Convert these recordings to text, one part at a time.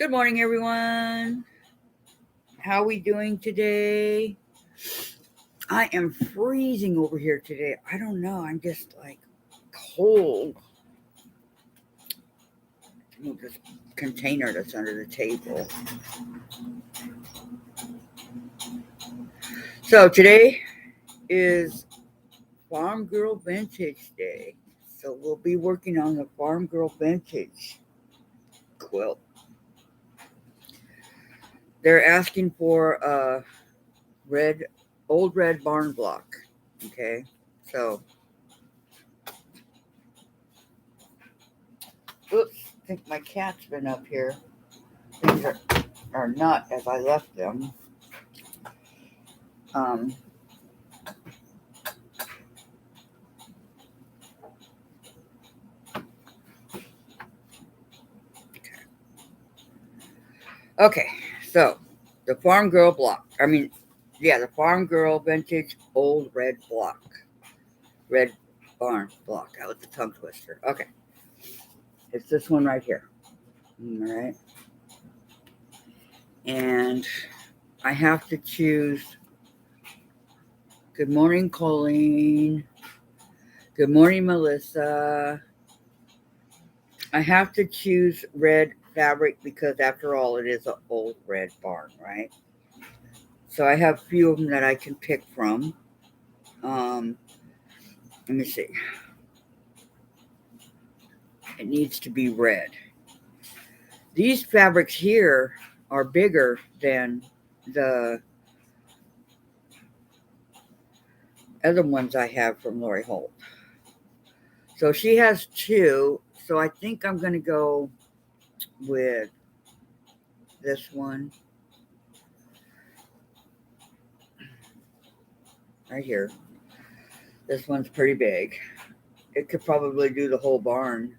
Good morning, everyone. How are we doing today? I am freezing over here today. I don't know. I'm just like cold. Move this container that's under the table. So today is Farm Girl Vintage Day. So we'll be working on the Farm Girl Vintage quilt. They're asking for a old red barn block. Okay, so oops, I think my cat's been up here. Things are not as I left them. Um, okay, so the Farm Girl block. The Farm Girl Vintage Old Red Block. Red Barn Block. That was the tongue twister. Okay, it's this one right here. All right. And I have to choose. Good morning, Colleen. Good morning, Melissa. I have to choose red fabric because, after all, it is an old red barn, right? So I have a few of them that I can pick from. Let me see. It needs to be red. These fabrics here are bigger than the other ones I have from Lori Holt. So she has two. So I think I'm going to go with this one right here. This one's pretty big. It could probably do the whole barn.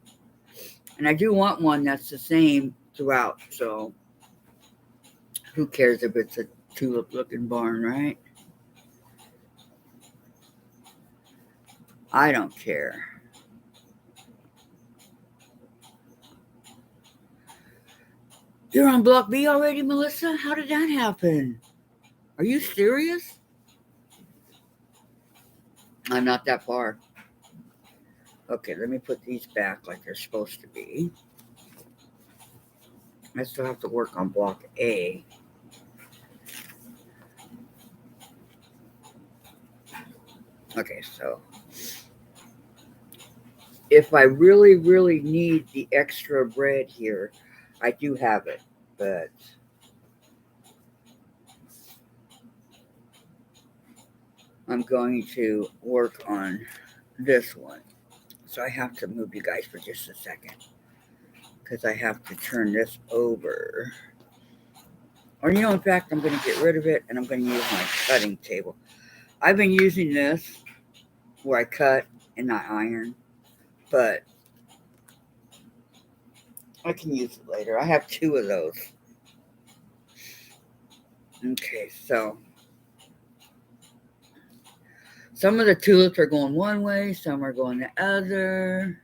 And I do want one that's the same throughout. So who cares if it's a tulip looking barn, right? I don't care. You're on block B already, Melissa? How did that happen? Are you serious? I'm not that far. Okay, let me put these back like they're supposed to be. I still have to work on block A. Okay, so if I really, really need the extra bread here, I do have it, but I'm going to work on this one. So I have to move you guys for just a second because I have to turn this over. Or, in fact, I'm going to get rid of it and I'm going to use my cutting table. I've been using this where I cut and not iron, but I can use it later. I have two of those. Okay, so some of the tulips are going one way, some are going the other.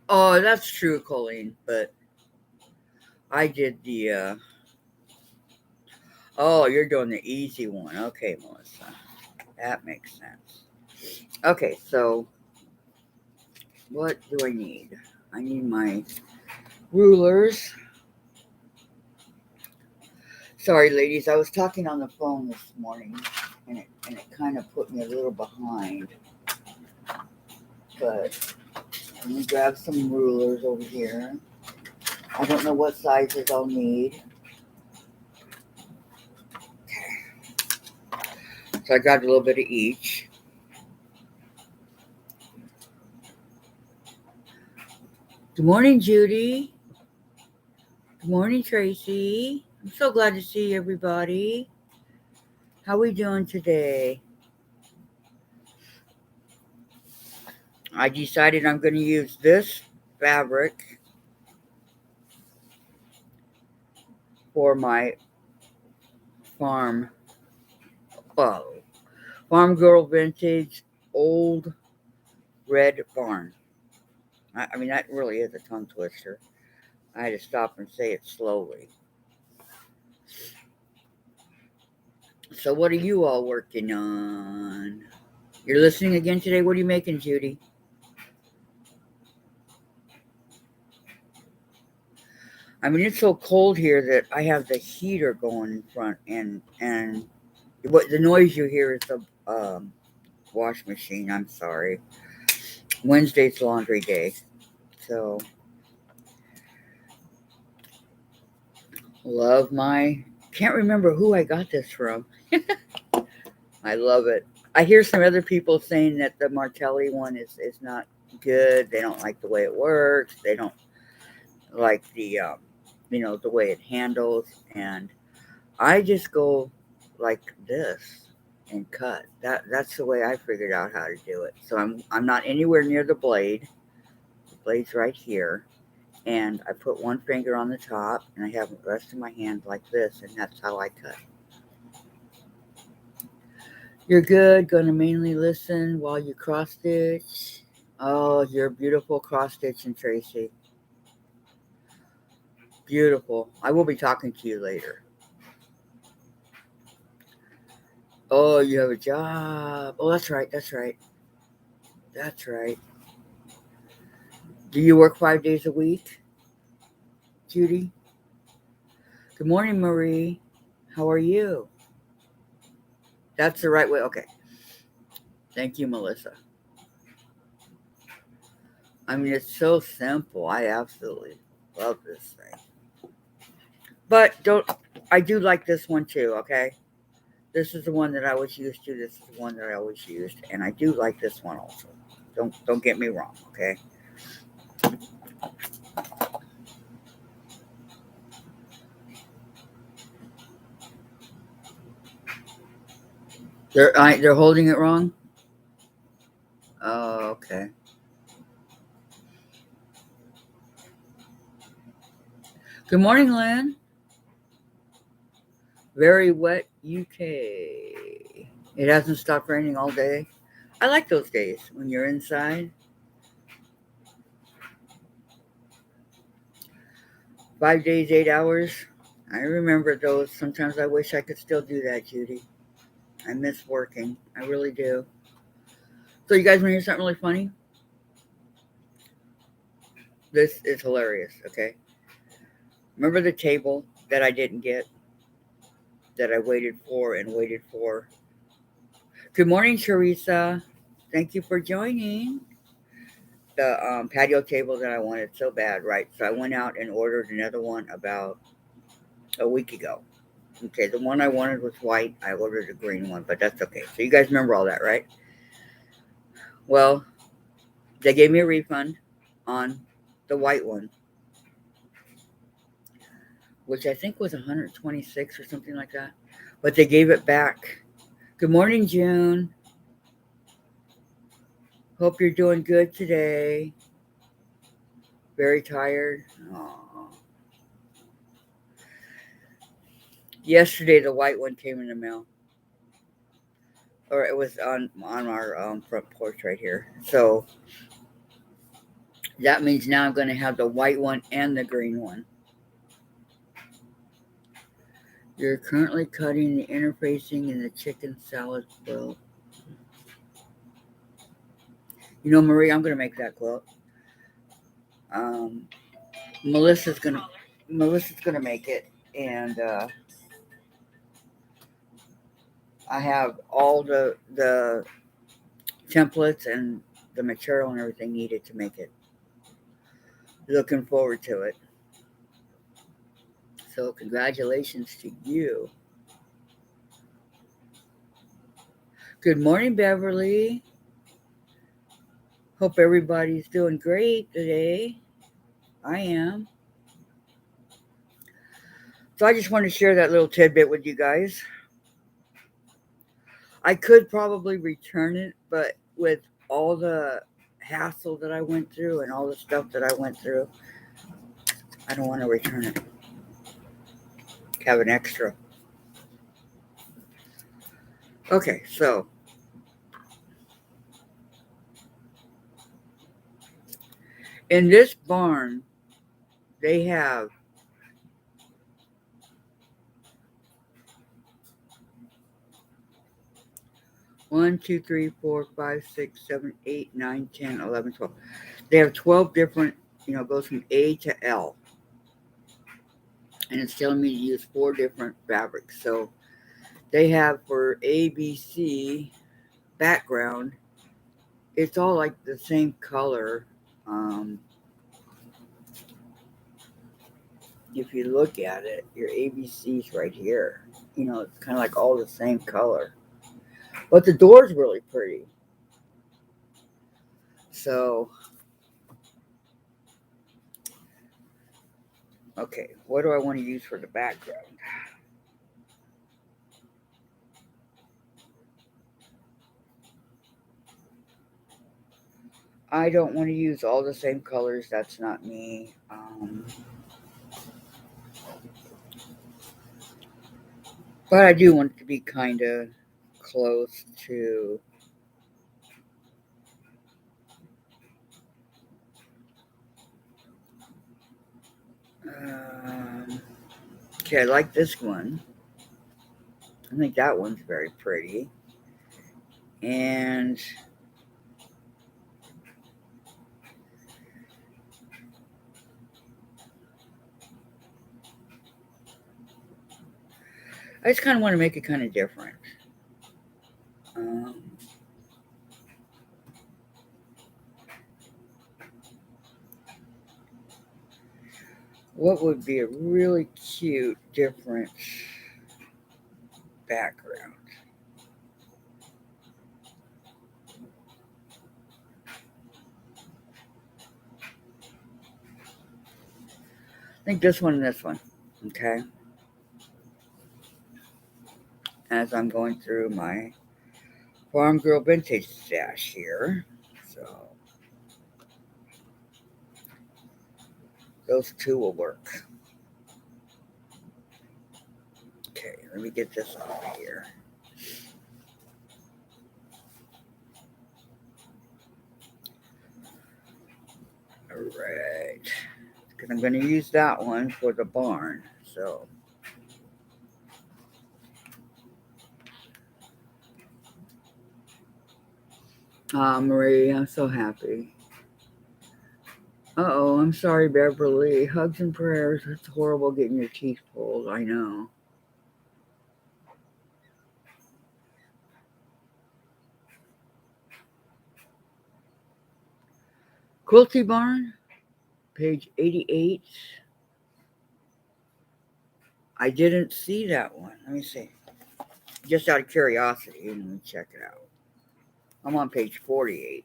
Oh, that's true, Colleen, but I did the, oh, you're doing the easy one. Okay, Melissa. That makes sense. Okay, so what do I need? I need my rulers. Sorry, ladies, I was talking on the phone this morning, and it kind of put me a little behind. But let me grab some rulers over here. I don't know what sizes I'll need. Okay. So I grabbed a little bit of each. Good morning, Judy. Good morning, Tracy. I'm so glad to see everybody. How are we doing today? I decided I'm going to use this fabric for my farm. Farm Girl Vintage Old Red Barn. I mean, that really is a tongue twister. I had to stop and say it slowly. So, what are you all working on? You're listening again today? What are you making, Judy? I mean, it's so cold here that I have the heater going in front, and what the noise you hear is the wash machine. I'm sorry. Wednesday's laundry day, so love my. Can't remember who I got this from. I love it. I hear some other people saying that the Martelli one is not good. They don't like the way it works. They don't like the way it handles. And I just go like this and cut. That's the way I figured out how to do it. So I'm not anywhere near the blade. The blade's right here. And I put one finger on the top and I have the rest of my hand like this, and that's how I cut. You're good. Going to mainly listen while you cross stitch. Oh, you're beautiful cross stitching, Tracy. Beautiful. I will be talking to you later. Oh, you have a job. Oh, that's right. That's right. That's right. Do you work 5 days a week, Judy? Good morning, Marie. How are you? That's the right way. Okay. Thank you, Melissa. I mean, it's so simple. I absolutely love this thing. But I do like this one too, okay? This is the one that I was used to. This is the one that I always used, and I do like this one also. Don't get me wrong, okay? They're holding it wrong. Oh, okay. Good morning, Lynn. Very wet UK. It hasn't stopped raining all day. I like those days when you're inside. 5 days, 8 hours. I remember those. Sometimes I wish I could still do that, Judy. I miss working. I really do. So you guys want to hear something really funny? This is hilarious, okay? Remember the table that I didn't get, that I waited for and waited for? Good morning, Teresa. Thank you for joining. The patio table that I wanted so bad, right? So I went out and ordered another one about a week ago. Okay, the one I wanted was white. I ordered a green one, but that's okay. So you guys remember all that, right? Well, they gave me a refund on the white one, which I think was 126 or something like that. But they gave it back. Good morning, June. Hope you're doing good today. Very tired. Aw. Yesterday, the white one came in the mail, or it was on our front porch right here. So that means now I'm going to have the white one and the green one. You're currently cutting the interfacing in the chicken salad quilt. Marie, I'm going to make that quilt. Um, Melissa's gonna make it, and I have all the templates and the material and everything needed to make it. Looking forward to it. So congratulations to you. Good morning, Beverly. Hope everybody's doing great today. I am. So I just want to share that little tidbit with you guys. I could probably return it, but with all the hassle that I went through and all the stuff that I went through, I don't want to return it. Have an extra. Okay, so In this barn, they have 1, 2, 3, 4, 5, 6, 7, 8, 9, 10, 11, 12. They have 12 different, goes from A to L. And it's telling me to use 4 different fabrics. So they have for A, B, C background, it's all like the same color. If you look at it, your ABC's right here. It's kind of like all the same color. But the door's really pretty. So, okay, what do I want to use for the background? I don't want to use all the same colors. That's not me. But I do want it to be kind of close to. Okay, I like this one. I think that one's very pretty. And I just kind of want to make it kind of different. Um, what would be a really cute, different background? I think this one and this one. Okay. As I'm going through my Farm Girl Vintage stash here. So those two will work. Okay, let me get this over here. All right. Because I'm going to use that one for the barn. So. Marie, I'm so happy. Uh-oh, I'm sorry, Beverly. Hugs and prayers. It's horrible getting your teeth pulled. I know. Quilty Barn, page 88. I didn't see that one. Let me see. Just out of curiosity, let me check it out. I'm on page 48.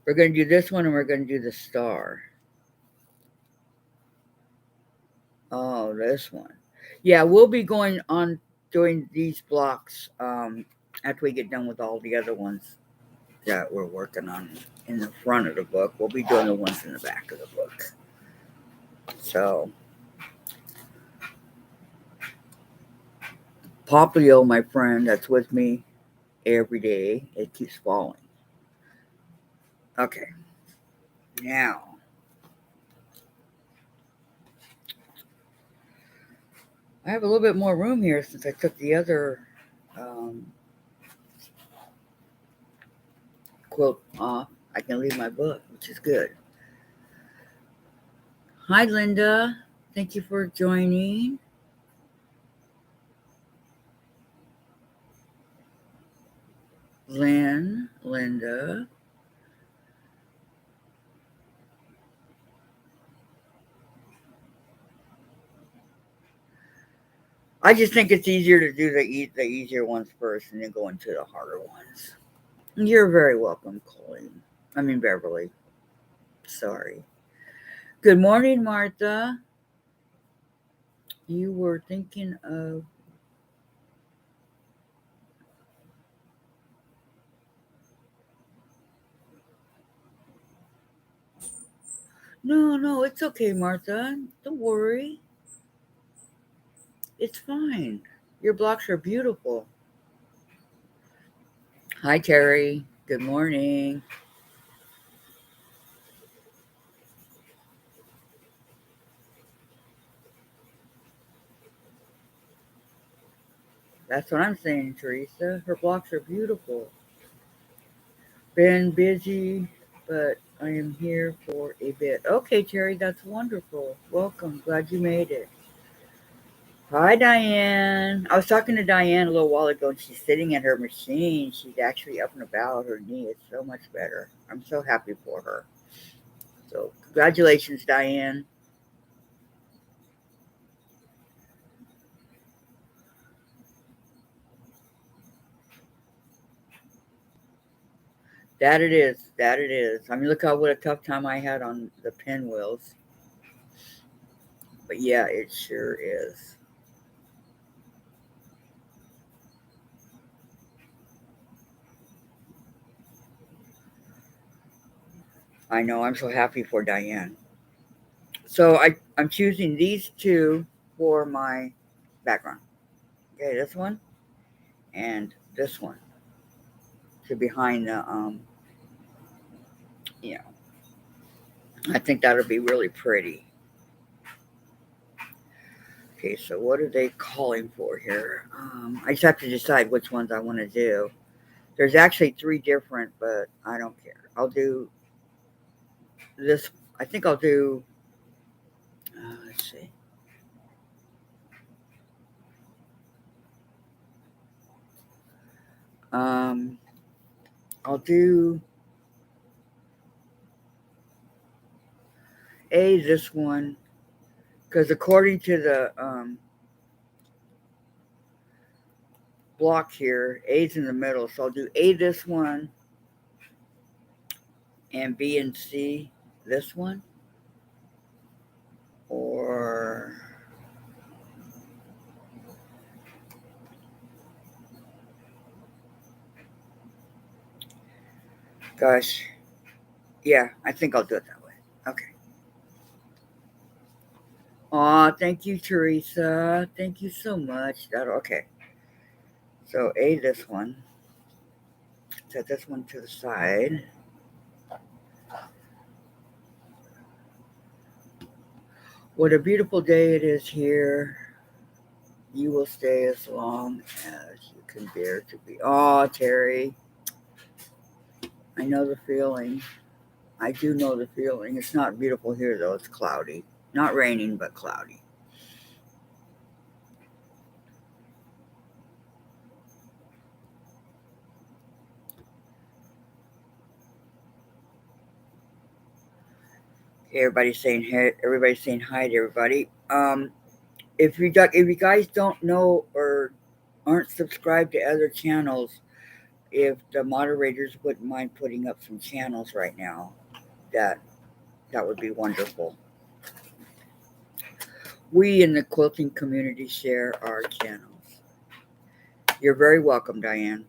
We're going to do this one and we're going to do the star. Oh, this one. Yeah, we'll be going on doing these blocks after we get done with all the other ones that we're working on in the front of the book. We'll be doing the ones in the back of the book. So, Poplio, my friend, that's with me every day, it keeps falling. Okay. Now, I have a little bit more room here since I took the other quilt off. I can leave my book, which is good. Hi, Linda. Thank you for joining. Linda. I just think it's easier to do the easier ones first and then go into the harder ones. You're very welcome, Colleen. Beverly. Sorry. Good morning, Martha. You were thinking of. No, it's okay, Martha. Don't worry. It's fine. Your blocks are beautiful. Hi, Terry. Good morning. That's what I'm saying, Teresa. Her blocks are beautiful. Been busy, but I am here for a bit. Okay, Terry, that's wonderful. Welcome. Glad you made it. Hi, Diane. I was talking to Diane a little while ago, and she's sitting at her machine. She's actually up and about. Her knee is so much better. I'm so happy for her. So, congratulations, Diane. That it is. That it is. I mean, look how what a tough time I had on the pinwheels. But yeah, it sure is. I know. I'm so happy for Diane. So I'm choosing these two for my background. Okay, this one and this one to behind the you know. I think that'll be really pretty. Okay, so what are they calling for here? I just have to decide which ones I want to do. There's actually three different, but I don't care. I'll do this. I think I'll do. Let's see. Um, I'll do this one because according to the block here, A's in the middle. So I'll do A this one and B and C this one. Or gosh, yeah, I think I'll do it that way. Okay. Aw, thank you, Teresa. Thank you so much. That okay. So A this one. Set this one to the side. What a beautiful day it is here. You will stay as long as you can bear to be. Aw, Terry. I know the feeling. I do know the feeling. It's not beautiful here though. It's cloudy. Not raining, but cloudy. Everybody's saying hey. Everybody's saying hi to everybody. If you guys don't know or aren't subscribed to other channels, if the moderators wouldn't mind putting up some channels right now, that that would be wonderful. We in the quilting community share our channels. You're very welcome, Diane.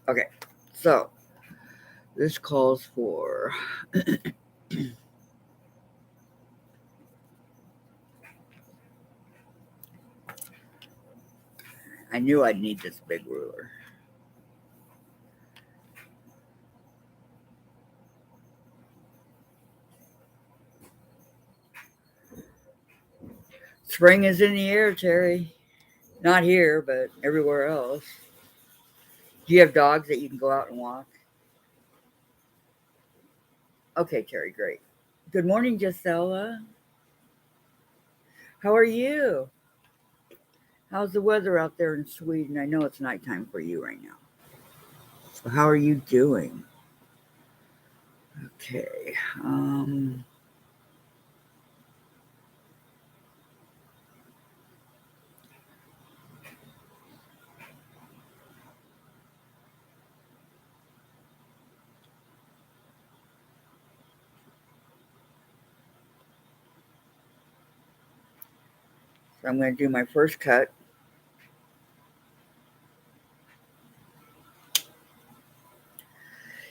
Okay, so this calls for. I knew I'd need this big ruler. Spring is in the air, Terry. Not here, but everywhere else. Do you have dogs that you can go out and walk? Okay, Terry, great. Good morning, Gisela. How are you? How's the weather out there in Sweden? I know it's nighttime for you right now. So how are you doing? Okay. So I'm going to do my first cut.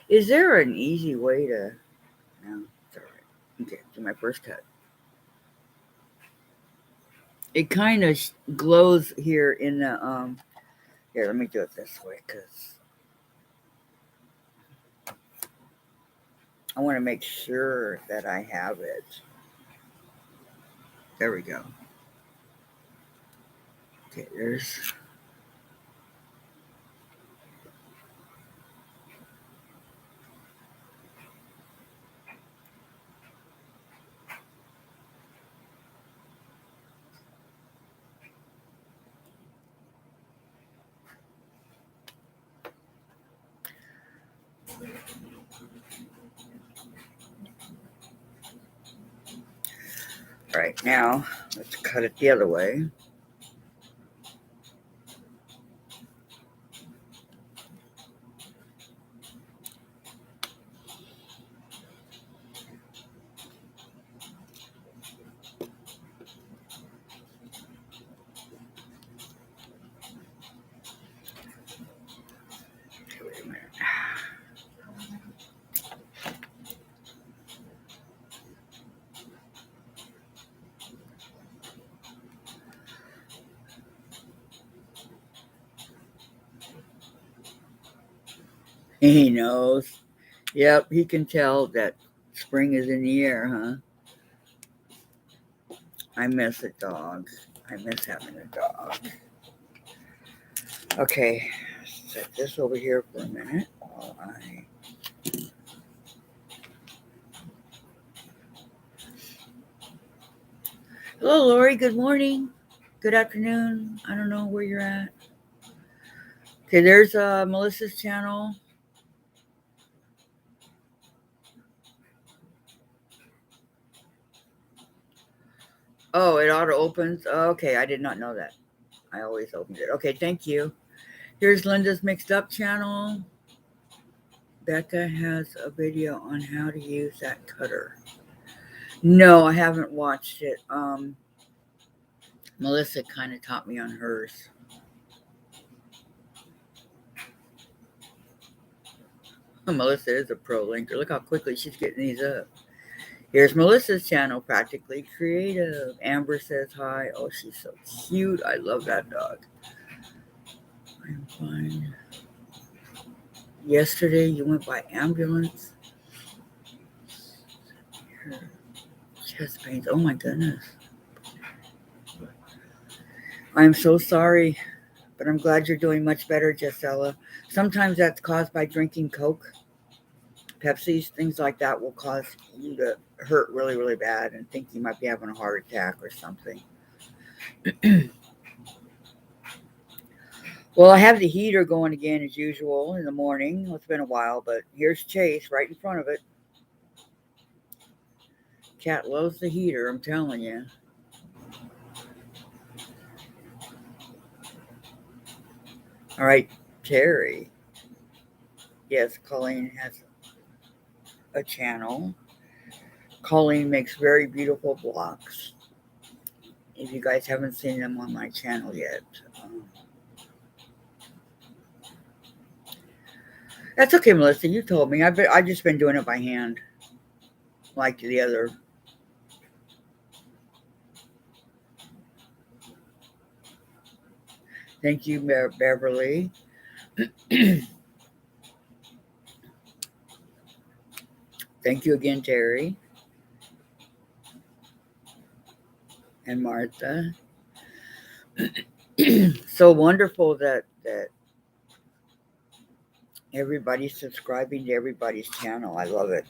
Is there an easy way to? No, it's all right. Okay, do my first cut. It kind of glows here in the Here, let me do it this way because I want to make sure that I have it. There we go. Okay, there's All right, now let's cut it the other way. Wait a minute. He knows. Yep, he can tell that spring is in the air, huh? I miss a dog. I miss having a dog. Okay, set this over here for a minute while I. Hello, Lori. Good morning. Good afternoon. I don't know where you're at. Okay, there's Melissa's channel. Oh, it auto opens. Oh, okay, I did not know that. I always opened it. Okay, thank you. Here's Linda's Mixed Up channel. Becca has a video on how to use that cutter. No, I haven't watched it. Melissa kind of taught me on hers. Melissa is a pro linker. Look how quickly she's getting these up. Here's Melissa's channel, Practically Creative. Amber says hi. Oh, she's so cute. I love that dog. I'm fine. Yesterday, you went by ambulance. Her chest pains. Oh, my goodness. I'm so sorry, but I'm glad you're doing much better, Gisela. Sometimes that's caused by drinking Coke. Pepsis, things like that will cause you to hurt really, really bad and think you might be having a heart attack or something. Well, I have the heater going again as usual in the morning. Well, it's been a while, but here's Chase right in front of it. Cat loves the heater, I'm telling you. All right, Terry. Yes, Colleen has a channel. Colleen makes very beautiful blocks. If you guys haven't seen them on my channel yet. That's okay, Melissa. You told me. I've just been doing it by hand, like the other. Thank you, Beverly. Thank you again, Terry and Martha. So wonderful that everybody's subscribing to everybody's channel. I love it.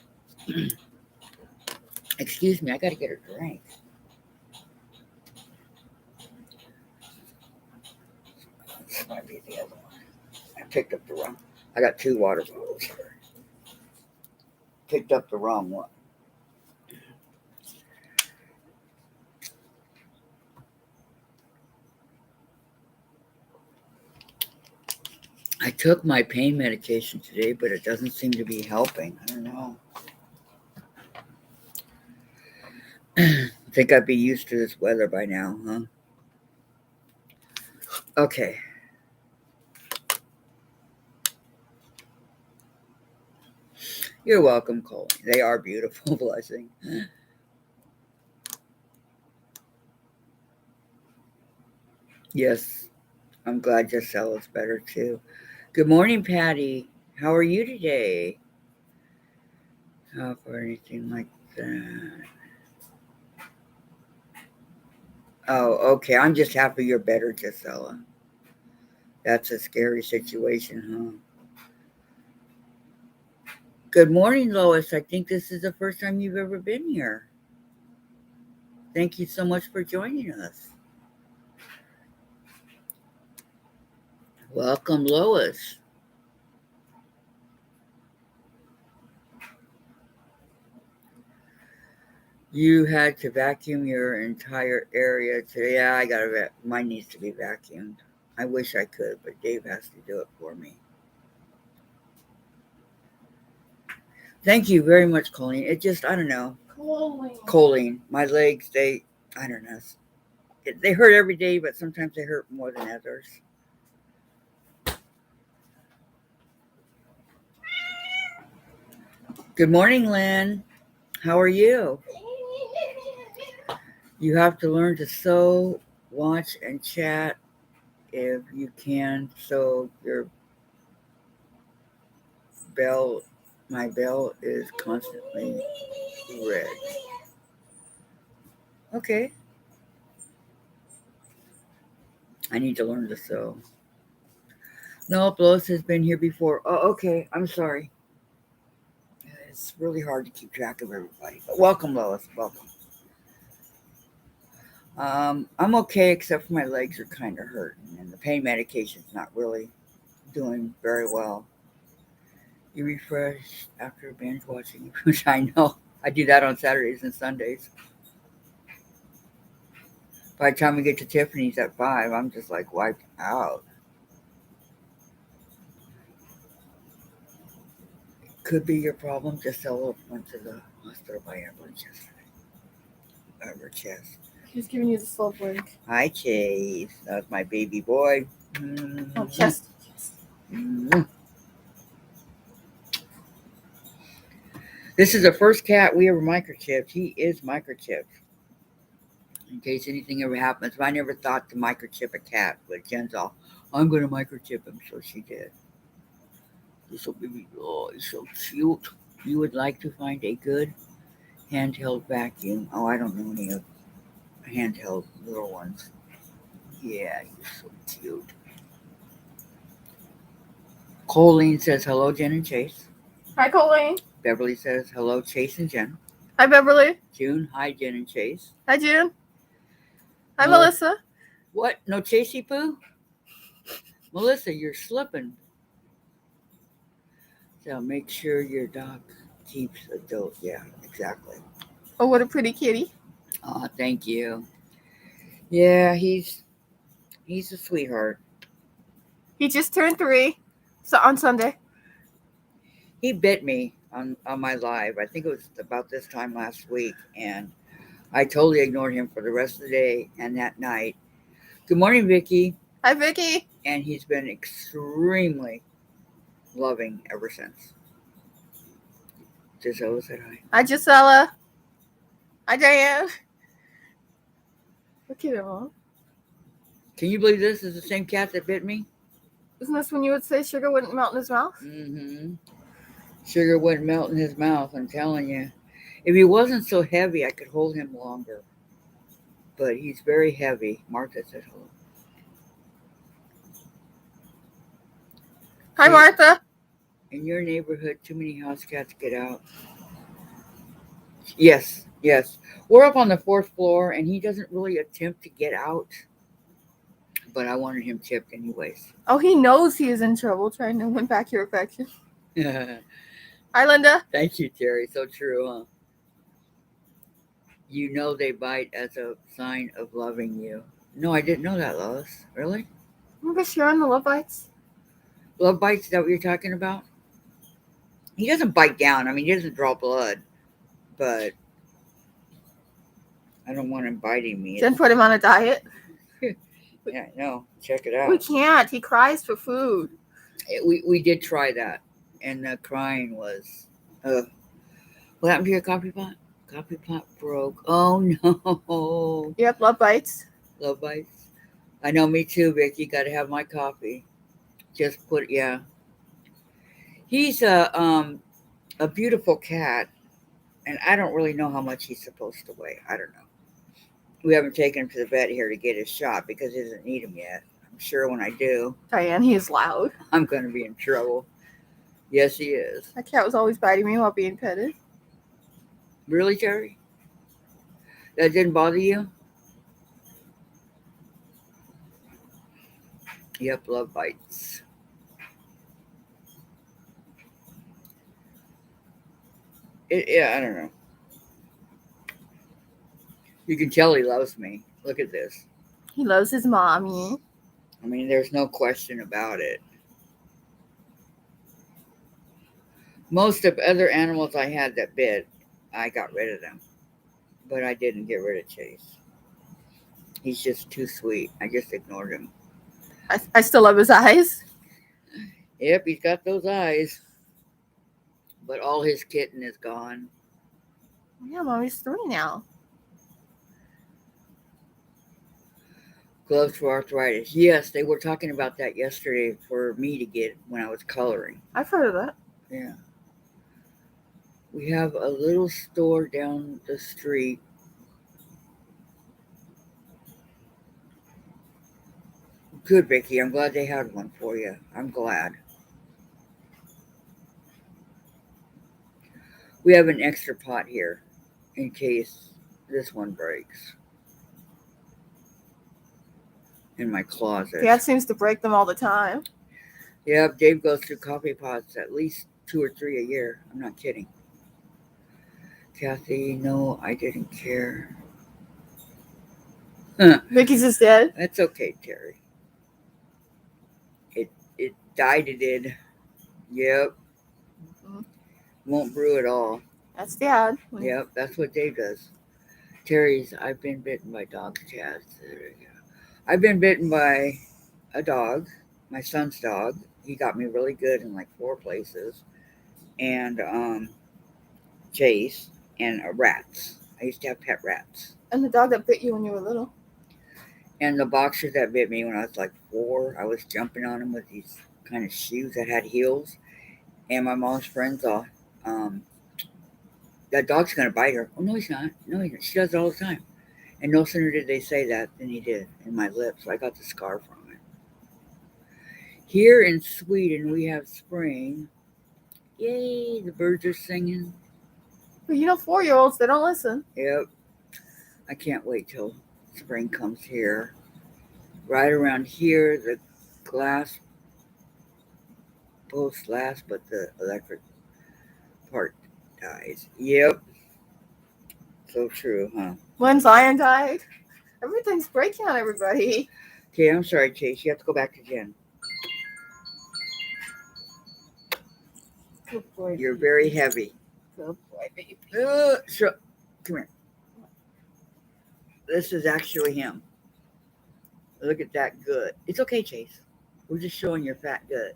Excuse me, I got to get a drink. This might be the other one. I picked up the wrong. I got two water bottles here. Picked up the wrong one. I took my pain medication today, but it doesn't seem to be helping. I don't know. I think I'd be used to this weather by now, huh? Okay. You're welcome, Cole. They are beautiful, blessing. Yes, I'm glad Gisela's better too. Good morning, Patty. How are you today? How for anything like that? Oh, okay. I'm just happy you're better, Gisela. That's a scary situation, huh? Good morning, Lois. I think this is the first time you've ever been here. Thank you so much for joining us. Welcome, Lois. You had to vacuum your entire area today. Yeah, I gotta mine needs to be vacuumed. I wish I could, but Dave has to do it for me. Thank you very much, Colleen. It just, I don't know. Choline. My legs, I don't know. They hurt every day, but sometimes they hurt more than others. Good morning, Lynn. How are you? You have to learn to sew, watch, and chat if you can. So your bell, my bell is constantly red. Okay. I need to learn to sew. No, Lois has been here before. Oh, okay. I'm sorry. It's really hard to keep track of everybody. But welcome, Lois. Welcome. I'm okay, except for my legs are kind of hurting, and the pain medication's not really doing very well. You refresh after binge watching, which I know. I do that on Saturdays and Sundays. By the time we get to Tiffany's at 5, I'm just like wiped out. Could be your problem. Just Stella went to the hospital by ambulance yesterday. Her chest. He's giving you the slow blink. Hi, Chase. That's my baby boy. Oh, chest. Mm-hmm. This is the first cat we ever microchipped. He is microchipped. In case anything ever happens. But I never thought to microchip a cat. But Jen's all, I'm going to microchip him. So she did. This little baby, oh, he's so cute. You would like to find a good handheld vacuum. Oh, I don't know any of handheld little ones. Yeah, he's so cute. Colleen says, hello, Jen and Chase. Hi, Colleen. Beverly says, hello, Chase and Jen. Hi, Beverly. June, hi, Jen and Chase. Hi, June. Hi, Melissa. What? No Chasey Poo? Melissa, you're slipping. So make sure your dog keeps a dope. Yeah, exactly. Oh, what a pretty kitty. Oh, thank you. Yeah, he's a sweetheart. He just turned 3 on Sunday. He bit me on my live. I think it was about this time last week, and I totally ignored him for the rest of the day and that night. Good morning, Vicky. Hi, Vicky. And he's been extremely loving ever since. Gisela said hi. Hi, Gisela. Hi, Diane. Look at him. Can you believe this is the same cat that bit me? Isn't this when you would say sugar wouldn't melt in his mouth? Mm-hmm. Sugar wouldn't melt in his mouth, I'm telling you. If he wasn't so heavy, I could hold him longer. But he's very heavy. Martha said hello. Hi, Martha. In your neighborhood, too many house cats get out. Yes. We're up on the 4th floor, and he doesn't really attempt to get out. But I wanted him chipped anyways. Oh, he knows he is in trouble trying to win back your affection. Hi, Linda. Thank you, Terry. So true, huh? You know they bite as a sign of loving you. No, I didn't know that, Lois. Really? Remember sharing the love bites? Love bites, is that what you're talking about? He doesn't bite down. I mean, he doesn't draw blood. But I don't want him biting me. Jen put him on a diet. Yeah, I know. Check it out. We can't. He cries for food. We did try that. And the crying was... what happened to your coffee pot? Coffee pot broke. Oh, no. Yep, love bites. Love bites. I know, me too, Vicky. Got to have my coffee. Just put, yeah. He's a beautiful cat, and I don't really know how much he's supposed to weigh. I don't know. We haven't taken him to the vet here to get his shot because he doesn't need him yet. I'm sure when I do, Diane, he is loud. I'm going to be in trouble. Yes, he is. That cat was always biting me while being petted. Really, Terry? That didn't bother you? Yep, love bites. Yeah, I don't know. You can tell he loves me. Look at this. He loves his mommy. I mean, there's no question about it. Most of other animals I had that bit, I got rid of them. But I didn't get rid of Chase. He's just too sweet. I just ignored him. I still love his eyes. Yep, he's got those eyes. But all his kitten is gone. Yeah, mommy's 3 now. Gloves for arthritis. Yes, they were talking about that yesterday for me to get when I was coloring. I've heard of that. Yeah. We have a little store down the street. Good, Vicky. I'm glad they had one for you. I'm glad. We have an extra pot here in case this one breaks. In my closet. Dad seems to break them all the time. Yep, Dave goes through coffee pots at least 2 or 3 a year. I'm not kidding. Kathy, no, I didn't care. Vicky's just dead. That's okay, Terry. It died, it did. Yep. Mm-hmm. Won't brew at all. That's Dad. Yep, that's what Dave does. Terry's, I've been bitten by dogs, Chaz. I've been bitten by a dog, my son's dog. He got me really good in like 4 places. And Chase and rats. I used to have pet rats. And the dog that bit you when you were little. And the boxer that bit me when I was like 4, I was jumping on him with these kind of shoes that had heels. And my mom's friends all, that dog's going to bite her. Oh, no, he's not. No, he's not. She does it all the time. And no sooner did they say that than he did in my lips. I got the scar from it. Here in Sweden, we have spring. Yay, the birds are singing. But 4-year-olds, they don't listen. Yep. I can't wait till spring comes here. Right around here, the glass posts last, but the electric part dies. Yep. So true, huh? When Zion died, everything's breaking on everybody. Okay, I'm sorry, Chase. You have to go back to Jen. Good boy. You're very heavy. Good boy, baby. So, come here. This is actually him. Look at that gut. It's okay, Chase. We're just showing your fat gut.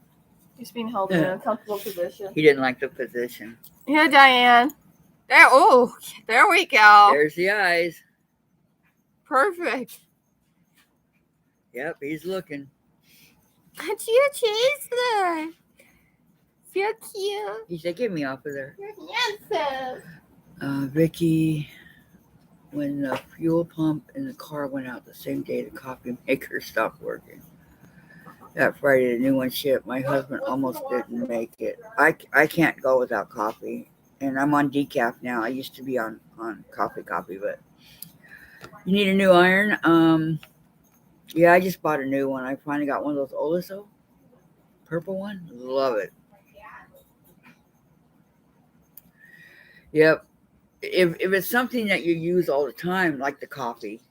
He's being held in a comfortable position. He didn't like the position. Yeah, Diane. There we go. There's the eyes. Perfect. Yep, he's looking. Aren't you a Chase? So cute. He said, get me off of there. You're handsome. Vicky, when the fuel pump in the car went out the same day the coffee maker stopped working. That Friday, the new one shipped. My husband almost didn't make it. I can't go without coffee. And I'm on decaf now. I used to be on coffee, but you need a new iron. Yeah, I just bought a new one. I finally got one of those Oliso. Purple one. Love it. Yep. If it's something that you use all the time, like the coffee,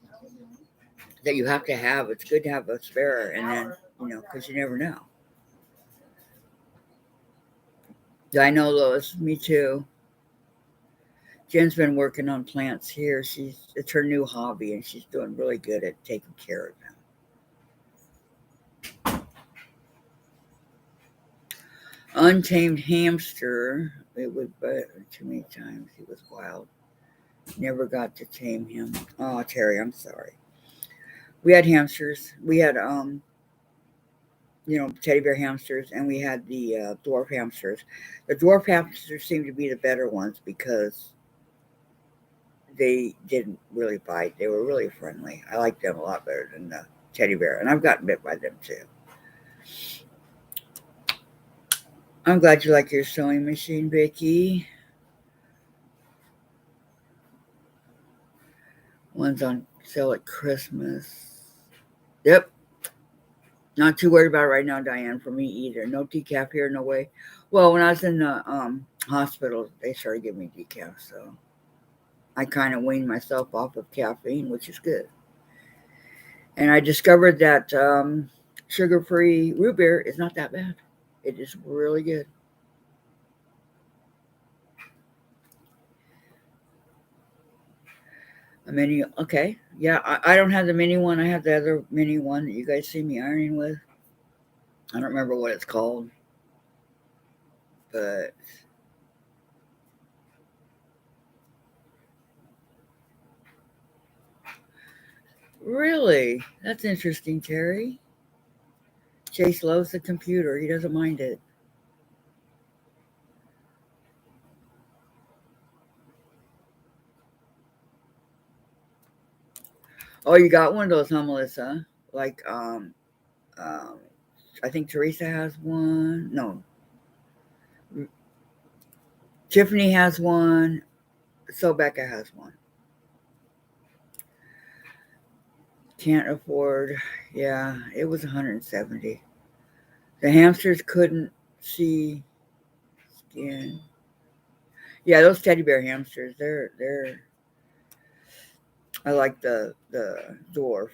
that you have to have, it's good to have a spare. And then, because you never know. I know, Lois. Me too. Jen's been working on plants here. It's her new hobby, and she's doing really good at taking care of them. Untamed hamster. It was too many times. He was wild. Never got to tame him. Oh, Terry, I'm sorry. We had hamsters. We had teddy bear hamsters, and we had the dwarf hamsters. The dwarf hamsters seemed to be the better ones because they didn't really bite. They were really friendly. I liked them a lot better than the teddy bear, and I've gotten bit by them too. I'm glad you like your sewing machine, Vicky. One's on sale at Christmas. Yep. Not too worried about it right now, Diane, for me either. No decaf here, no way. Well, when I was in the hospital, they started giving me decaf, so I kind of weaned myself off of caffeine, which is good. And I discovered that sugar-free root beer is not that bad. It is really good. A mini, okay. Yeah, I don't have the mini one. I have the other mini one that you guys see me ironing with. I don't remember what it's called. But really, that's interesting, Terry. Chase loves the computer. He doesn't mind it. Oh, you got one of those, huh, Melissa? Like, um, I think Teresa has one. No, Tiffany has one. So Becca has one. Can't afford. Yeah, it was 170. The hamsters couldn't see skin. Yeah, those teddy bear hamsters. They're. I like the dwarf.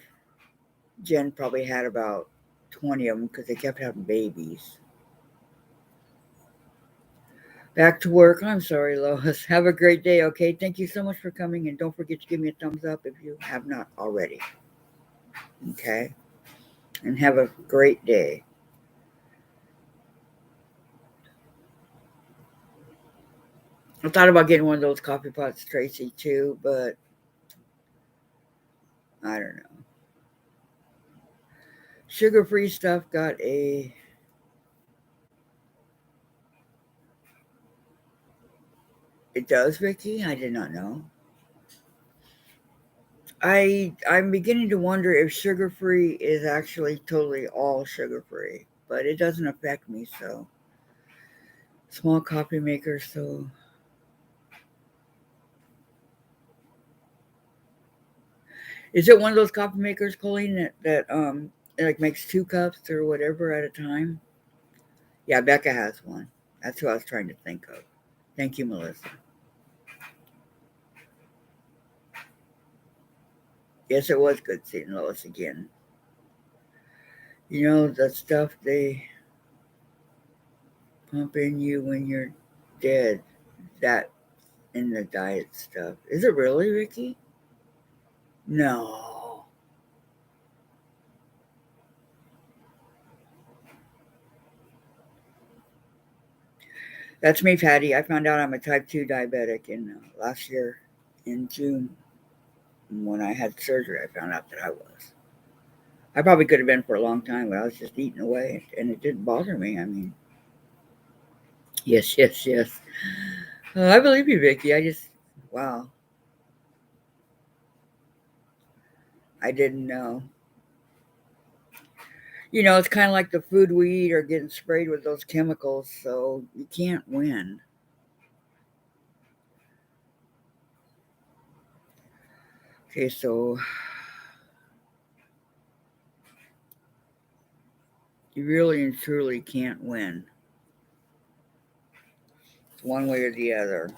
Jen probably had about 20 of them because they kept having babies. Back to work. I'm sorry, Lois. Have a great day, okay? Thank you so much for coming, and don't forget to give me a thumbs up if you have not already. Okay? And have a great day. I thought about getting one of those coffee pots, Tracy, too, but I don't know. Sugar-free stuff got a. It does, Vicky? I did not know. I'm beginning to wonder if sugar-free is actually totally all sugar-free, but it doesn't affect me, so. Small coffee maker, so. Is it one of those coffee makers, Colleen, that it like makes 2 cups or whatever at a time? Yeah, Becca has one. That's who I was trying to think of. Thank you, Melissa. Yes, it was good seeing Lois again. You know the stuff they pump in you when you're dead. That in the diet stuff. Is it really, Ricky? No. That's me, Patty. I found out I'm a type 2 diabetic in last year in June. When I had surgery, I found out that I was. I probably could have been for a long time, but I was just eating away, and it didn't bother me. I mean, yes, yes, yes. I believe you, Vicky. Wow, I didn't know. You know, it's kind of like the food we eat are getting sprayed with those chemicals, so you can't win. Okay, so you really and truly can't win one way or the other.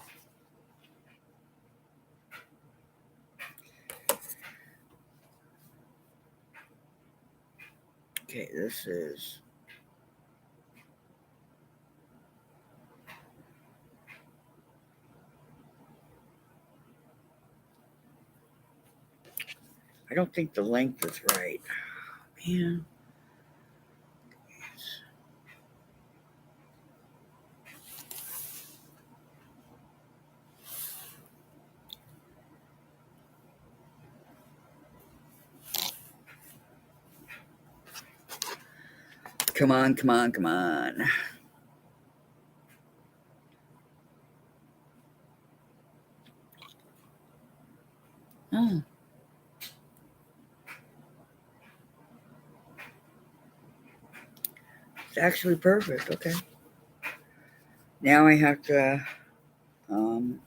Okay, this is. I don't think the length is right. Man. Come on, come on, come on. Oh, it's actually perfect. Okay. Now I have to um,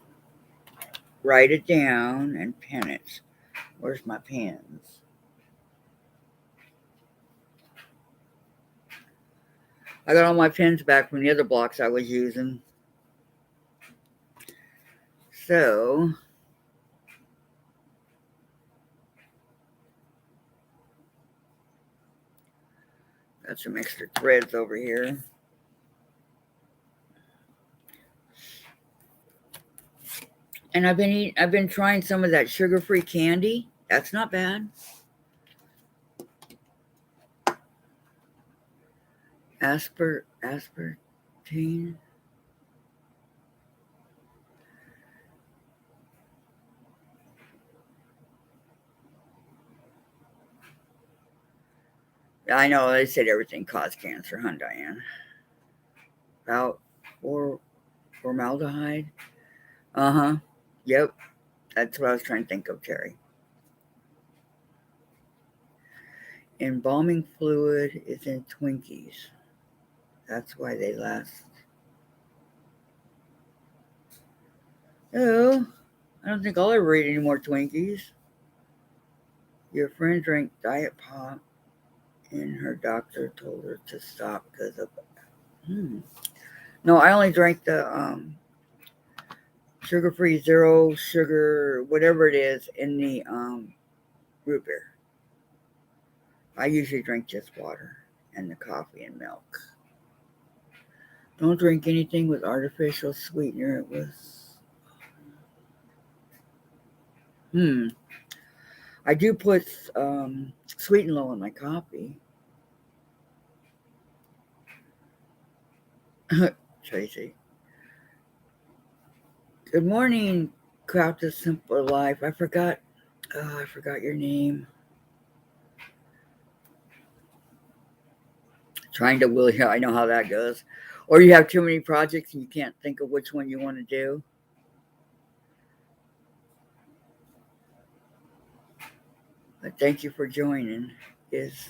write it down and pen it. Where's my pens? I got all my pens back from the other blocks I was using. So Got some extra threads over here. And I've been trying some of that sugar-free candy. That's not bad. Aspartame. I know they said everything caused cancer, huh, Diane? About formaldehyde. Uh-huh. Yep. That's what I was trying to think of, Terry. Embalming fluid is in Twinkies. That's why they last. Oh, I don't think I'll ever eat any more Twinkies. Your friend drank Diet Pop, and her doctor told her to stop because of. No, I only drank the sugar-free, zero sugar, whatever it is, in the root beer. I usually drink just water and the coffee and milk. Don't drink anything with artificial sweetener. It was. I do put sweet and low in my coffee. Tracy. Good morning, Craft a Simpler Life. I forgot your name. Trying to will you. I know how that goes. Or you have too many projects and you can't think of which one you want to do. But thank you for joining. Is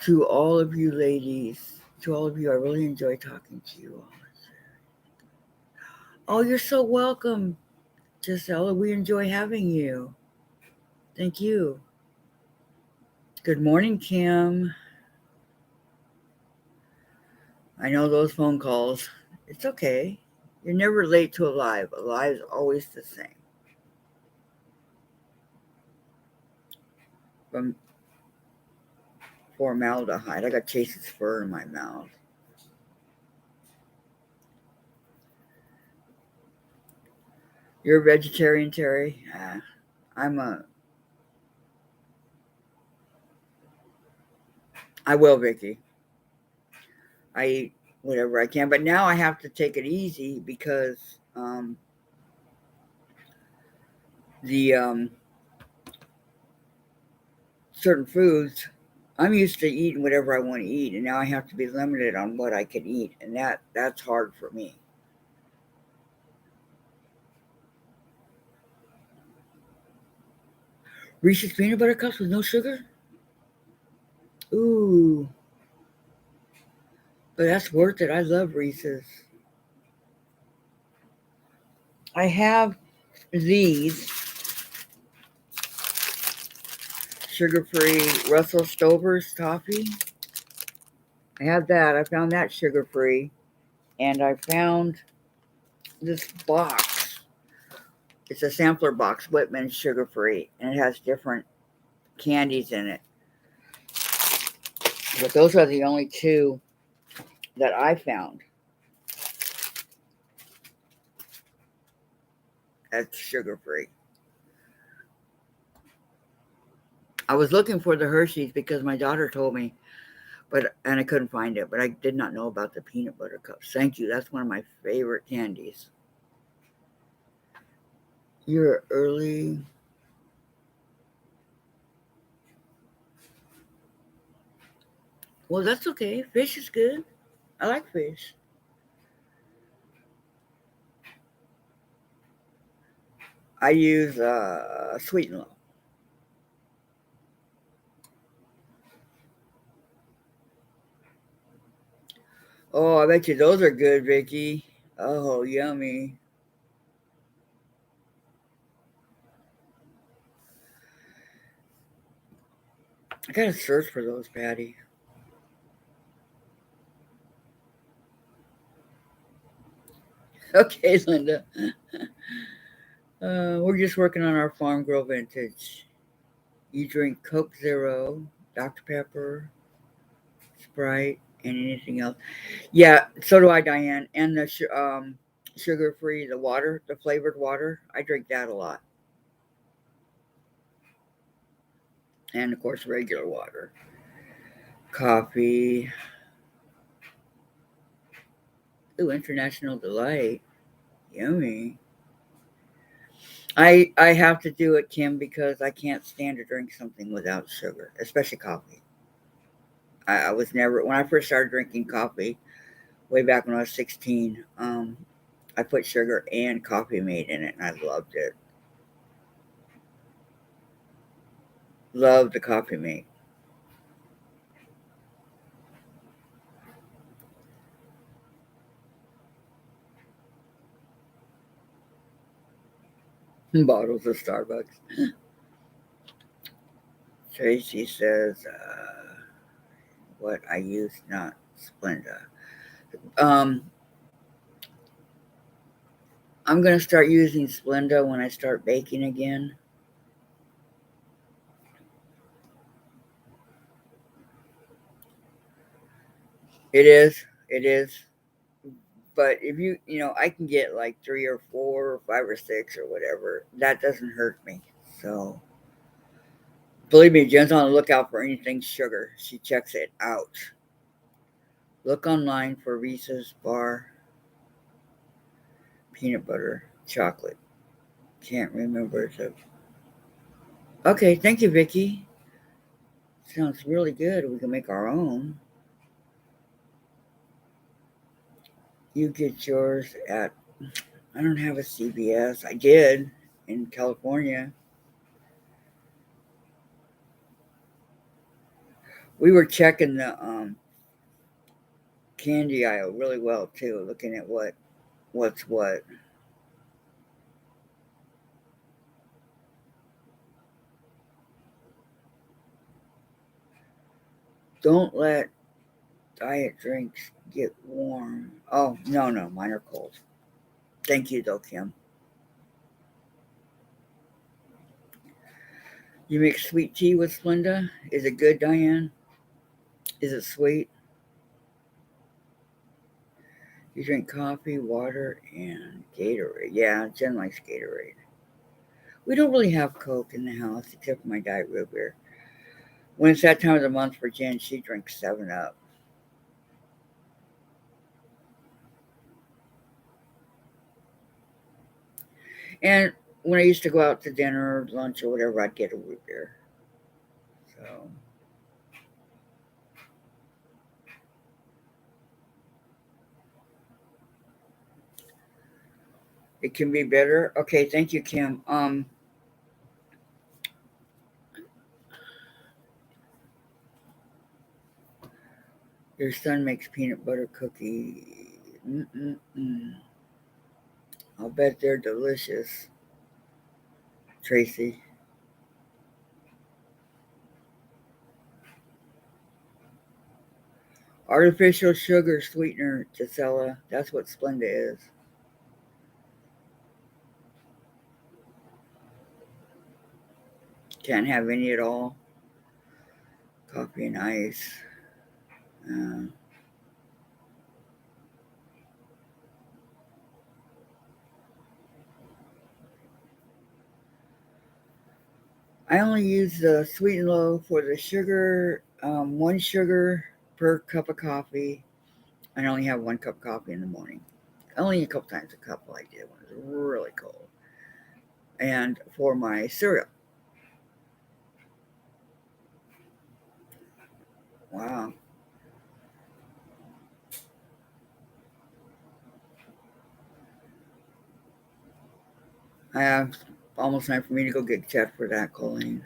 to all of you ladies, to all of you, I really enjoy talking to you all. Oh, you're so welcome, Gisela. We enjoy having you. Thank you. Good morning, Kim. I know those phone calls. It's okay. You're never late to a live. A live is always the same. From formaldehyde. I got Chase's fur in my mouth. You're a vegetarian, Terry? I will, Vicky. I eat whatever I can, but now I have to take it easy because the certain foods, I'm used to eating whatever I want to eat, and now I have to be limited on what I can eat, and that's hard for me. Reese's peanut butter cups with no sugar? Ooh. But that's worth it. I love Reese's. I have these sugar-free Russell Stover's toffee. I have that. I found that sugar-free. And I found this box. It's a sampler box, Whitman sugar-free. And it has different candies in it. But those are the only two that I found. That's sugar-free. I was looking for the Hershey's because my daughter told me, and I couldn't find it. But I did not know about the peanut butter cups. Thank you. That's one of my favorite candies. You're early. Well, that's okay. Fish is good. I like fish. I use sweet and low. Oh, I bet you those are good, Vicky. Oh, yummy. I gotta search for those, Patty. Okay, Linda. We're just working on our farm girl vintage. You drink Coke Zero, Dr. Pepper. Sprite and anything else. Yeah, so do I, Diane. And the sugar free, the water, the flavored water. I drink that a lot. And of course, regular water. Coffee. Ooh, International Delight. Yummy. I have to do it, Kim, because I can't stand to drink something without sugar, especially coffee. I was never when I first started drinking coffee way back when I was 16. I put sugar and coffee mate in it, and I loved it. Loved the coffee mate. Bottles of Starbucks. Tracy says, "What I use, not Splenda." Um, I'm gonna start using Splenda when I start baking again. It is. It is. But if I can get like 3 or 4 or 5 or 6 or whatever. That doesn't hurt me. So believe me, Jen's on the lookout for anything sugar. She checks it out. Look online for Reese's bar peanut butter chocolate. Can't remember the. Okay, thank you, Vicky. Sounds really good. We can make our own. You get yours at. I don't have a CVS. I did in California. We were checking the candy aisle really well too, looking at what's what. Don't let diet drinks get warm. Oh no, mine are cold. Thank you though, Kim. You make sweet tea with Splenda? Is it good, Diane? Is it sweet? You drink coffee, water, and Gatorade. Yeah, Jen likes Gatorade. We don't really have Coke in the house except for my diet root beer. When it's that time of the month for Jen, she drinks 7 Up. And when I used to go out to dinner, or lunch, or whatever, I'd get a root beer. So it can be better. Okay, thank you, Kim. Your son makes peanut butter cookie. Mm-mm-mm. I'll bet they're delicious, Tracy. Artificial sugar sweetener, Gisela. That's what Splenda is. Can't have any at all. Coffee and ice. Uh, I only use the sweet and low for the sugar. 1 sugar per cup of coffee. I only have 1 cup of coffee in the morning. Only a couple times a cup I did when it was really cold. And for my cereal. Wow. I have almost time for me to go get checked for that, Colleen.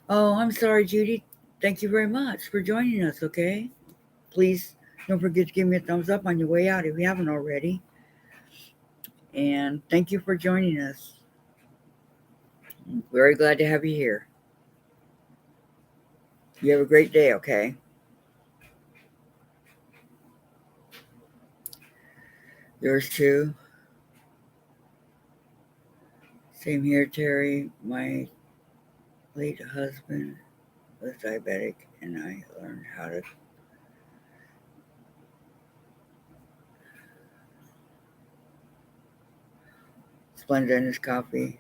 Oh, I'm sorry, Judy. Thank you very much for joining us, okay? Please don't forget to give me a thumbs up on your way out if you haven't already. And thank you for joining us. I'm very glad to have you here. You have a great day, okay? Yours too. Same here, Terry. My late husband was diabetic, and I learned how to Splenda in his coffee.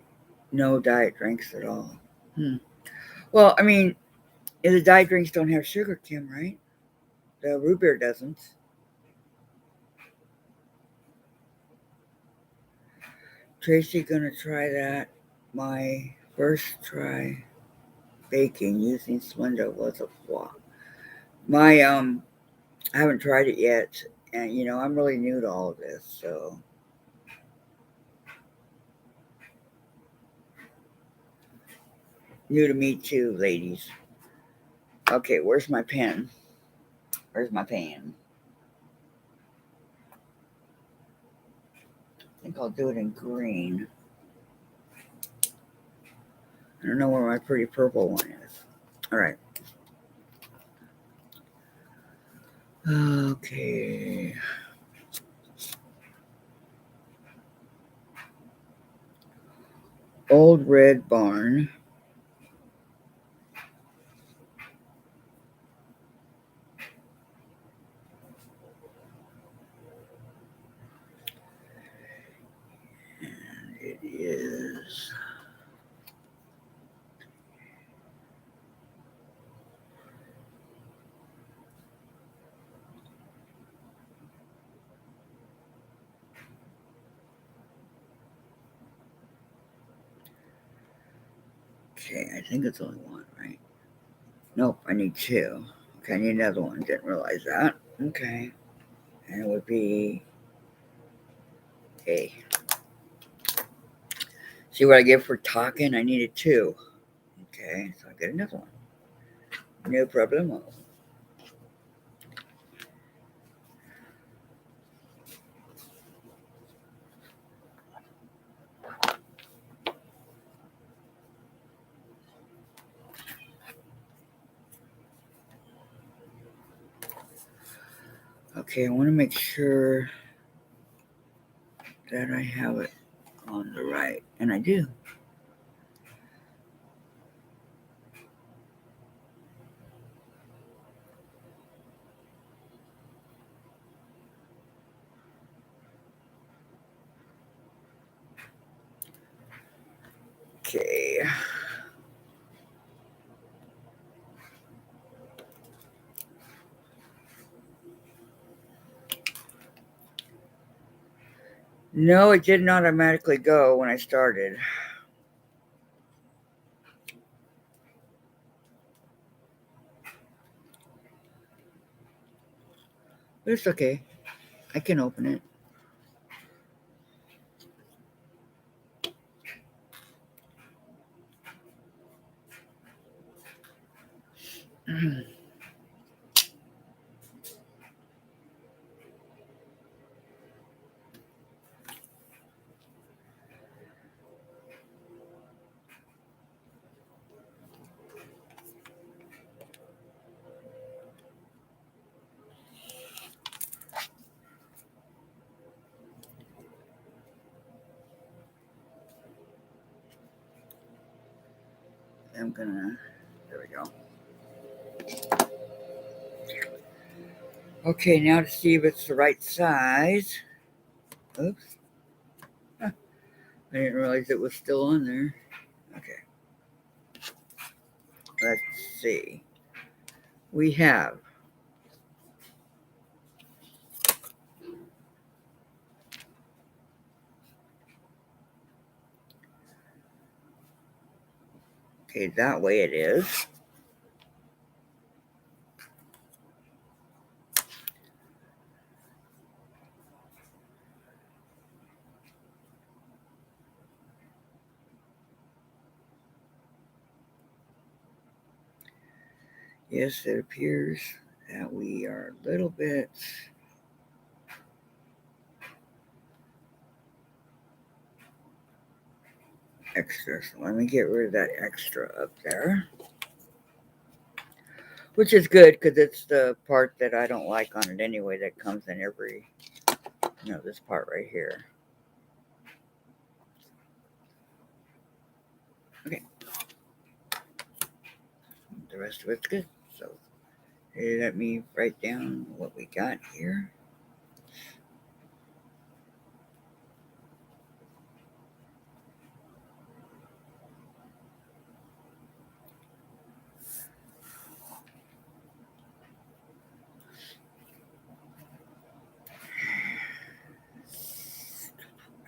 No diet drinks at all. Well, I mean, the diet drinks don't have sugar, Kim, right? The root beer doesn't. Tracy gonna try that. My first try baking using Splenda was a flop. I haven't tried it yet, and I'm really new to all of this, so new to me too, ladies. Okay, where's my pen? Where's my pen? I think I'll do it in green. I don't know where my pretty purple one is. All right. Okay. Old Red Barn. And it is. Okay, I think it's only one, right? Nope, I need two. Okay, I need another one. Didn't realize that. Okay. And it would be A. See what I get for talking? I needed two. Okay, so I get another one. No problemo. Okay, I want to make sure that I have it on the right, and I do. Okay. No, it didn't automatically go when I started. But it's okay. I can open it. I'm gonna. There we go. Okay, now to see if it's the right size. Oops. Huh, I didn't realize it was still on there. Okay. Let's see. We have okay, that way it is. Yes, it appears that we are a little bit extra. So let me get rid of that extra up there. Which is good because it's the part that I don't like on it anyway that comes in every, this part right here. Okay. The rest of it's good. So let me write down what we got here.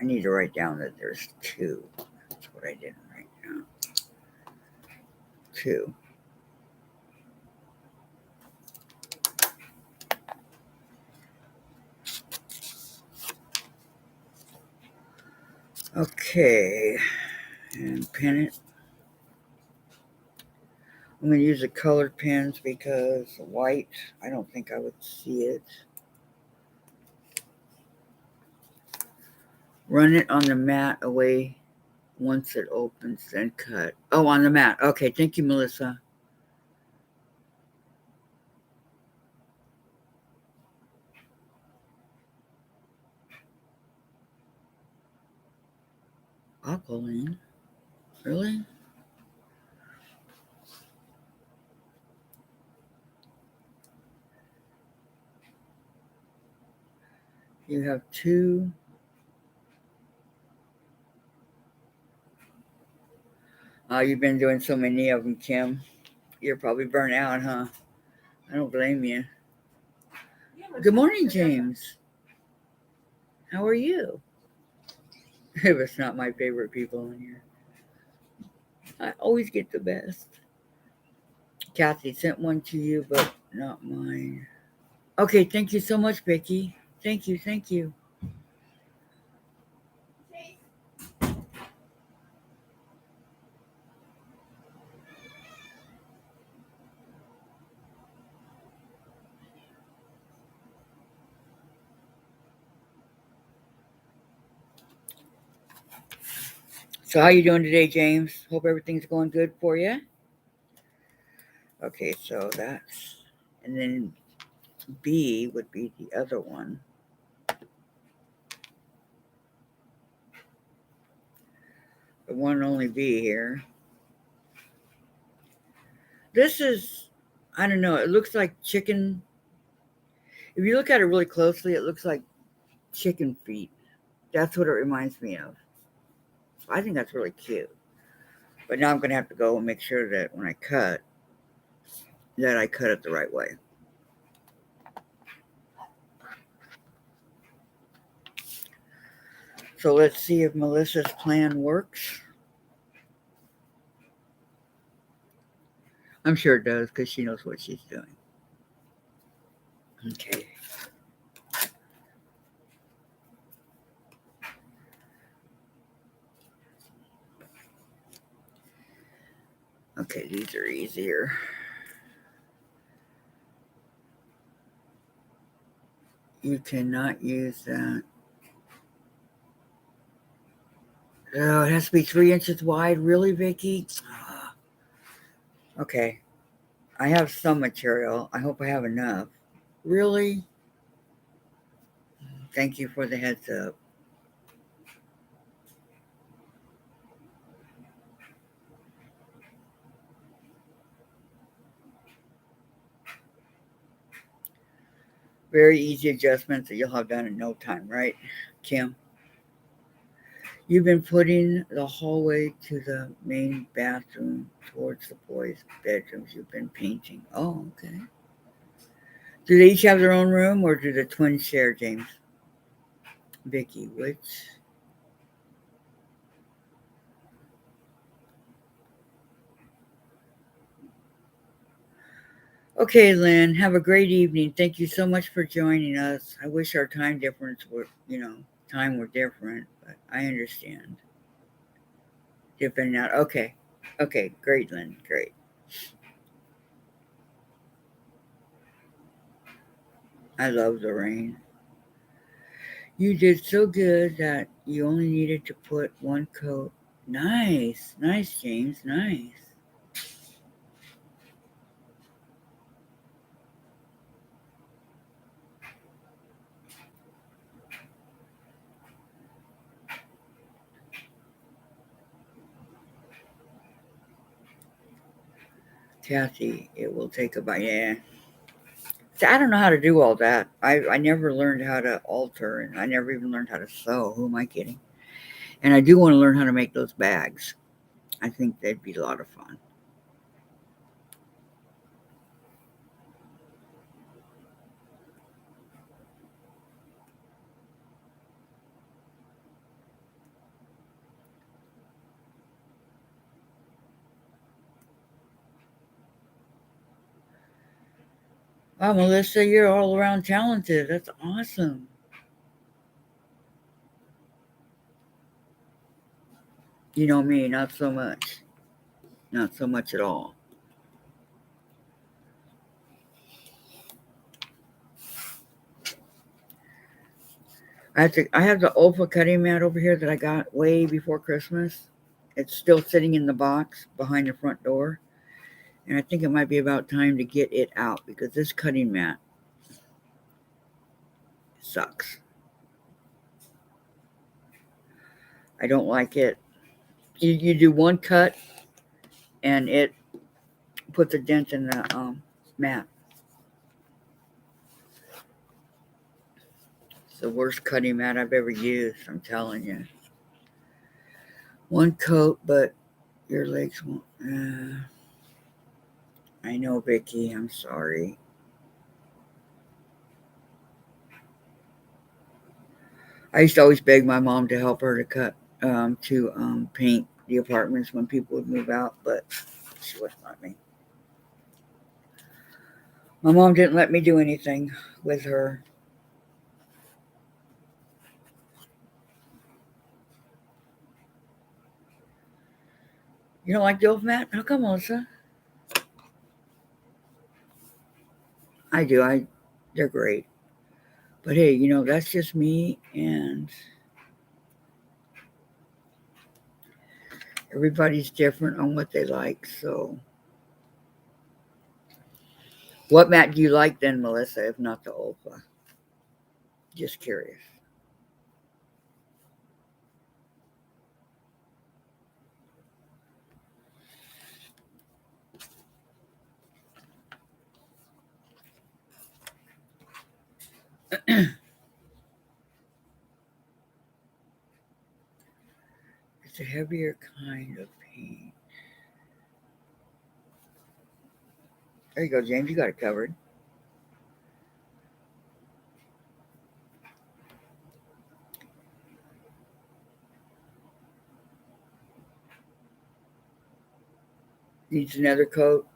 I need to write down that there's 2. That's what I didn't write down. 2. Okay. And pin it. I'm going to use the colored pens because white, I don't think I would see it. Run it on the mat away once it opens, then cut. Oh, on the mat. Okay, thank you, Melissa. Aqualine? Really? You have 2. You've been doing so many of them, Kim. You're probably burnt out, huh? I don't blame you. Good morning, James. How are you? It was not my favorite people in here. I always get the best. Kathy sent one to you, but not mine. Okay, thank you so much, Becky. Thank you, thank you. So how you doing today, James? Hope everything's going good for you. Okay, so that's, and then B would be the other one. The one only B here. This is, I don't know, it looks like chicken. If you look at it really closely, it looks like chicken feet. That's what it reminds me of. I think that's really cute. But now I'm going to have to go and make sure that when I cut, that I cut it the right way. So let's see if Melissa's plan works. I'm sure it does because she knows what she's doing. Okay. Okay, these are easier. You cannot use that. Oh, it has to be 3 inches wide. Really, Vicky? Okay. I have some material. I hope I have enough. Really? Thank you for the heads up. Very easy adjustments that you'll have done in no time, right, Kim? You've been putting the hallway to the main bathroom towards the boys' bedrooms. You've been painting. Oh, okay. Do they each have their own room or do the twins share, James? Vicky, which? Okay, Lynn, have a great evening. Thank you so much for joining us. I wish our time difference were, time were different, but I understand. Dipping out. Okay. Okay, great, Lynn. Great. I love the rain. You did so good that you only needed to put one coat. Nice. Nice, James. Nice. Kathy, it will take about, yeah. See, I don't know how to do all that. I never learned how to alter, and I never even learned how to sew. Who am I kidding? And I do want to learn how to make those bags. I think they'd be a lot of fun. Wow, Melissa, you're all around talented. That's awesome. You know me, not so much. Not so much at all. I have the Olfa cutting mat over here that I got way before Christmas. It's still sitting in the box behind the front door. And I think it might be about time to get it out because this cutting mat sucks. I don't like it. You do one cut and it puts a dent in the mat. It's the worst cutting mat I've ever used, I'm telling you. One coat, but your legs won't. I know, Vicky. I'm sorry. I used to always beg my mom to help her to paint the apartments when people would move out, but she wouldn't let me. My mom didn't let me do anything with her. You don't like the old mat? How come, Melissa? I do. They're great. But hey, that's just me, and everybody's different on what they like. So, what mat do you like then, Melissa, if not the Olfa? Just curious. It's a heavier kind of paint. There you go, James. You got it covered. Needs another coat.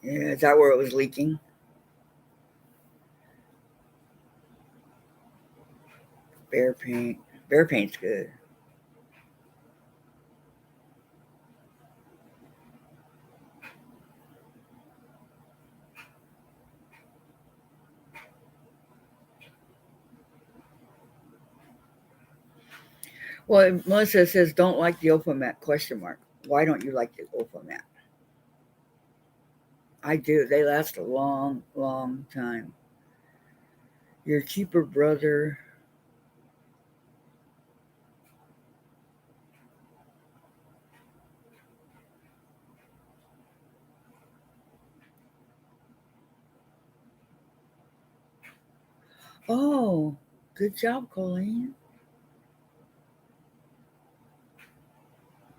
Yeah, is that where it was leaking? Bear paint. Bear paint's good. Well, Melissa says don't like the Olfa mat, question mark. Why don't you like the Olfa mat? I do. They last a long, long time. Your cheaper brother. Oh, good job, Colleen.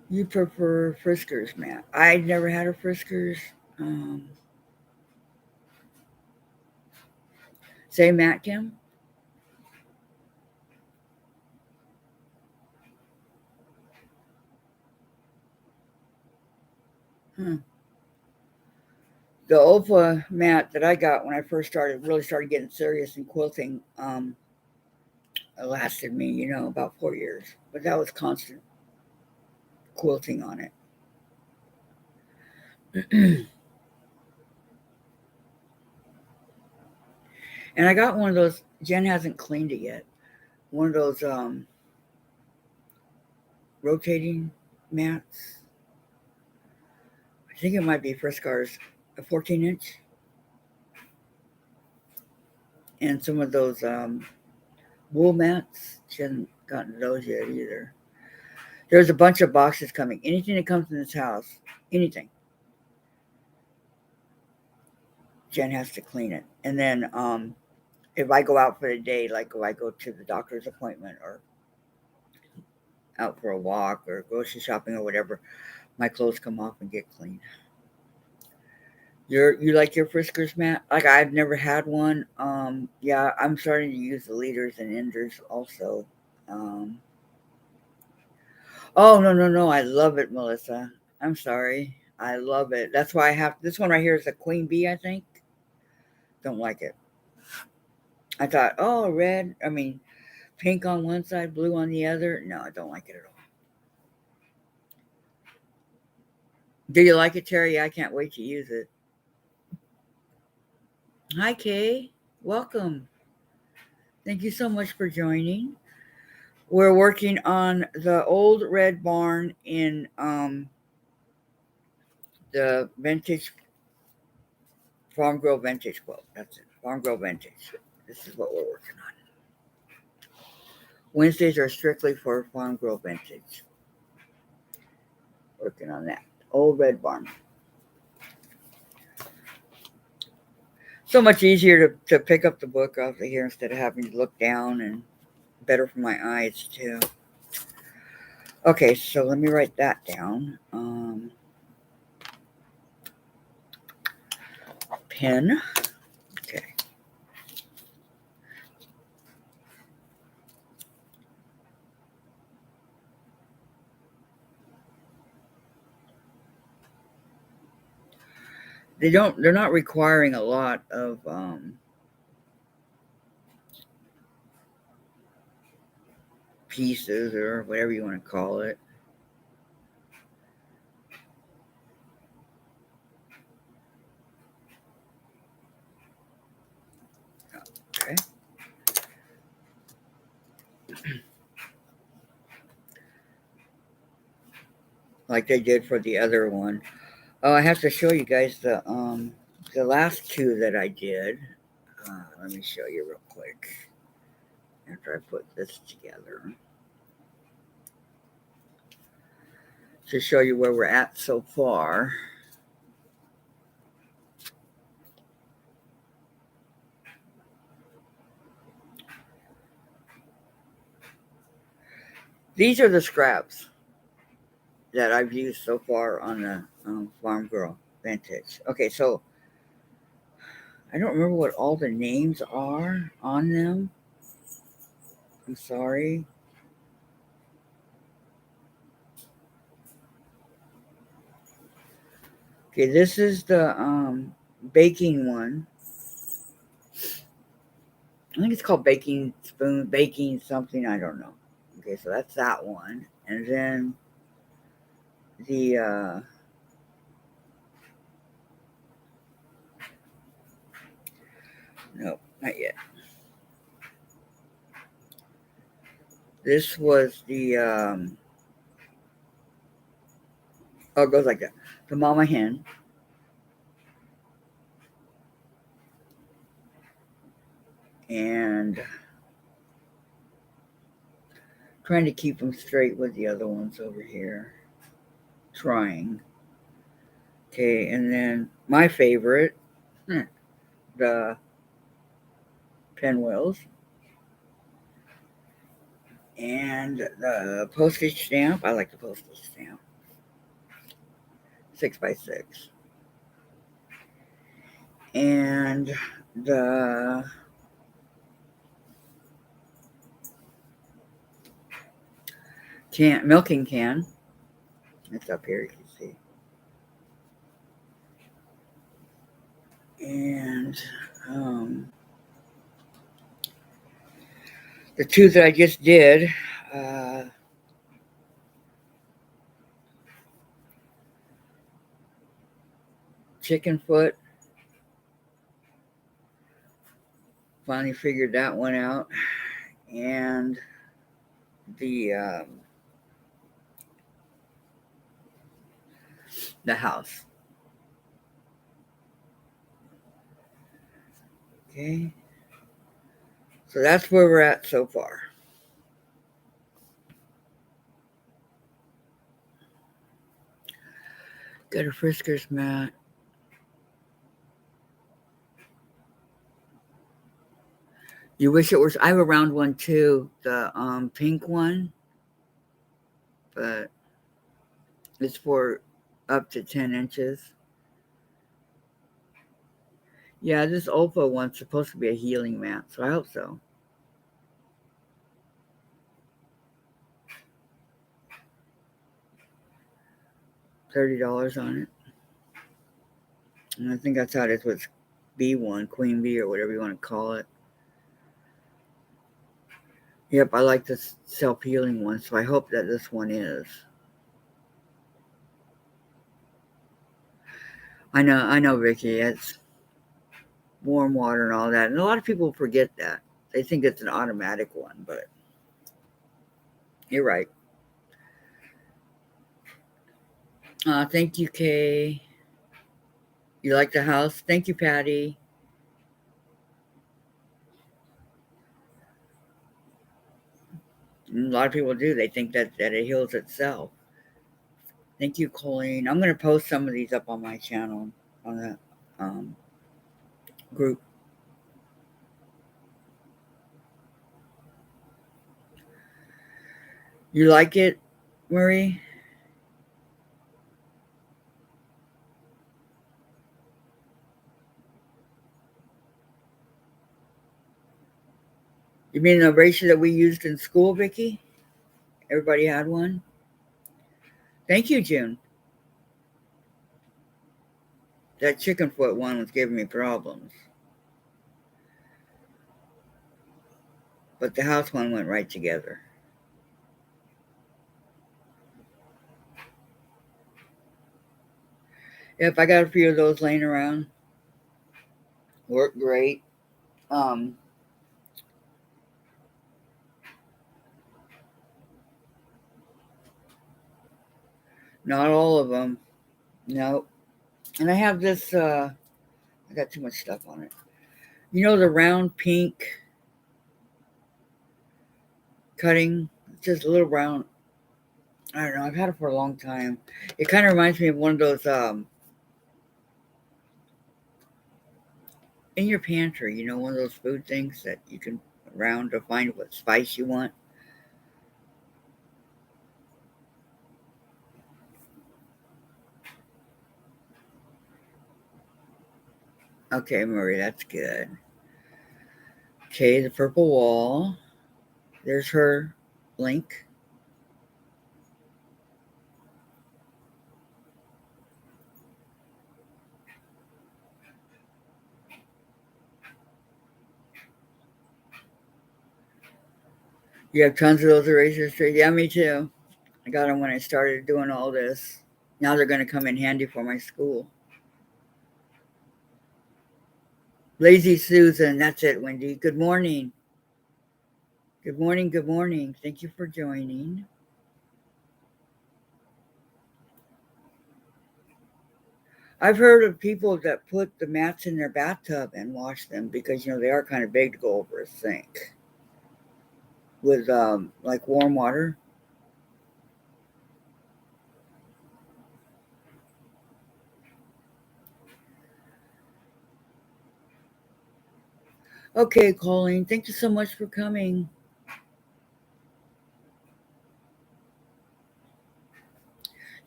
You prefer Friskers mat. I never had a Friskers. Um, Say Matt Kim. Huh. The Olfa mat that I got when I first really started getting serious in quilting, it lasted me, about 4 years. But that was constant quilting on it. And I got one of those. Jen hasn't cleaned it yet. One of those rotating mats. I think it might be Friskars, a 14-inch, and some of those wool mats. She hasn't gotten those yet either. There's a bunch of boxes coming. Anything that comes in this house, anything, Jen has to clean it. And then if I go out for the day, like if I go to the doctor's appointment or out for a walk or grocery shopping or whatever, my clothes come off and get cleaned. You like your Friskers, Matt? Like I've never had one. Yeah, I'm starting to use the leaders and enders also. Um, oh no no no! I love it, Melissa. I'm sorry. I love it. That's why I have this one right here is a queen bee, I think. Don't like it. I thought, oh, pink on one side, blue on the other. No, I don't like it at all. Do you like it, Terry? I can't wait to use it. Hi, Kay. Welcome. Thank you so much for joining. We're working on the old red barn in the vintage Farm Girl Vintage quote. That's it. Farm Girl Vintage. This is what we're working on. Wednesdays are strictly for Farm Girl Vintage. Working on that. Old red barn. So much easier to pick up the book off of here instead of having to look down, and better for my eyes too. Okay, so let me write that down. Pen. Okay. They're not requiring a lot of pieces or whatever you want to call it. Okay. Like they did for the other one. Oh, I have to show you guys the last two that I did. Let me show you real quick after I put this together to show you where we're at so far. These are the scraps that I've used so far on the Farm Girl Vintage. Okay, so I don't remember what all the names are on them. I'm sorry. Okay, this is the baking one. I think it's called baking spoon, baking something. I don't know. Okay, so that's that one, and then the no, not yet. This was the oh, it goes like that. The mama hen, and trying to keep them straight with the other ones over here. Trying. Okay, and then my favorite, the pinwheels, and the postage stamp. I like the postage stamp. 6x6. And the milking can. It's up here, you can see. And the two that I just did, chicken foot. Finally figured that one out. And the house. Okay. So that's where we're at so far. Got a Friskers mat. You wish it was. I have a round one too, the pink one, but it's for up to 10 inches. Yeah, this Ulfa one's supposed to be a healing mat, so I hope so. $30 on it. And I think that's how it is with bee one, queen bee, or whatever you want to call it. Yep, I like the self-healing one, so I hope that this one is. I know, Vicky. It's warm water and all that, and a lot of people forget that. They think it's an automatic one, but you're right. Thank you, Kay. You like the house? Thank you, Patty. And a lot of people do. They think that it heals itself. Thank you, Colleen. I'm going to post some of these up on my channel, on the group. You like it, Marie? You mean the eraser that we used in school, Vicky? Everybody had one? Thank you, June. That chicken foot one was giving me problems. But the house one went right together. Yep, I got a few of those laying around. Work great. Um, Not all of them. No. And I have this, I got too much stuff on it. You know the round pink cutting? It's just a little round. I don't know. I've had it for a long time. It kind of reminds me of one of those in your pantry, one of those food things that you can round to find what spice you want. Okay, Marie, that's good. Okay, the purple wall. There's her link. You have tons of those erasers too? Yeah, me too. I got them when I started doing all this. Now they're going to come in handy for my school. Lazy Susan, that's it, Wendy. Good morning. Good morning, good morning. Thank you for joining. I've heard of people that put the mats in their bathtub and wash them because, they are kind of big to go over a sink with like warm water. Okay, Colleen, thank you so much for coming.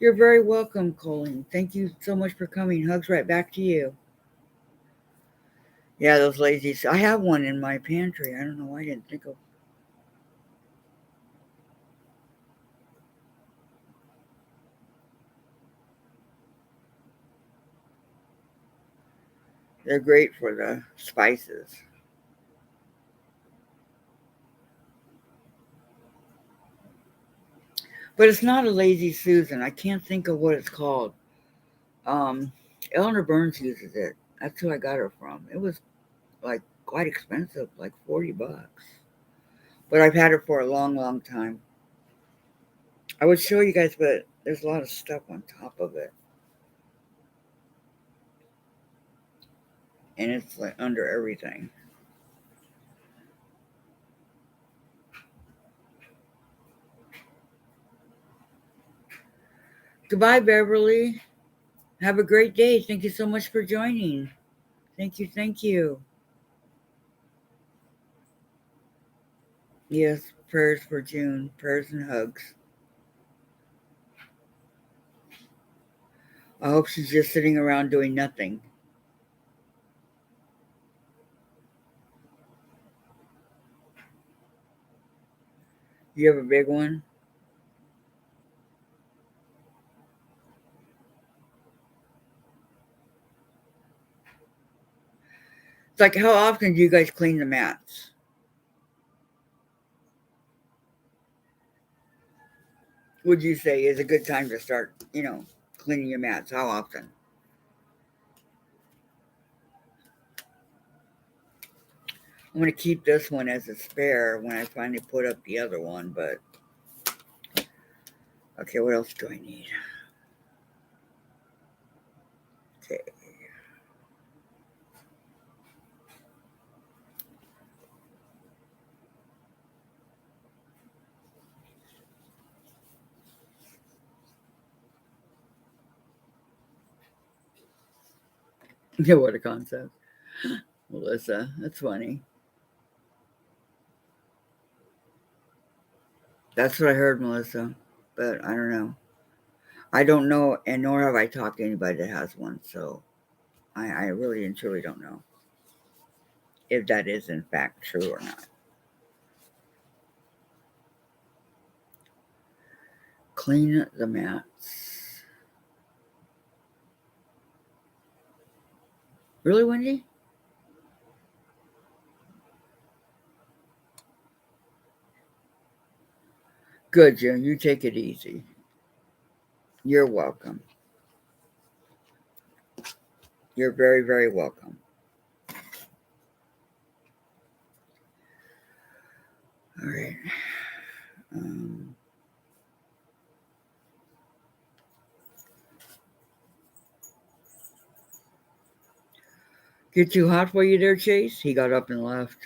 You're very welcome, Colleen. Thank you so much for coming. Hugs right back to you. Yeah, those lazy. I have one in my pantry. I don't know why I didn't think of. They're great for the spices. But it's not a lazy Susan. I can't think of what it's called. Um, Eleanor Burns uses it. That's who I got her from. It was like quite expensive, like $40. But I've had it for a long, long time. I would show you guys, but there's a lot of stuff on top of it. And it's like under everything. Goodbye, Beverly. Have a great day. Thank you so much for joining. Thank you, thank you. Yes, prayers for June. Prayers and hugs. I hope she's just sitting around doing nothing. You have a big one? It's like, how often do you guys clean the mats? Would you say is a good time to start, cleaning your mats? How often? I'm going to keep this one as a spare when I finally put up the other one, but okay, what else do I need? Okay. Yeah, what a concept. Melissa, that's funny. That's what I heard, Melissa, but I don't know. I don't know, and nor have I talked to anybody that has one, so I really and truly don't know if that is in fact true or not. Clean the mats. Really, Wendy? Good, Jim. You take it easy. You're welcome. You're very, very welcome. All right. Um, get too hot for you there, Chase? He got up and left.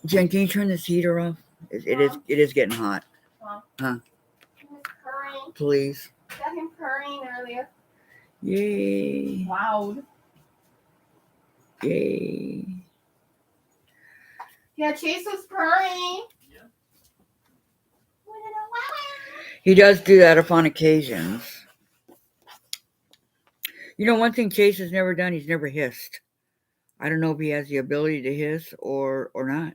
Jen, can you turn this heater off? It is getting hot. Huh? Please. Got him purring earlier. Yay. Loud. Yay. Yeah, Chase was purring. He does do that upon occasions. One thing Chase has never done, he's never hissed. I don't know if he has the ability to hiss or not.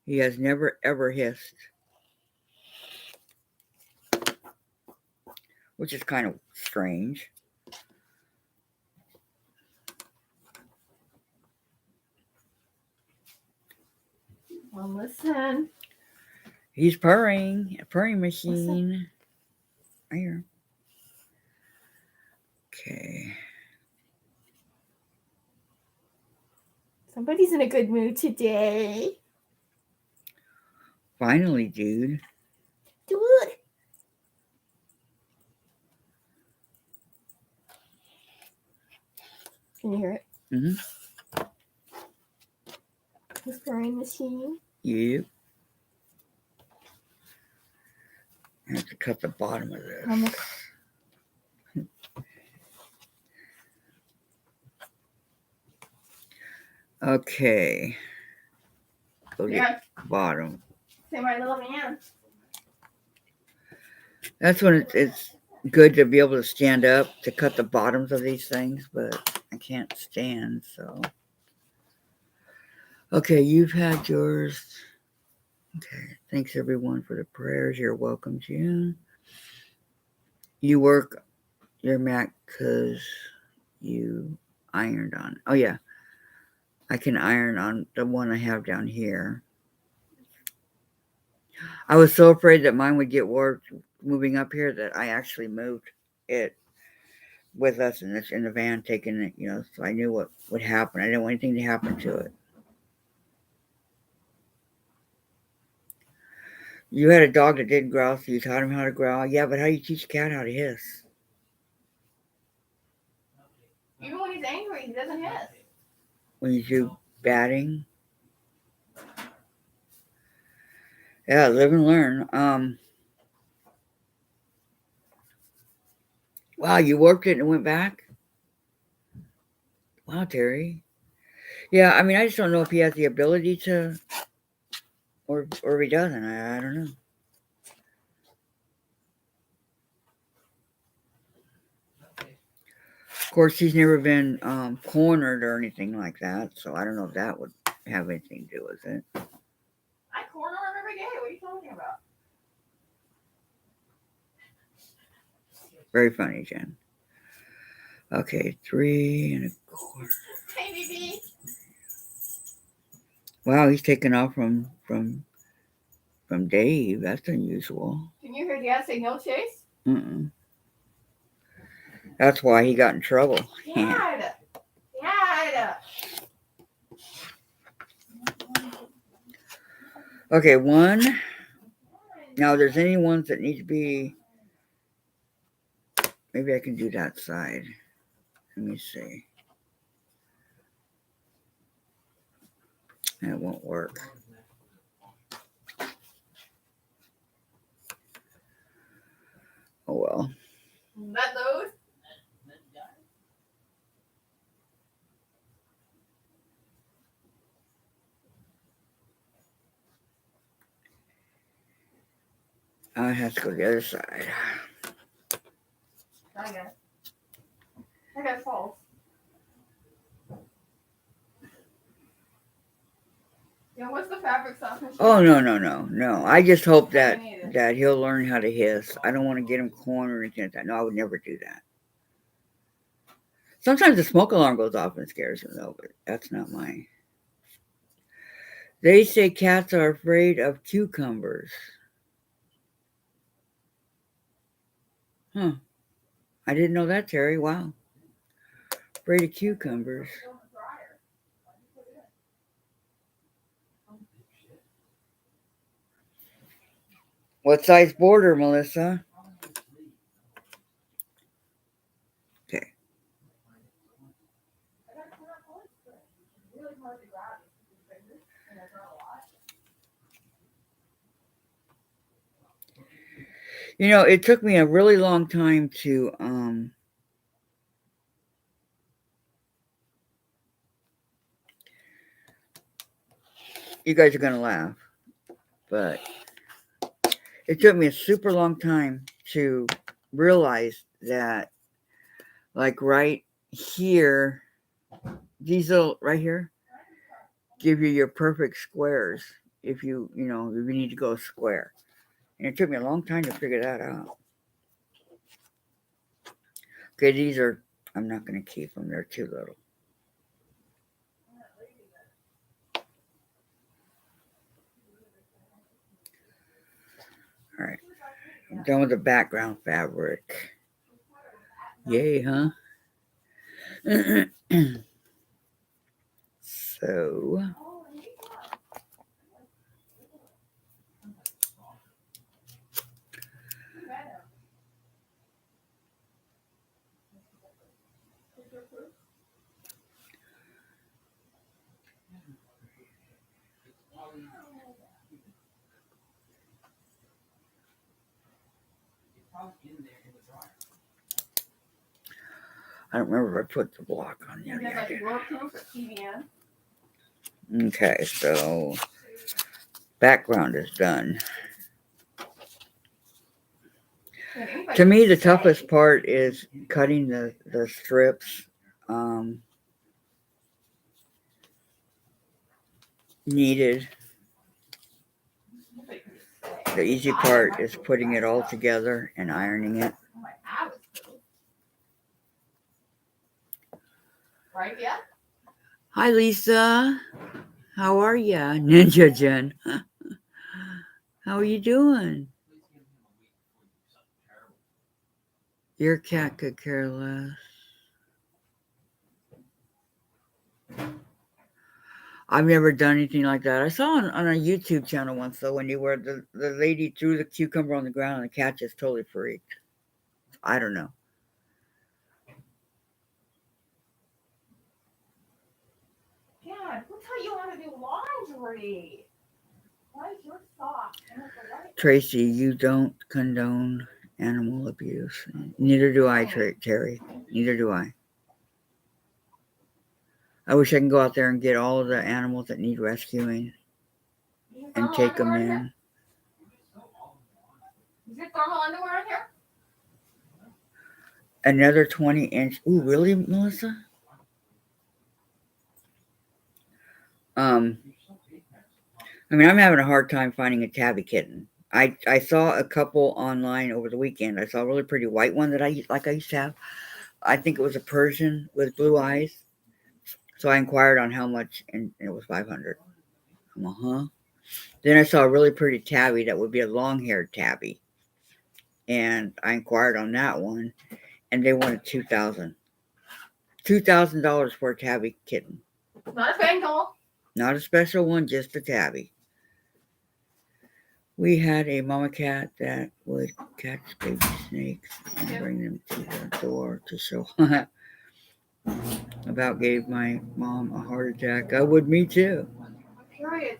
He has never ever hissed, which is kind of strange. Well, listen. He's purring. A purring machine. Here. Okay. Somebody's in a good mood today. Finally, dude. Dude. Can you hear it? Mm-hmm. The purring machine. Yep. I have to cut the bottom of this. Okay. Go get bottom. Say my little man. That's when it's good to be able to stand up to cut the bottoms of these things, but I can't stand, so. Okay, you've had yours. Okay, thanks everyone for the prayers. You're welcome, June. You work your mat because you ironed on. Oh, yeah. I can iron on the one I have down here. I was so afraid that mine would get warped moving up here that I actually moved it with us in the van, taking it, so I knew what would happen. I didn't want anything to happen to it. You had a dog that did growl, so you taught him how to growl. Yeah, but how do you teach a cat how to hiss? Even when he's angry, he doesn't hiss. When you do batting? Yeah, live and learn. Wow, you worked it and went back? Wow, Terry. Yeah, I mean, I just don't know if he has the ability to, or if he doesn't. I don't know. Of course, he's never been cornered or anything like that, so I don't know if that would have anything to do with it. I corner him every day. What are you talking about? Very funny, Jen. Okay, 3 1/4. Hey, baby. Wow, he's taking off from Dave. That's unusual. Can you hear Dad say no chase? Mm-mm. That's why he got in trouble. Dad. Dad. Okay, 1. Now, there's any ones that need to be. Maybe I can do that side. Let me see. That won't work. Oh well. Let those. I have to go to the other side. I got false. Yeah, what's the fabric softener? Oh no. I just hope that he'll learn how to hiss. I don't want to get him cornered or anything like that. No, I would never do that. Sometimes the smoke alarm goes off and scares him though, but that's not mine. They say cats are afraid of cucumbers. Huh. I didn't know that, Terry. Wow. Afraid of cucumbers. What size border, Melissa? Okay. You know, it took me a really long time to you guys are gonna laugh, but it took me a super long time to realize that, like right here, these little right here give you your perfect squares if you need to go square. And it took me a long time to figure that out. Okay, these are, I'm not going to keep them. They're too little. All right. I'm done with the background fabric. Yay, huh? So, I don't remember if I put the block on yet. Okay, so background is done. To me, the toughest part is cutting the strips needed. The easy part is putting it all together and ironing it. Right, yeah? Hi, Lisa. How are ya? Ninja Jen. How are you doing? Your cat could care less. I've never done anything like that. I saw on a YouTube channel once, though, when the lady threw the cucumber on the ground and the cat just totally freaked. I don't know. Dad, who taught you how to do laundry? Why is yours soft? Tracy, you don't condone animal abuse. Neither do I, Terry. Neither do I. I wish I could go out there and get all of the animals that need rescuing and take them in. Is your thermal underwear in here? Another 20-inch. Ooh, really, Melissa? I mean, I'm having a hard time finding a tabby kitten. I saw a couple online over the weekend. I saw a really pretty white one that I used to have, I think it was a Persian with blue eyes. So I inquired on how much, and it was 500. Huh. Then I saw a really pretty tabby that would be a long-haired tabby, and I inquired on that one, and they wanted $2,000 for a tabby kitten. Not a Bengal. Not a special one, just a tabby. We had a mama cat that would catch baby snakes and bring them to the door to show. About gave my mom a heart attack. I would me too. Period.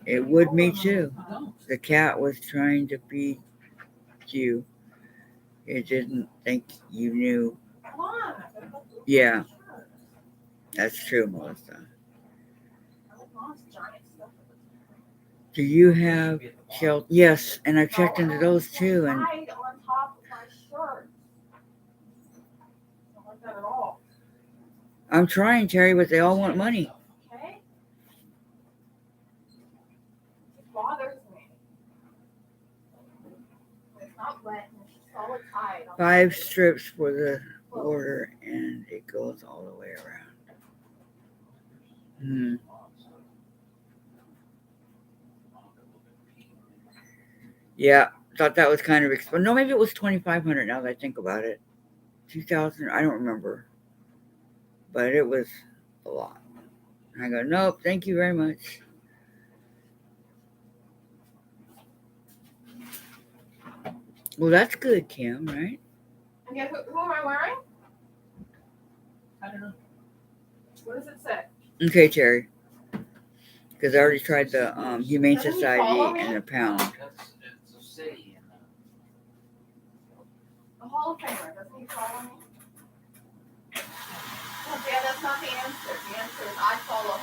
It would me too. The cat was trying to beat you. It didn't think you knew. Yeah, that's true, Melissa. Do you have shelter? Yes, and I checked into those too. And on top of my shirt. Don't like that at all. I'm trying, Terry, but they all want money. Okay. It bothers me. It's not wet and it's solid tide. 5 strips for the border, and it goes all the way around. Yeah, thought that was kind of expensive. No, maybe it was 2,500. Now that I think about it, 2,000. I don't remember, but it was a lot. And I go, nope, thank you very much. Well, that's good, Kim, right? And guess who am I wearing? I don't know. What does it say? Okay, Terry. Because I already tried the Humane Society and the pound. It's a city. The Hall of Famer, doesn't he follow me? Yeah, that's not the answer. The answer is I follow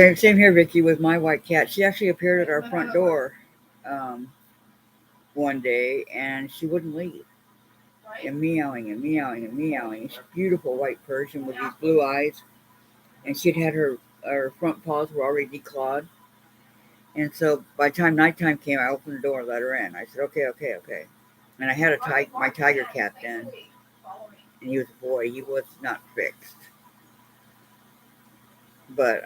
him. Same here, Vicky, with my white cat. She actually appeared at our front door one day, and she wouldn't leave. Right? And meowing and meowing and meowing. She's a beautiful white Persian with these blue eyes. And she'd had her front paws were already declawed. And so by the time nighttime came, I opened the door and let her in. I said, okay. And I had my tiger cat then. And he was a boy. He was not fixed. But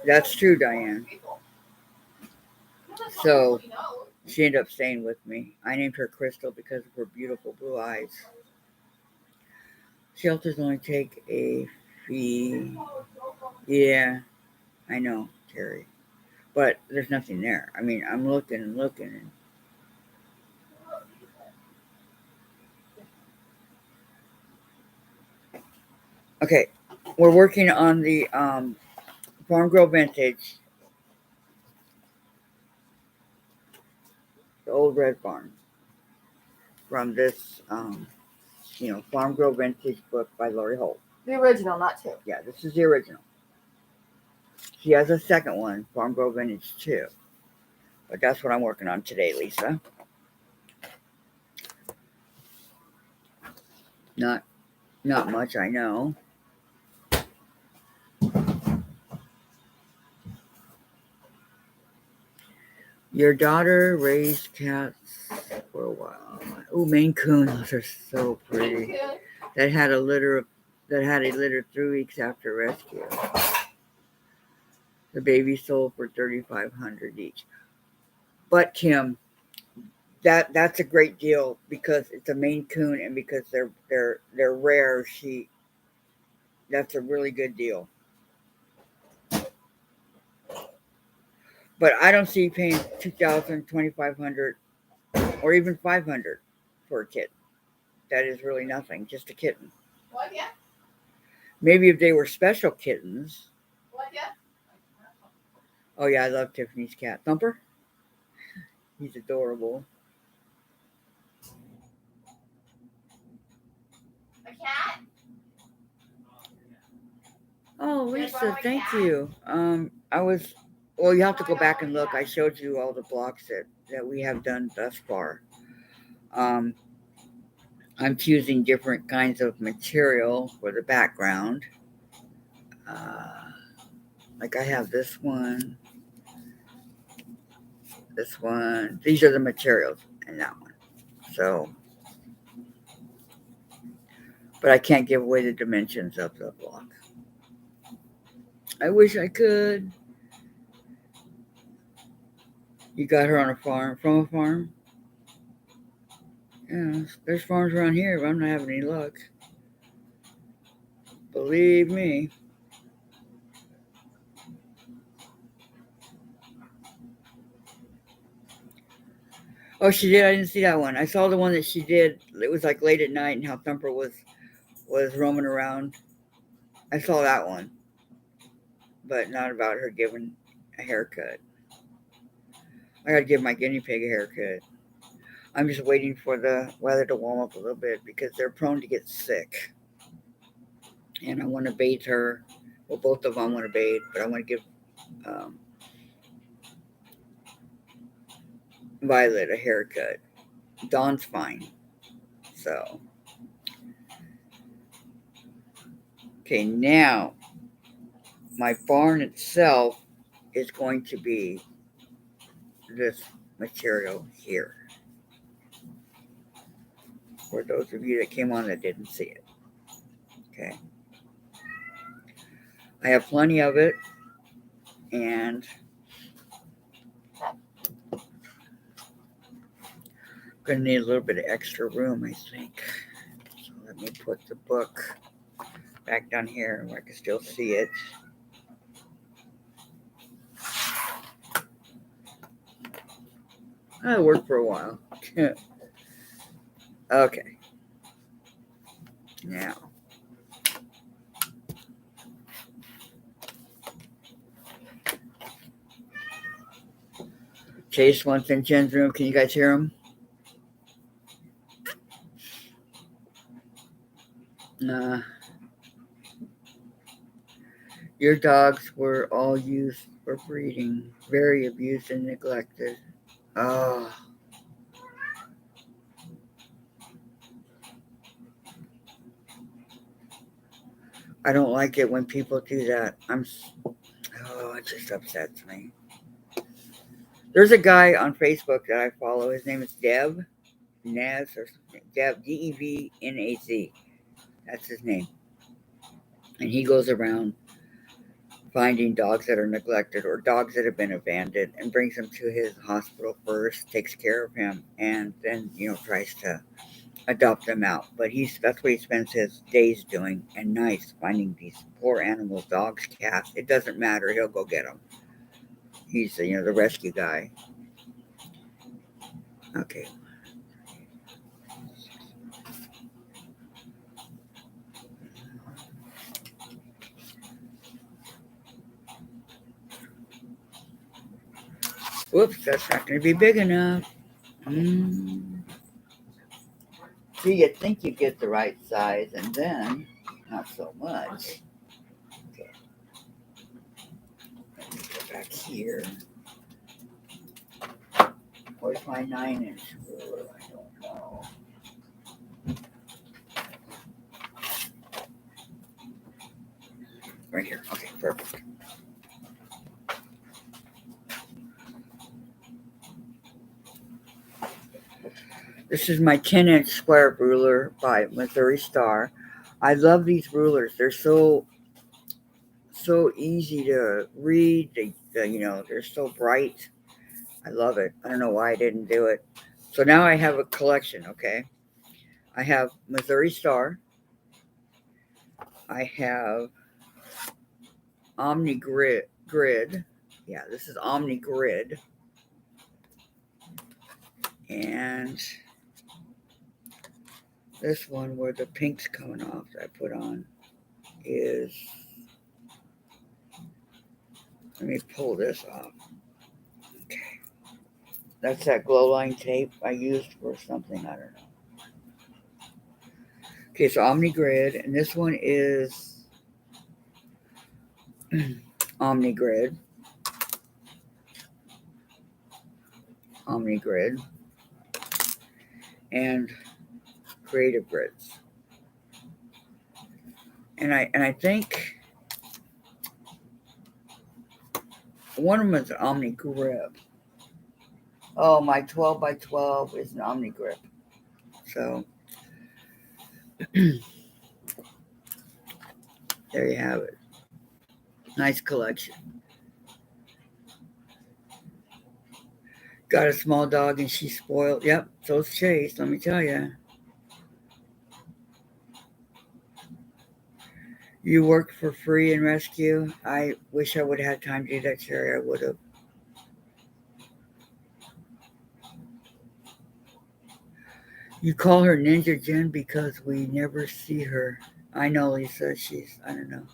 that's true, Diane. So she ended up staying with me. I named her Crystal because of her beautiful blue eyes. Shelters only take a fee. Yeah, I know, Terry. But there's nothing there. I mean, I'm looking and looking. Okay, we're working on the Farm Girl Vintage. The old red barn. From this, Farm Girl Vintage book by Lori Holt. The original, not two. Yeah, this is the original. She has a second one, Farm Girl Vintage 2. But that's what I'm working on today, Lisa. Not much, I know. Your daughter raised cats for a while. Oh, Maine Coon, those are so pretty. That had a litter 3 weeks after rescue. The baby sold for $3,500 each. But Kim, that's a great deal because it's a Maine Coon and because they're rare. That's a really good deal. But I don't see you paying $2,000, $2,500, or even $500 for a kitten. That is really nothing, just a kitten. What, yeah? Maybe if they were special kittens. What, yeah? Oh yeah, I love Tiffany's cat. Thumper? He's adorable. A cat? Oh, Lisa, thank you. You have to go back and look. I showed you all the blocks that we have done thus far. I'm choosing different kinds of material for the background. Like I have this one. These are the materials, and that one. So, but I can't give away the dimensions of the block. I wish I could. You got her on a farm, from a farm? Yeah, there's farms around here, but I'm not having any luck. Believe me. Oh, she did. I didn't see that one. I saw the one that she did. It was like late at night, and how Thumper was roaming around. I saw that one, but not about her giving a haircut. I gotta give my guinea pig a haircut. I'm just waiting for the weather to warm up a little bit because they're prone to get sick. And I want to bathe her. Well, both of them I want to bathe, but I want to give um, Violet a haircut. Dawn's fine. So, okay, now my barn itself is going to be this material here. For those of you that came on that didn't see it. Okay. I have plenty of it, and I'm going to need a little bit of extra room, I think. So let me put the book back down here where I can still see it. That'll work for a while. Okay. Now. Chase wants in Jen's room. Can you guys hear him? Nah. Your dogs were all used for breeding, very abused and neglected. Oh. I don't like it when people do that. It just upsets me. There's a guy on Facebook that I follow. His name is Dev Naz or something. Dev Devnaz. That's his name. And he goes around finding dogs that are neglected or dogs that have been abandoned and brings them to his hospital first, takes care of him, and then tries to adopt them out. But that's what he spends his days doing and nights, finding these poor animals, dogs, cats. It doesn't matter. He'll go get them. He's the rescue guy. Okay. Whoops, that's not going to be big enough. See, you think you get the right size, and then not so much. Okay. Let me go back here. Where's my 9-inch ruler? I don't know. Right here. Okay, perfect. This is my 10-inch square ruler by Missouri Star. I love these rulers. They're so easy to read. They're so bright. I love it. I don't know why I didn't do it. So now I have a collection, okay? I have Missouri Star. I have Omni Grid. Yeah, this is Omni Grid. And this one where the pink's coming off that I put on is, let me pull this off. Okay. That's that glow line tape I used for something, I don't know. Okay, so Omni Grid, and this one is Omni Grid. Omni Grid. And Creative Grids. And I think one of them is an Omni Grip. Oh, my 12 by 12 is an Omni Grip. So there you have it. Nice collection. Got a small dog and she's spoiled. Yep, so's Chase, let me tell you. You worked for free in rescue. I wish I would have had time to do that, Sherry. I would have. You call her Ninja Jen because we never see her. I know, Lisa. I don't know.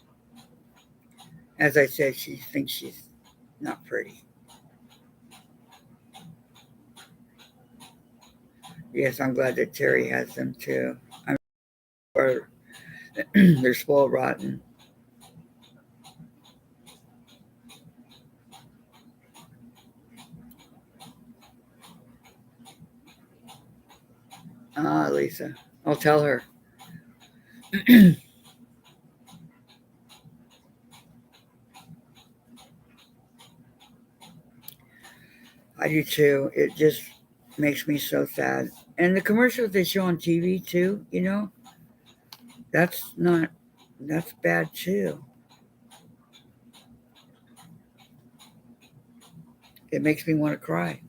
As I said, she thinks she's not pretty. Yes, I'm glad that Terry has them too. Or they're spoiled rotten. Ah, Lisa. I'll tell her. I do too. It just makes me so sad. And the commercials they show on TV too, that's not, that's bad too. It makes me want to cry.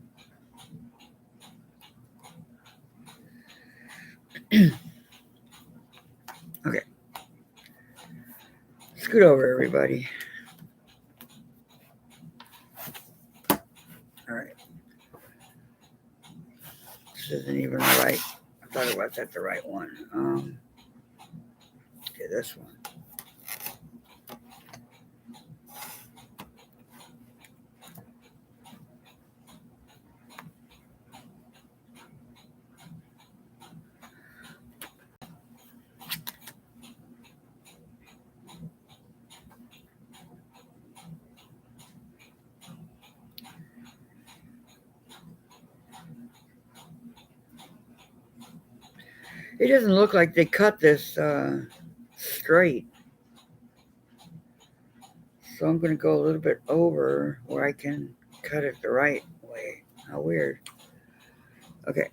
Okay, scoot over, everybody. All right. This isn't even right. I thought it was at the right one. Okay, this one. It doesn't look like they cut this straight. So I'm going to go a little bit over where I can cut it the right way. How weird. Okay.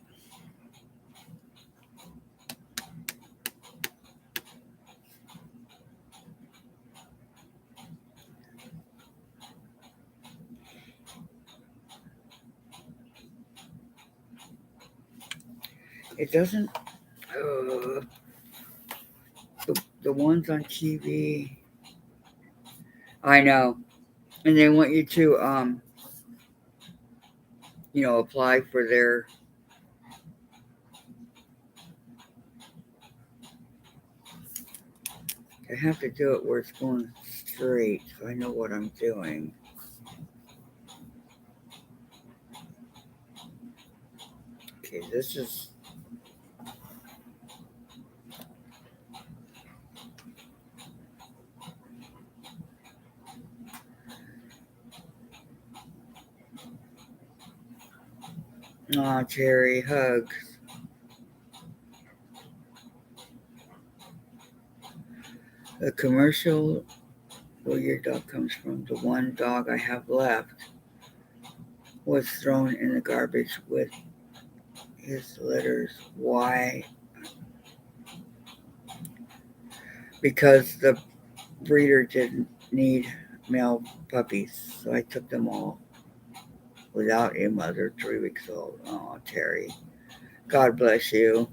It doesn't. The ones on TV. I know. And they want you to, apply for their. I have to do it where it's going straight, so I know what I'm doing. Okay, this is. Aw, Terry, hugs. The commercial where your dog comes from, the one dog I have left, was thrown in the garbage with his litters. Why? Because the breeder didn't need male puppies, so I took them all without a mother, 3 weeks old. Oh, Terry. God bless you.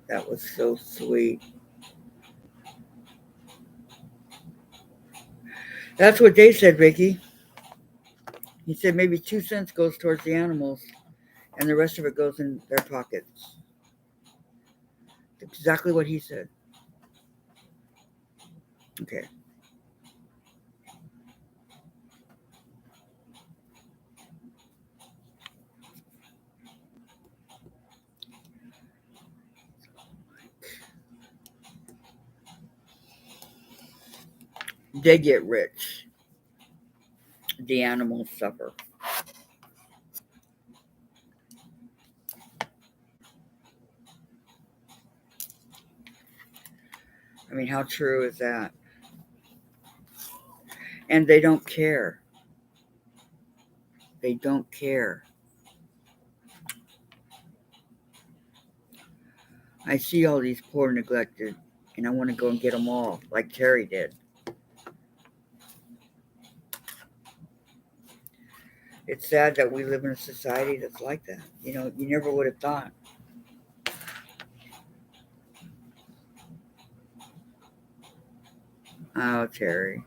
That was so sweet. That's what they said, Vicky. He said maybe 2 cents goes towards the animals and the rest of it goes in their pockets. Exactly what he said. Okay. They get rich. The animals suffer. I mean, how true is that? And they don't care. They don't care. I see all these poor neglected, and I want to go and get them all, like Terry did. It's sad that we live in a society that's like that. You never would have thought. Oh, Terry.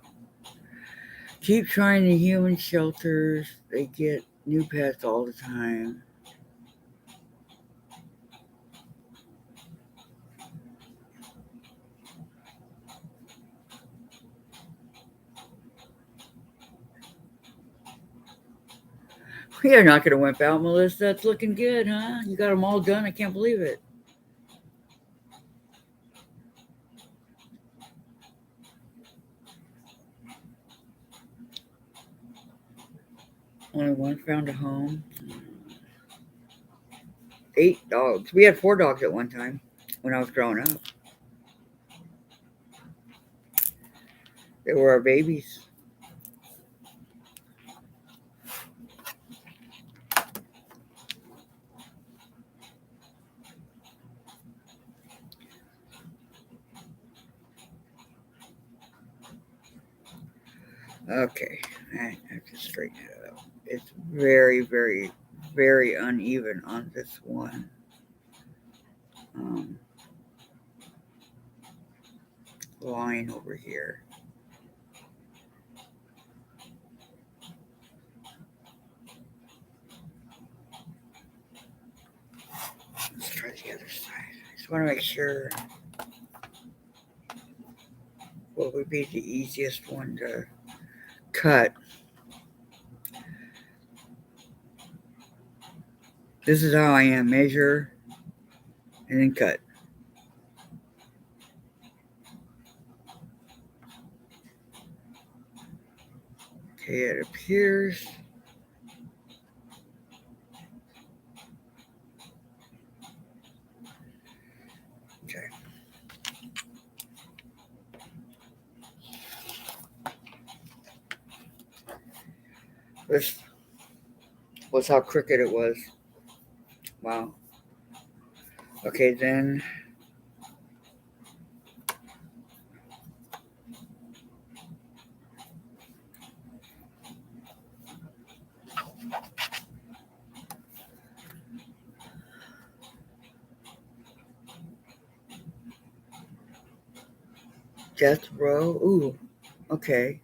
Keep trying the human shelters. They get new pets all the time. You're not going to wimp out, Melissa. That's looking good, huh? You got them all done. I can't believe it. Only one found a home. 8 dogs. We had 4 dogs at one time when I was growing up. They were our babies. Okay, I have to straighten it out. It's very, very, very uneven on this one. Um, Line over here. Let's try the other side. I just want to make sure what would be the easiest one to cut. This is how I am. Measure and then cut. Okay, it appears. Okay. This was how crooked it was. Wow. Okay, then death row. Ooh, okay.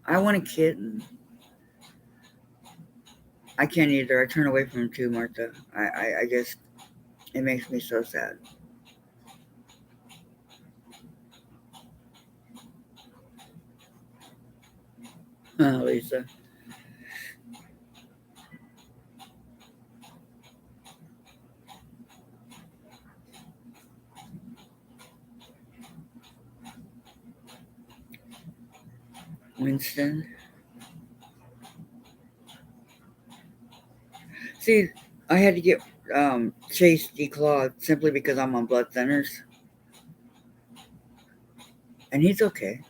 I want a kitten. I can't either. I turn away from him too, Martha. I just, it makes me so sad. Lisa. Winston. See, I had to get Chase declawed simply because I'm on blood thinners. And he's okay.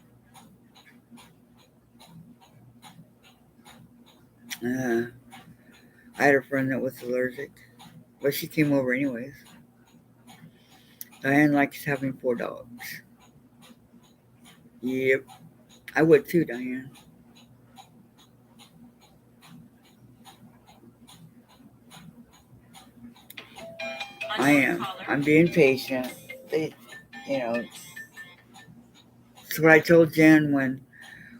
Uh, I had a friend that was allergic, but she came over anyways. Diane likes having 4 dogs. Yep, I would too, Diane. I am. I'm being patient. They, you know, it's what I told Jen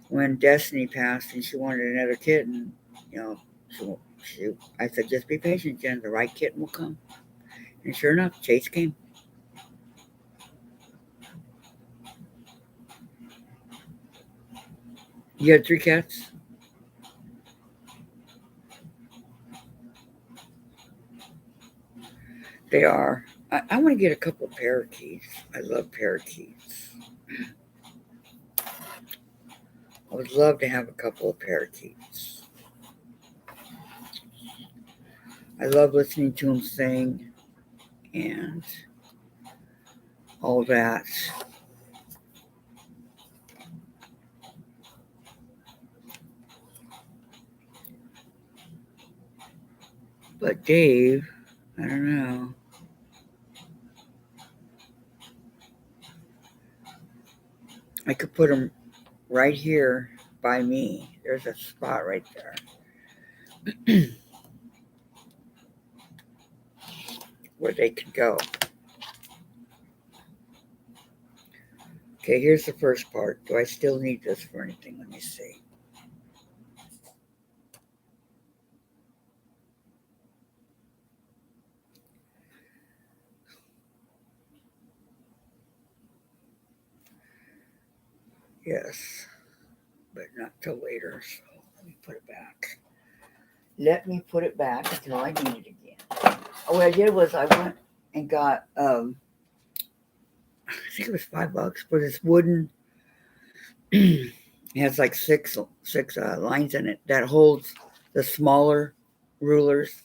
when Destiny passed and she wanted another kitten. You know, I said, just be patient, Jen. The right kitten will come. And sure enough, Chase came. You had 3 cats? They are. I want to get a couple of parakeets. I love parakeets. I would love to have a couple of parakeets. I love listening to them sing and all that. But Dave, I don't know. I could put them right here by me. There's a spot right there where they could go. Okay, here's the first part. Do I still need this for anything? Let me see. Yes, but not till later. So let me put it back. Let me put it back until I need it again. What I did was I went and got I think it was $5 for this wooden. It has like six lines in it that holds the smaller rulers.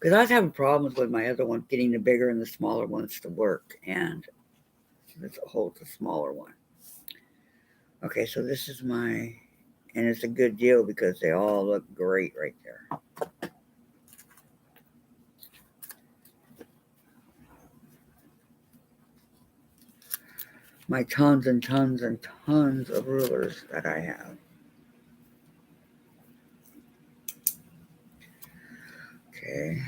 Because I was having problems with my other one getting the bigger and the smaller ones to work, and this holds a smaller one. Okay, so this is and it's a good deal because they all look great right there. My tons and tons and tons of rulers that I have. Okay.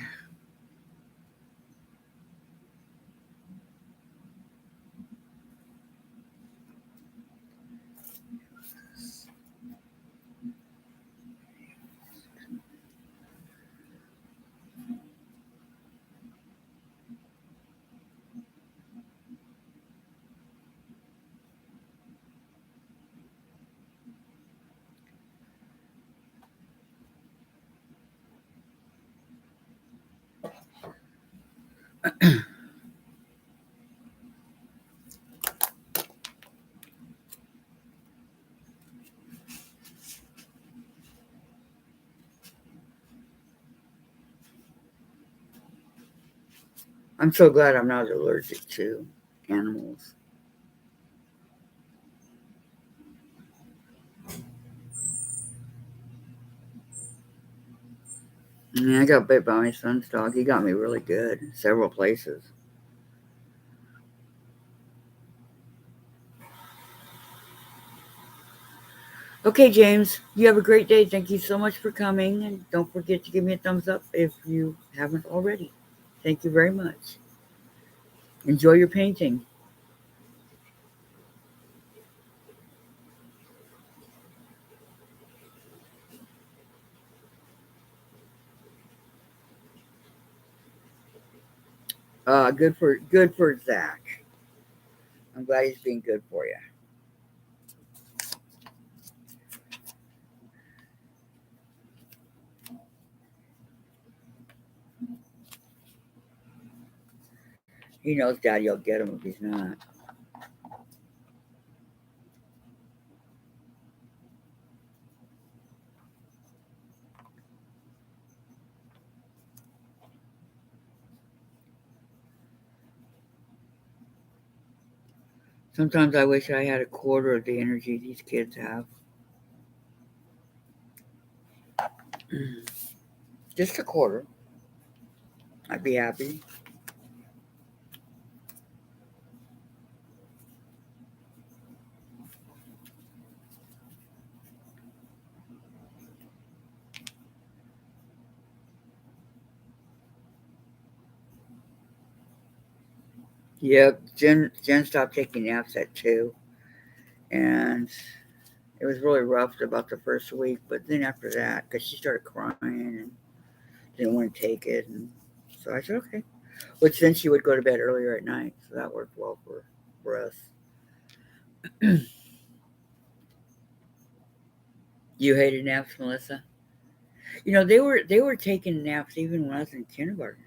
I'm so glad I'm not allergic to animals. Yeah, I got bit by my son's dog. He got me really good, several places. Okay, James, you have a great day. Thank you so much for coming. And don't forget to give me a thumbs up if you haven't already. Thank you very much. Enjoy your painting. Good for Zach. I'm glad he's being good for you. He knows Daddy will get him if he's not. Sometimes I wish I had a quarter of the energy these kids have. Just a quarter. I'd be happy. Yep, Jen stopped taking naps at 2, and it was really rough about the first week. But then after that, because she started crying and didn't want to take it, and so I said okay. Which then she would go to bed earlier at night, so that worked well for us. You hated naps, Melissa? They were taking naps even when I was in kindergarten.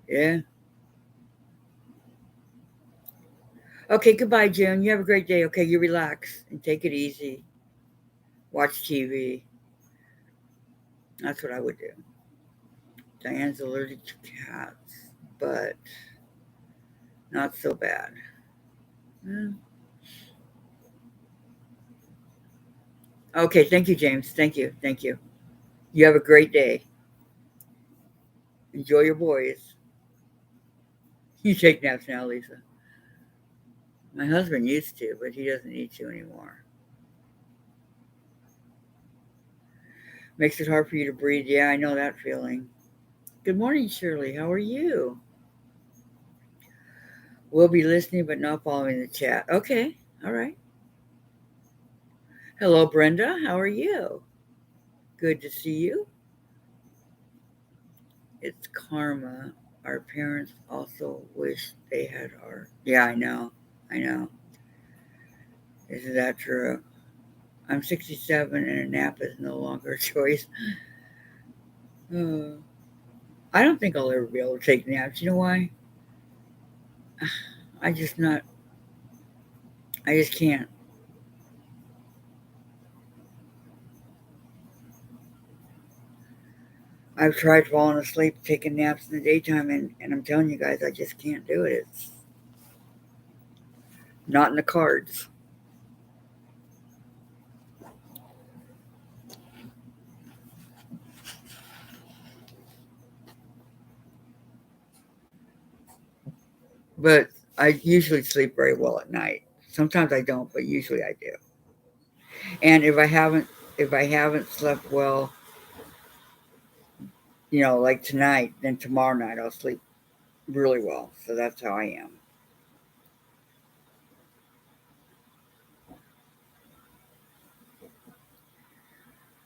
Yeah. Okay, goodbye, June. You have a great day. Okay, you relax and take it easy. Watch TV. That's what I would do. Diane's allergic to cats, but not so bad. Hmm. Okay, thank you, James. Thank you. Thank you. You have a great day. Enjoy your boys. You take naps now, Lisa. My husband used to, but he doesn't need to anymore. Makes it hard for you to breathe. Yeah, I know that feeling. Good morning, Shirley. How are you? We'll be listening but not following the chat. Okay, all right. Hello, Brenda. How are you? Good to see you. It's karma. Our parents also wish they had our. Yeah, I know. I know. Isn't that true? I'm 67 and a nap is no longer a choice. Uh, I don't think I'll ever be able to take naps. You know why? I just not. I just can't. I've tried falling asleep, taking naps in the daytime, and I'm telling you guys, I just can't do it. It's not in the cards. But I usually sleep very well at night. Sometimes I don't, but usually I do. And if I haven't slept well, like tonight, then tomorrow night I'll sleep really well. So that's how I am.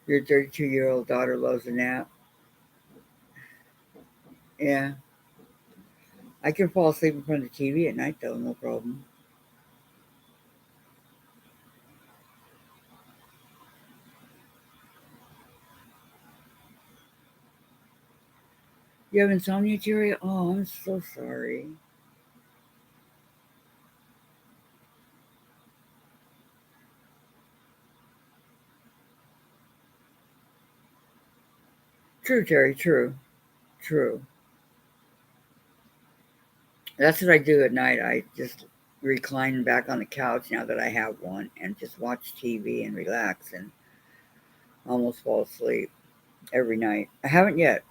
Your 32-year-old daughter loves a nap. Yeah, I can fall asleep in front of the TV at night though, no problem. You have insomnia, Jerry? Oh, I'm so sorry. True, Terry. True. True. That's what I do at night. I just recline back on the couch now that I have one and just watch TV and relax and almost fall asleep every night. I haven't yet.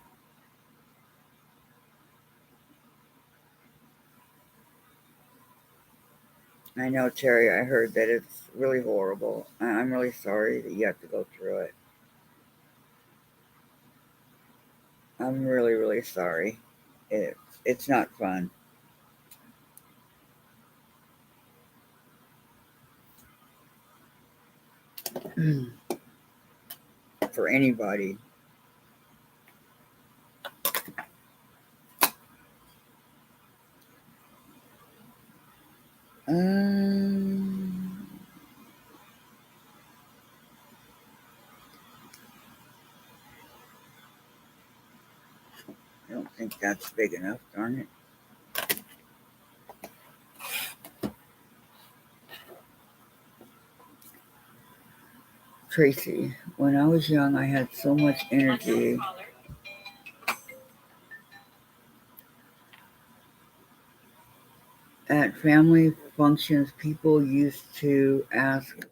I know, Terry. I heard that it's really horrible. I'm really sorry that you have to go through it. I'm really, really sorry. It's not fun for anybody. Um, I don't think that's big enough, darn it. Tracy, when I was young, I had so much energy. At family functions, people used to ask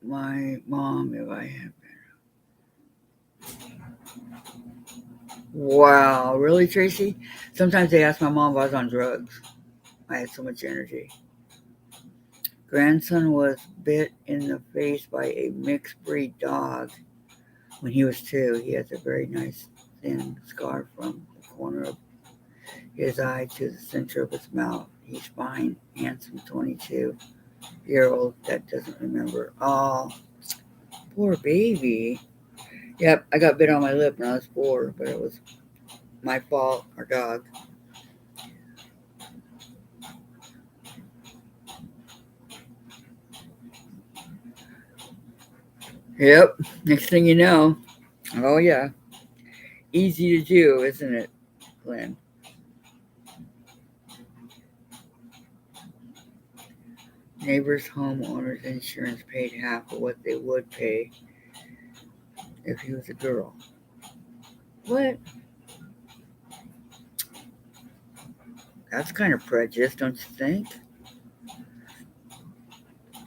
my mom if I had. Wow, really, Tracy? Sometimes they ask my mom if I was on drugs. I had so much energy. Grandson was bit in the face by a mixed breed dog when he was 2. He has a very nice thin scar from the corner of his eye to the center of his mouth. He's fine, handsome 22-year-old that doesn't remember. Oh, poor baby. Yep, I got bit on my lip when I was 4, but it was my fault, our dog. Yep, next thing you know. Oh, yeah. Easy to do, isn't it, Glenn? Neighbor's homeowner's insurance paid half of what they would pay if he was a girl. What? That's kind of prejudice, don't you think?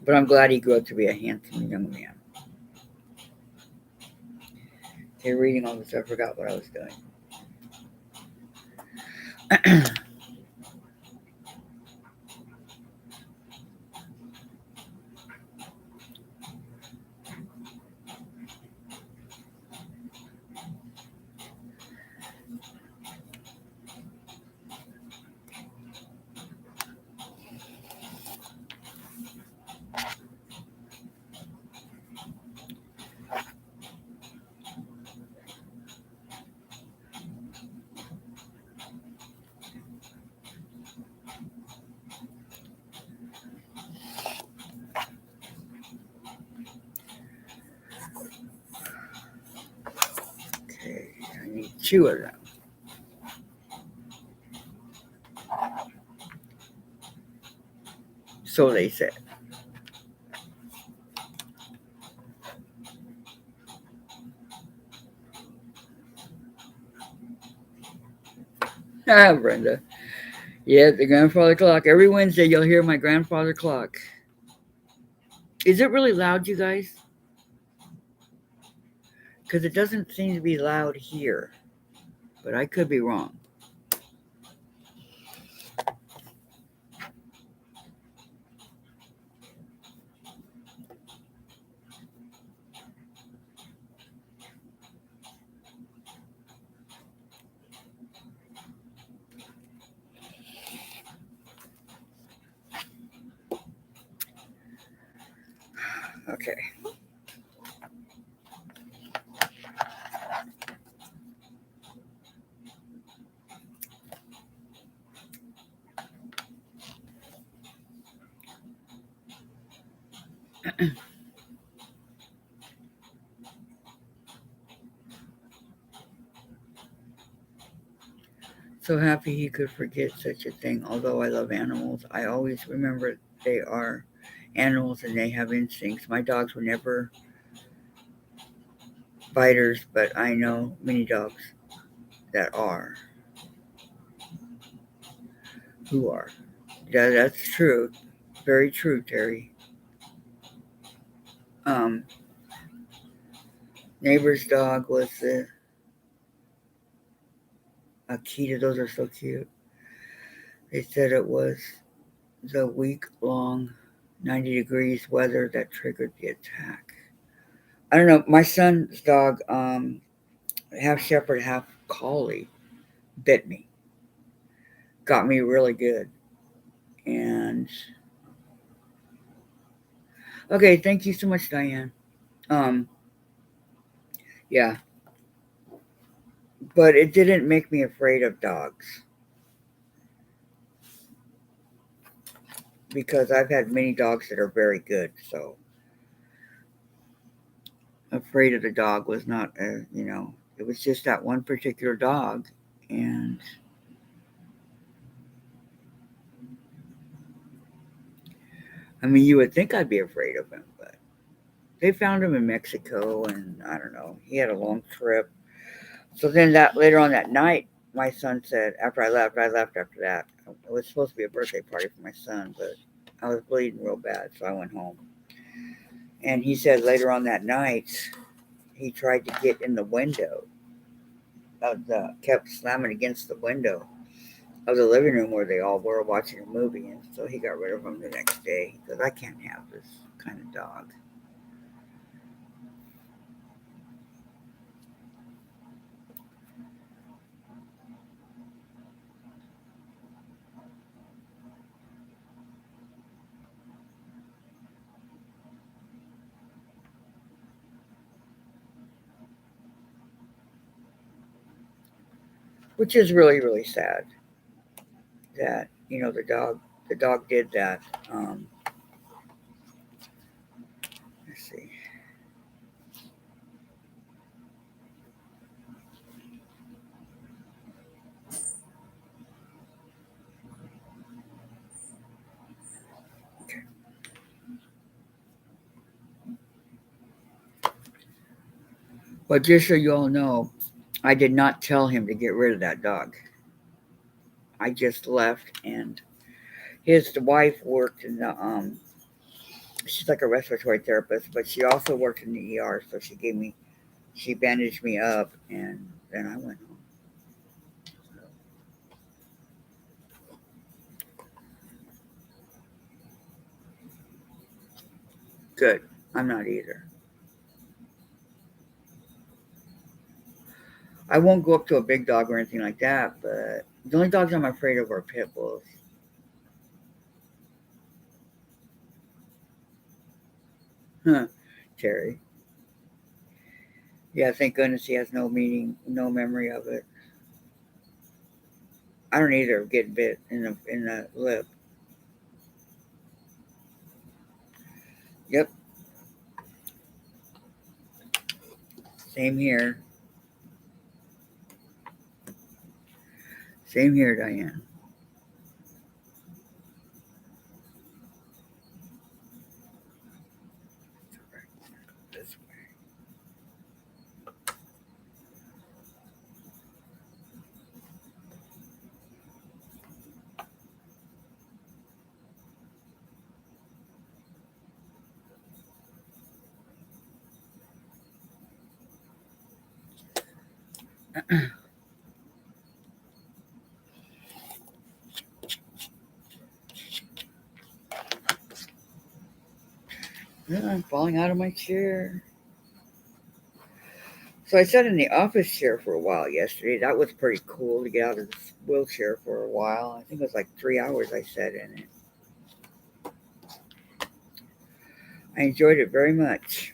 But I'm glad he grew up to be a handsome young man. Okay, reading all this, I forgot what I was doing. Okay, I need 2 of them. So they said. Ah, Brenda. Yeah, the grandfather clock. Every Wednesday you'll hear my grandfather clock. Is it really loud, you guys? Because it doesn't seem to be loud here. But I could be wrong. Okay. So happy he could forget such a thing. Although I love animals, I always remember they are animals and they have instincts. My dogs were never biters, but I know many dogs that are. Who are? Yeah, that's true. Very true, Terry. Um, neighbor's dog was the Akita. Those are so cute. They said it was the week long 90 degrees weather that triggered the attack. I don't know. My son's dog, half shepherd, half collie, bit me. Got me really good. And okay, thank you so much, Diane. Um, yeah, but it didn't make me afraid of dogs because I've had many dogs that are very good. So afraid of the dog was not, it was just that one particular dog, and I mean, you would think I'd be afraid of him, but they found him in Mexico, and I don't know. He had a long trip. So then that later on that night, my son said, after I left after that. It was supposed to be a birthday party for my son, but I was bleeding real bad, so I went home. And he said later on that night, he tried to get in the window kept slamming against the window of the living room where they all were watching a movie, and so he got rid of him the next day because I can't have this kind of dog. Which is really really sad that the dog did that. Let's see. Okay. But just so you all know, I did not tell him to get rid of that dog. I just left, and his wife worked in the she's like a respiratory therapist, but she also worked in the ER. So she bandaged me up, and then I went home. Good. I'm not either. I won't go up to a big dog or anything like that, but the only dogs I'm afraid of are pit bulls. Huh, Terry. Yeah, thank goodness he has no meaning, no memory of it. I don't either get bit in the lip. Yep, same here. Same here, Diane. This way. I'm falling out of my chair. So I sat in the office chair for a while yesterday. That was pretty cool to get out of this wheelchair for a while. I think it was like 3 hours I sat in it. I enjoyed it very much.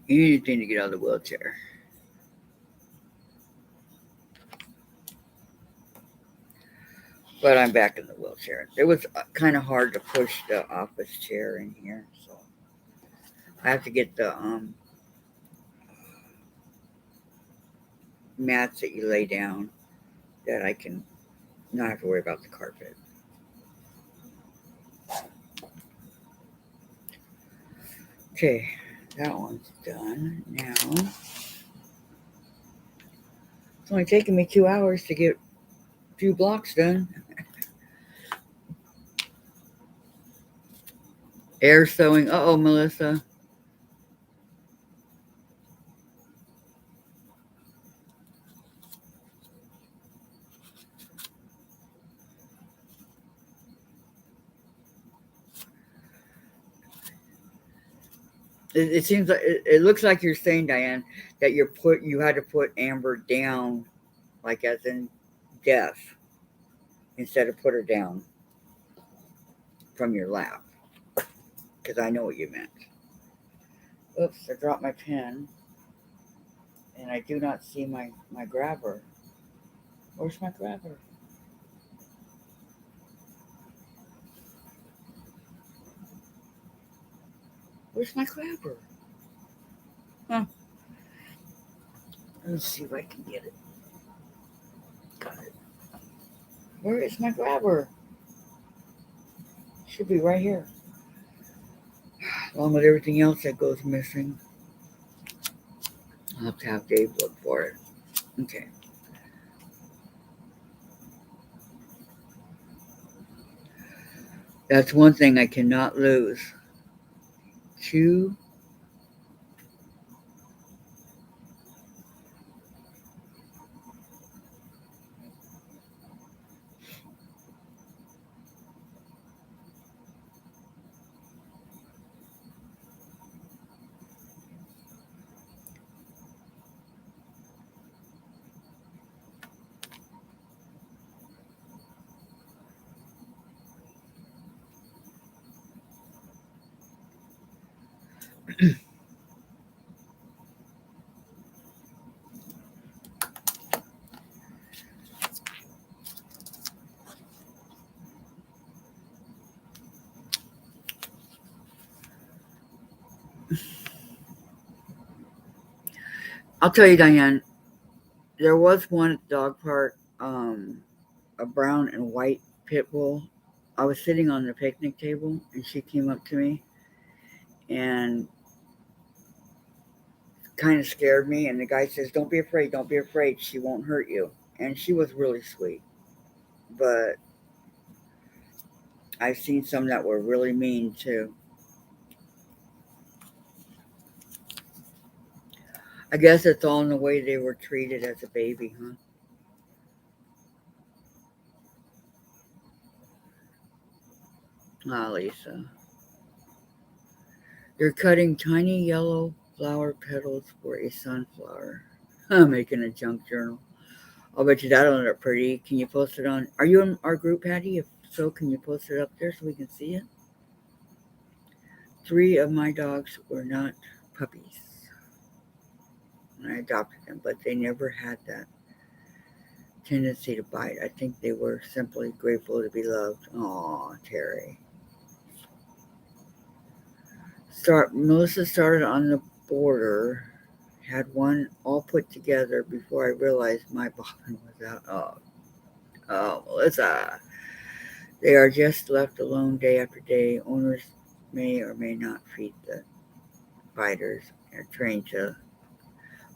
You need anything to get out of the wheelchair. But I'm back in the wheelchair. It was kind of hard to push the office chair in here, so I have to get the mats that you lay down that I can not have to worry about the carpet. Okay, that one's done. Now, it's only taking me 2 hours to get a few blocks done. Air sewing. Uh-oh, Melissa. It seems like it looks like you're saying, Diane, that you had to put Amber down, like as in deaf, instead of put her down from your lap. Because I know what you meant. Oops, I dropped my pen, and I do not see my grabber. Where's my grabber? Where's my grabber? Huh. Let's see if I can get it. Got it. Where is my grabber? Should be right here. Along with everything else that goes missing. I'll have to have Dave look for it. Okay. That's one thing I cannot lose. 2. I'll tell you, Diane, there was one at the dog park, a brown and white pit bull. I was sitting on the picnic table, and she came up to me and kind of scared me. And the guy says, "Don't be afraid. Don't be afraid. She won't hurt you." And she was really sweet. But I've seen some that were really mean too. I guess it's all in the way they were treated as a baby, huh? Ah, Lisa. They're cutting tiny yellow flower petals for a sunflower. I'm making a junk journal. I'll bet you that'll end up pretty. Can you post it on? Are you in our group, Patty? If so, can you post it up there so we can see it? 3 of my dogs were not puppies when I adopted them, but they never had that tendency to bite. I think they were simply grateful to be loved. Aw, Terry. Melissa started on the border, had one all put together before I realized my bottom was out. Melissa. They are just left alone day after day. Owners may or may not feed the biters. They're trained to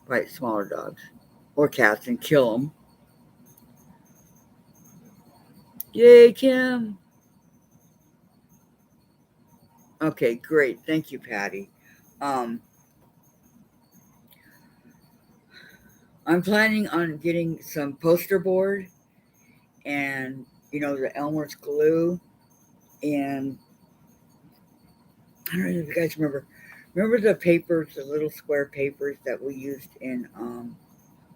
bite smaller dogs or cats and kill them. Yay, Kim. Okay, great. Thank you, Patty. Um, I'm planning on getting some poster board and the Elmer's glue, and I don't know if you guys remember. Remember the papers, the little square papers that we used in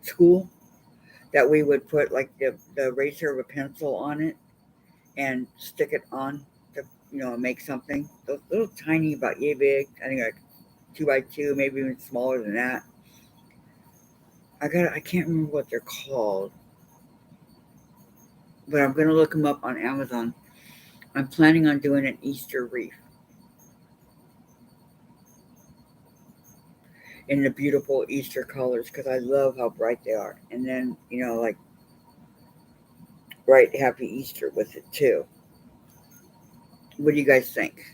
school, that we would put like the eraser of a pencil on it and stick it on to make something. Those little tiny, about yay big. I think like 2 by 2, maybe even smaller than that. I can't remember what they're called, but I'm gonna look them up on Amazon. I'm planning on doing an Easter wreath in the beautiful Easter colors because I love how bright they are. And then like write Happy Easter with it too. What do you guys think?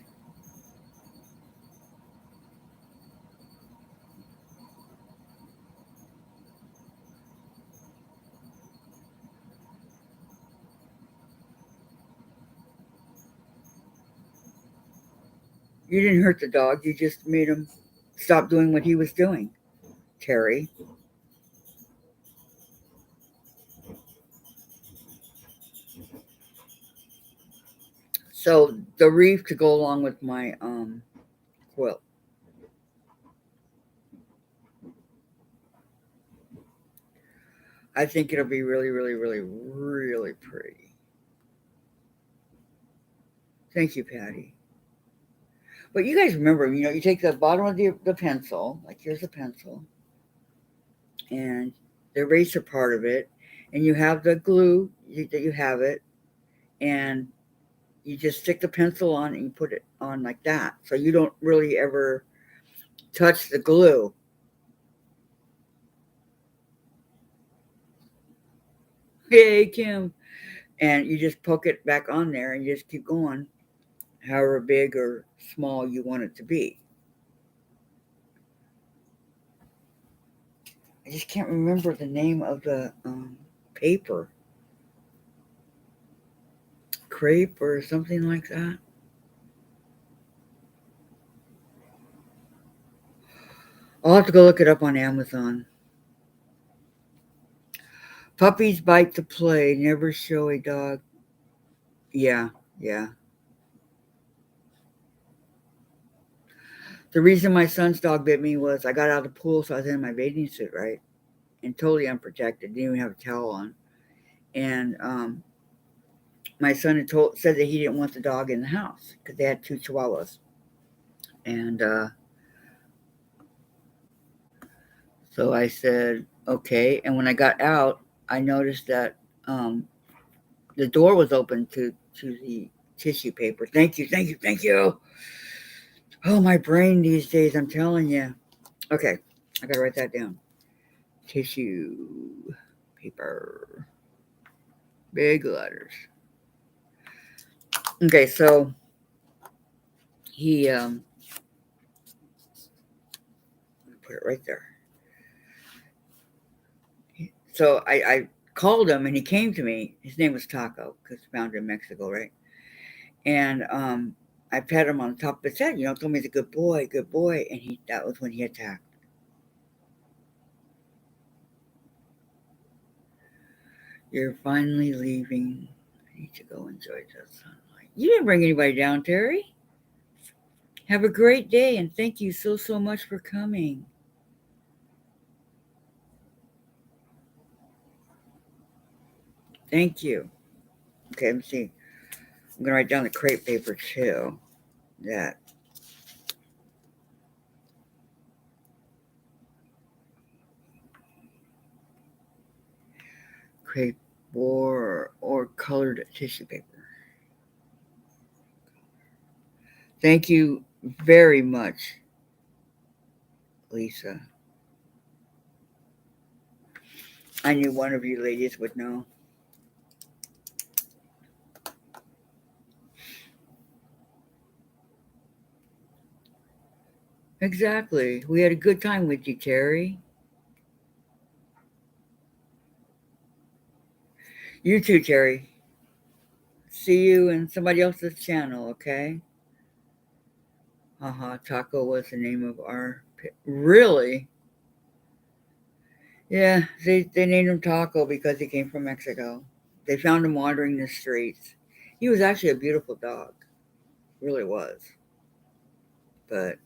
You didn't hurt the dog. You just made him stop doing what he was doing, Terry. So the wreath to go along with my quilt. I think it'll be really, really, really, really pretty. Thank you, Patty. But you guys remember, you take the bottom of the pencil, like here's a pencil, and the eraser part of it, and you have the glue that you have it, and you just stick the pencil on and you put it on like that. So you don't really ever touch the glue. Hey, Kim. And you just poke it back on there and you just keep going, however big or small you want it to be. I just can't remember the name of the paper. Crepe or something like that. I'll have to go look it up on Amazon. Puppies bite to play, never show a dog. Yeah, yeah. The reason my son's dog bit me was I got out of the pool, so I was in my bathing suit, right? And totally unprotected, didn't even have a towel on. And my son said that he didn't want the dog in the house because they had 2 chihuahuas. And so I said, okay. And when I got out, I noticed that um, the door was open to the tissue paper. Thank you, thank you, thank you. Oh, my brain these days, I'm telling you. Okay, I gotta write that down. Tissue paper. Big letters. Okay, so he put it right there. So I called him and he came to me. His name was Taco because found in Mexico, right? And I pat him on the top of his head. Told me he's a good boy. And that was when he attacked. You're finally leaving. I need to go enjoy the sunlight. You didn't bring anybody down, Terry. Have a great day, and thank you so much for coming. Thank you. Okay, let me see. I'm gonna write down the crepe paper too. That crepe or colored tissue paper. Thank you very much, Lisa. I knew one of you ladies would know. Exactly. We had a good time with you, Terry. You too, Terry. See you in somebody else's channel, okay? Taco was the name of our. Really? Yeah, they named him Taco because he came from Mexico. They found him wandering the streets. He was actually a beautiful dog. Really was. But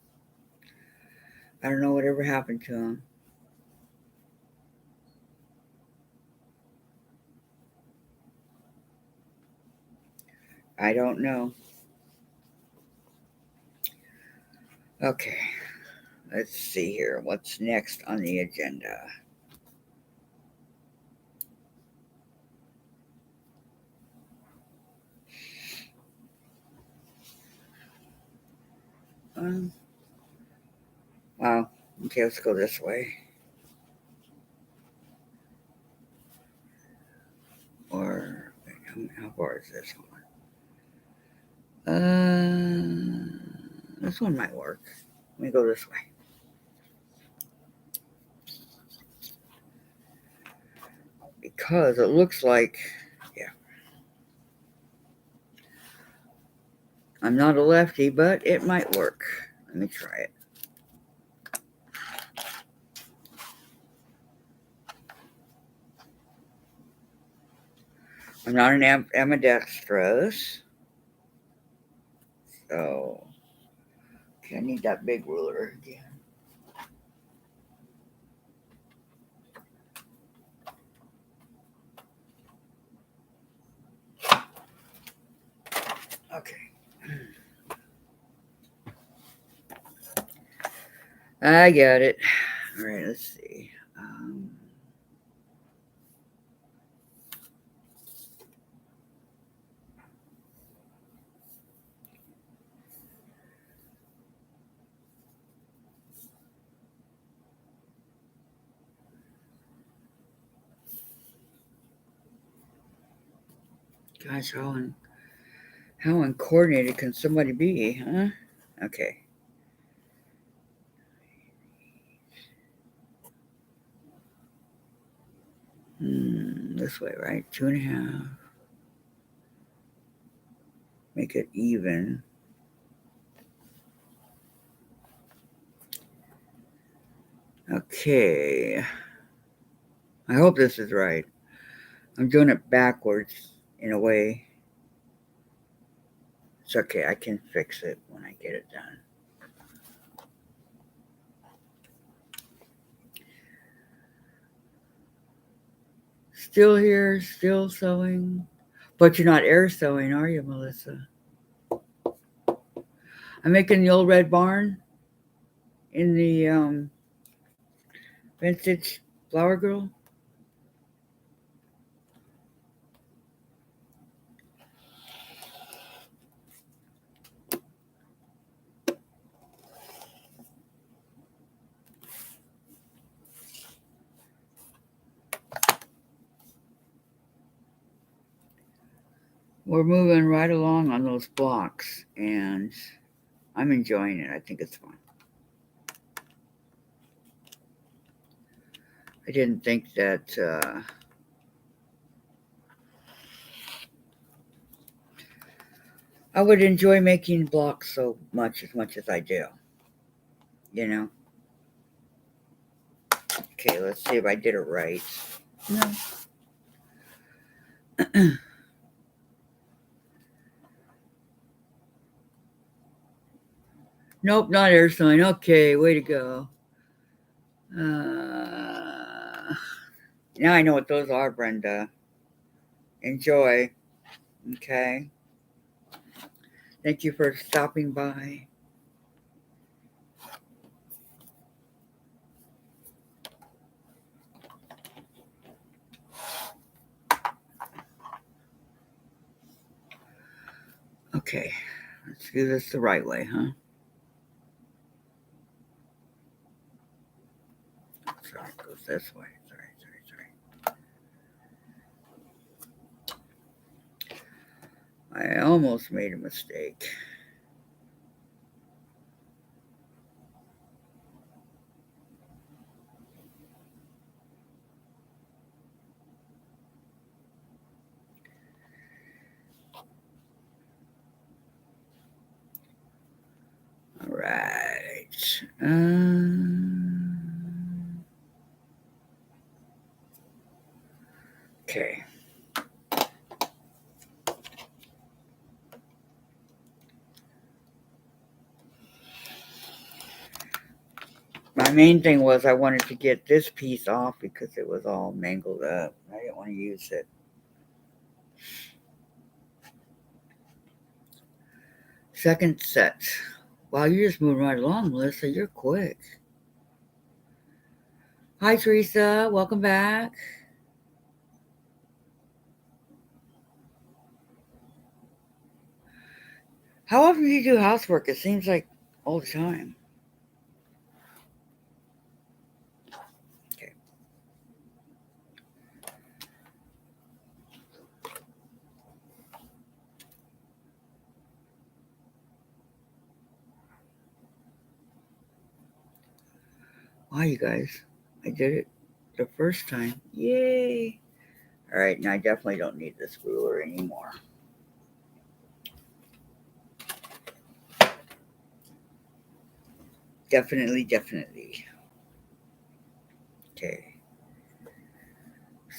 I don't know whatever happened to him. I don't know. Okay, let's see here. What's next on the agenda? Um, wow. Okay, let's go this way. Or how far is this one? This one might work. Let me go this way. Because it looks like, yeah, I'm not a lefty, but it might work. Let me try it. I'm not an ambidextrous, so okay, I need that big ruler again. Okay. I got it. All right, let's see. Gosh, how uncoordinated can somebody be, huh? Okay. This way, right? 2.5. Make it even. Okay. I hope this is right. I'm doing it backwards in a way. It's okay. I can fix it when I get it done. Still here, still sewing. But you're not air sewing, are you, Melissa? I'm making the old red barn in the vintage flower girl. We're moving right along on those blocks, and I'm enjoying it. I think it's fun. I didn't think that I would enjoy making blocks so much as I do. You know? Okay, let's see if I did it right. No. Nope, not air sign. Okay, way to go. Now I know what those are, Brenda. Enjoy. Okay. Thank you for stopping by. Okay, let's do this the right way, huh? Sorry, it goes this way. Sorry. I almost made a mistake. All right. Okay. My main thing was I wanted to get this piece off because it was all mangled up. I didn't want to use it. Second set. Wow, you're just moving right along, Melissa. You're quick. Hi, Teresa. Welcome back. How often do you do housework? It seems like all the time. Okay. Wow, you guys. I did it the first time. Yay. All right, now I definitely don't need this ruler anymore. Definitely. Okay.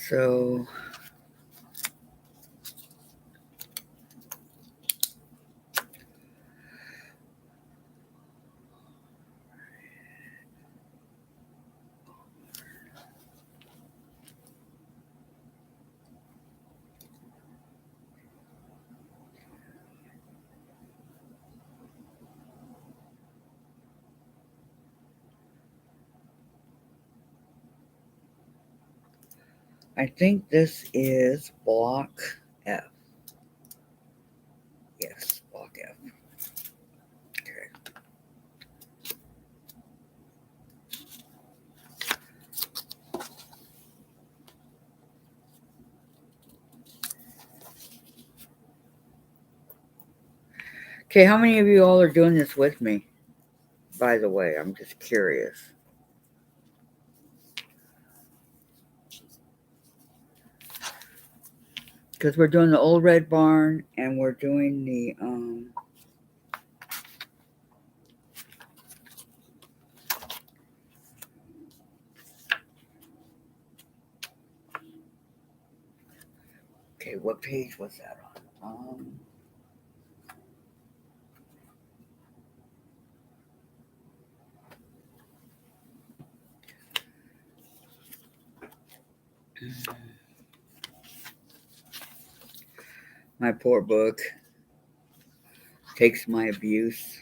So, I think this is block F. Yes, block F. Okay. Okay, how many of you all are doing this with me? By the way, I'm just curious. Because we're doing the old red barn and we're doing the okay, what page was that on? My poor book takes my abuse.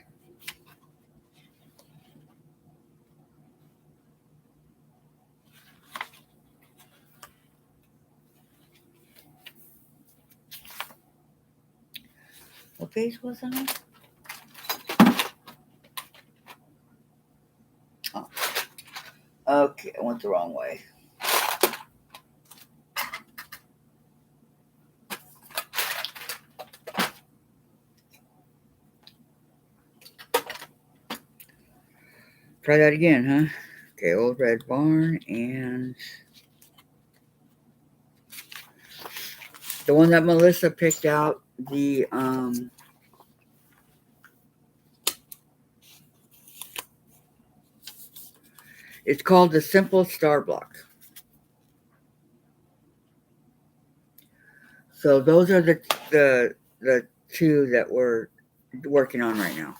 What page was that on? Oh. Okay, I went the wrong way. Try that again, huh? Okay, old red barn and the one that Melissa picked out, the it's called the Simple Star Block. So those are the two that we're working on right now.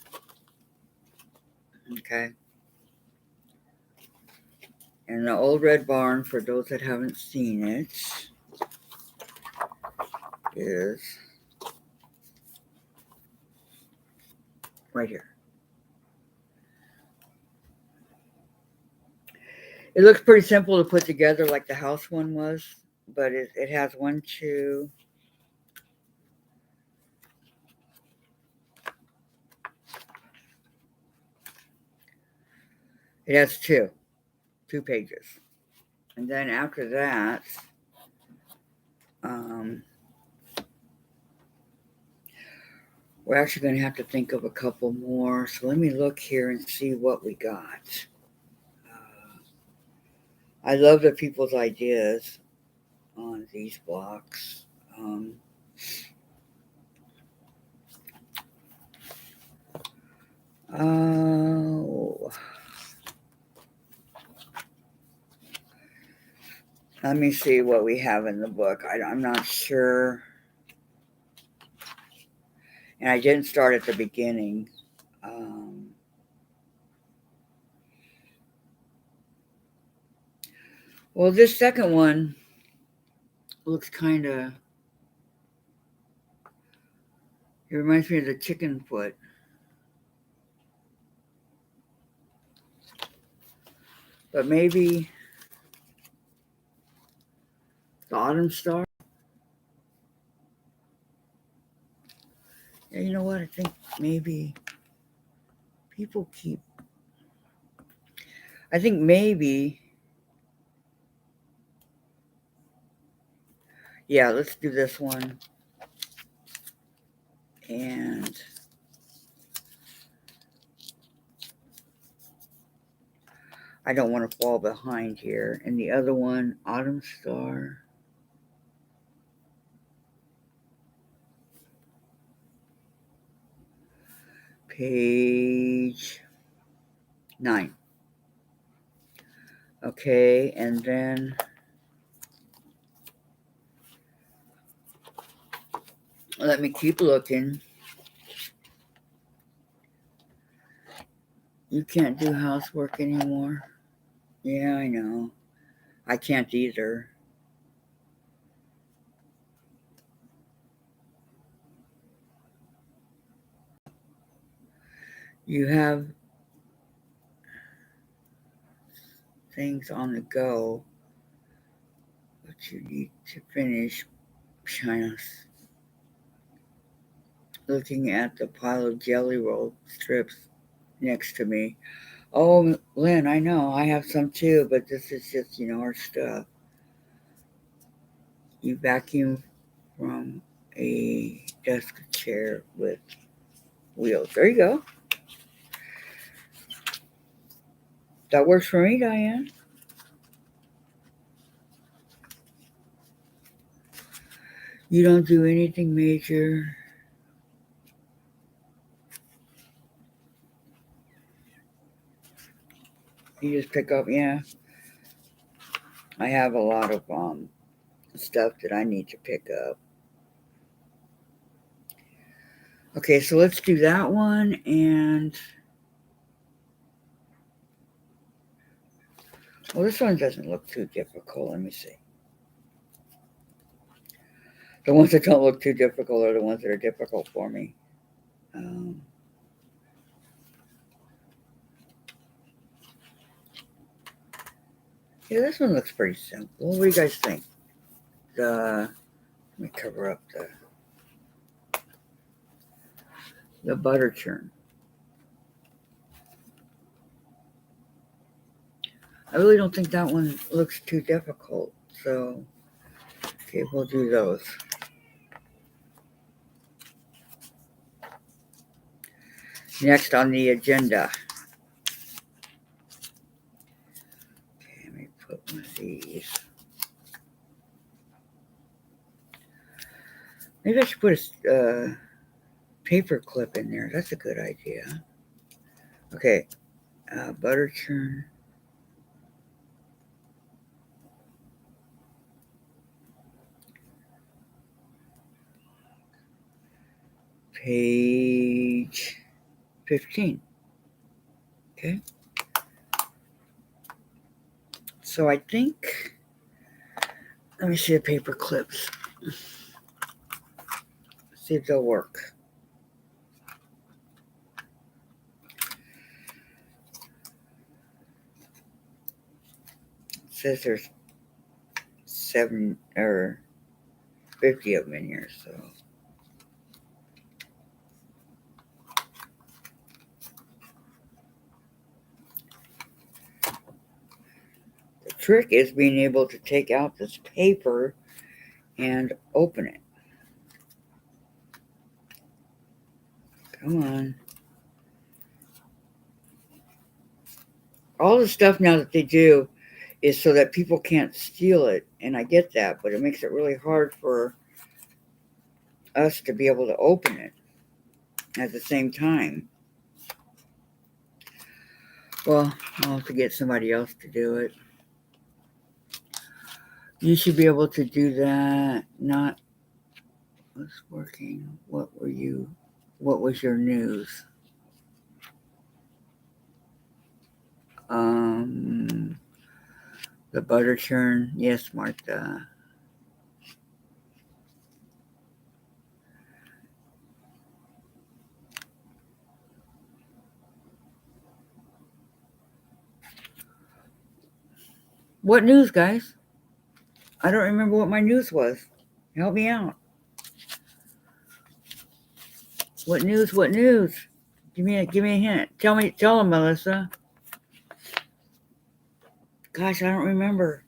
Okay. And the old red barn, for those that haven't seen it, is right here. It looks pretty simple to put together like the house one was, but it has one, two. It has two pages. And then after that, um, we're actually going to have to think of a couple more. So let me look here and see what we got. I love the people's ideas on these blocks. Oh, let me see what we have in the book. I'm not sure. And I didn't start at the beginning. Well, this second one looks kind of, it reminds me of the chicken foot. But maybe the autumn star. Yeah, you know what? I think maybe people keep. I think maybe. Yeah, let's do this one. And I don't want to fall behind here. And the other one, autumn star. Page 9. Okay, and then let me keep looking. You can't do housework anymore. Yeah, I know. I can't either. You have things on the go, but you need to finish China. Looking at the pile of jelly roll strips next to me. Oh, Lynn, I know. I have some too, but this is just, our stuff. You vacuum from a desk chair with wheels. There you go. That works for me, Diane. You don't do anything major. You just pick up, yeah. I have a lot of stuff that I need to pick up. Okay, so let's do that one, and well, this one doesn't look too difficult. Let me see. The ones that don't look too difficult are the ones that are difficult for me. Yeah, this one looks pretty simple. What do you guys think? Let me cover up the butter churn. I really don't think that one looks too difficult. So, okay, we'll do those. Next on the agenda. Okay, let me put one of these. Maybe I should put a paper clip in there. That's a good idea. Okay, butter churn. Page 15. Okay. So I think, let me see the paper clips. See if they'll work. It says there's 7 or 50 of them in here, so. The trick is being able to take out this paper and open it. Come on. All the stuff now that they do is so that people can't steal it, and I get that, but it makes it really hard for us to be able to open it at the same time. Well, I'll have to get somebody else to do it. You should be able to do that. Not what's working. What was your news? The butter churn. Yes, Martha. What news, guys? I don't remember what my news was. Help me out. What news? What news? Give me a hint. Tell them, Melissa. Gosh, I don't remember.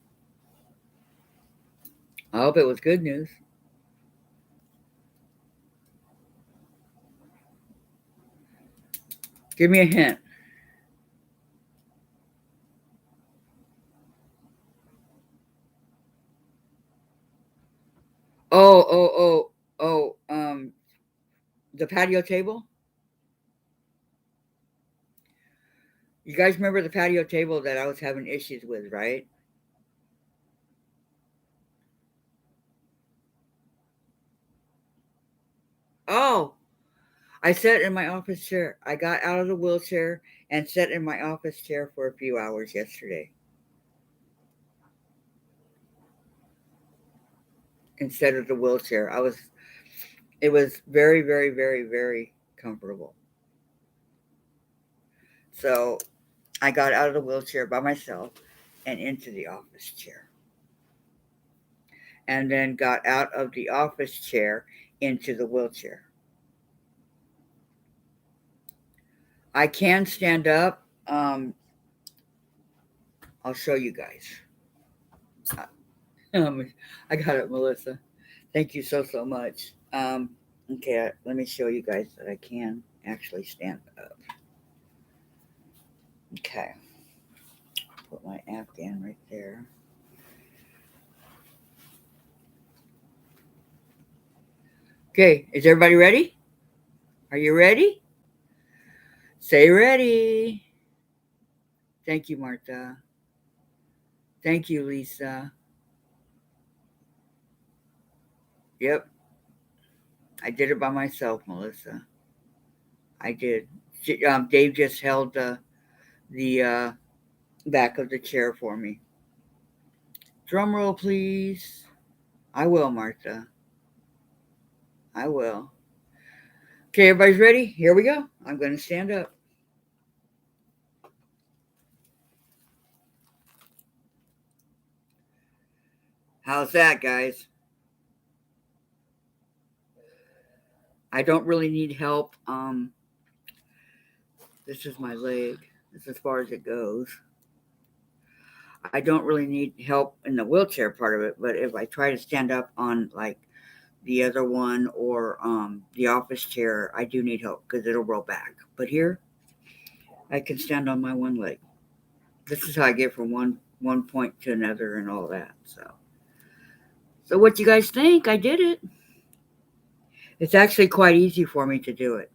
I hope it was good news. Give me a hint. Oh, the patio table? You guys remember the patio table that I was having issues with, right? Oh, I sat in my office chair. I got out of the wheelchair and sat in my office chair for a few hours yesterday instead of the wheelchair. It was very, very, very, very comfortable. So I got out of the wheelchair by myself and into the office chair. And then got out of the office chair into the wheelchair. I can stand up. I'll show you guys. I got it, Melissa. Thank you so much. Okay, let me show you guys that I can actually stand up. Okay, put my Afghan right there. Okay, is everybody ready? Are you ready? Say ready. Thank you, Martha. Thank you, Lisa. Yep, I did it by myself, Melissa. I did. Dave just held the back of the chair for me. Drum roll, please. I will, Martha. I will. Okay, everybody's ready? Here we go. I'm going to stand up. How's that, guys? I don't really need help. This is my leg. This is as far as it goes. I don't really need help in the wheelchair part of it, but if I try to stand up on like the other one or the office chair, I do need help because it'll roll back. But here, I can stand on my one leg. This is how I get from one point to another and all that. So what you guys think? I did it. It's actually quite easy for me to do it.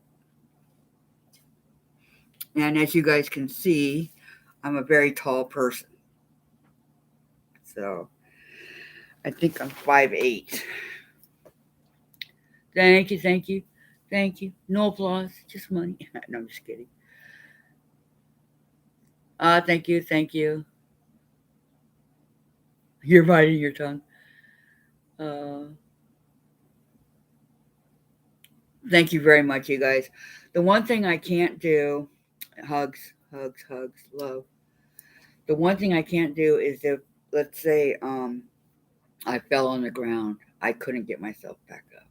And as you guys can see, I'm a very tall person. So I think I'm 5'8". Thank you, thank you, thank you. No applause, just money. No, I'm just kidding. Thank you, thank you. You're biting your tongue. Uh, thank you very much, you guys. The one thing I can't do, hugs, hugs, hugs, love. The one thing I can't do is if, let's say, I fell on the ground, I couldn't get myself back up.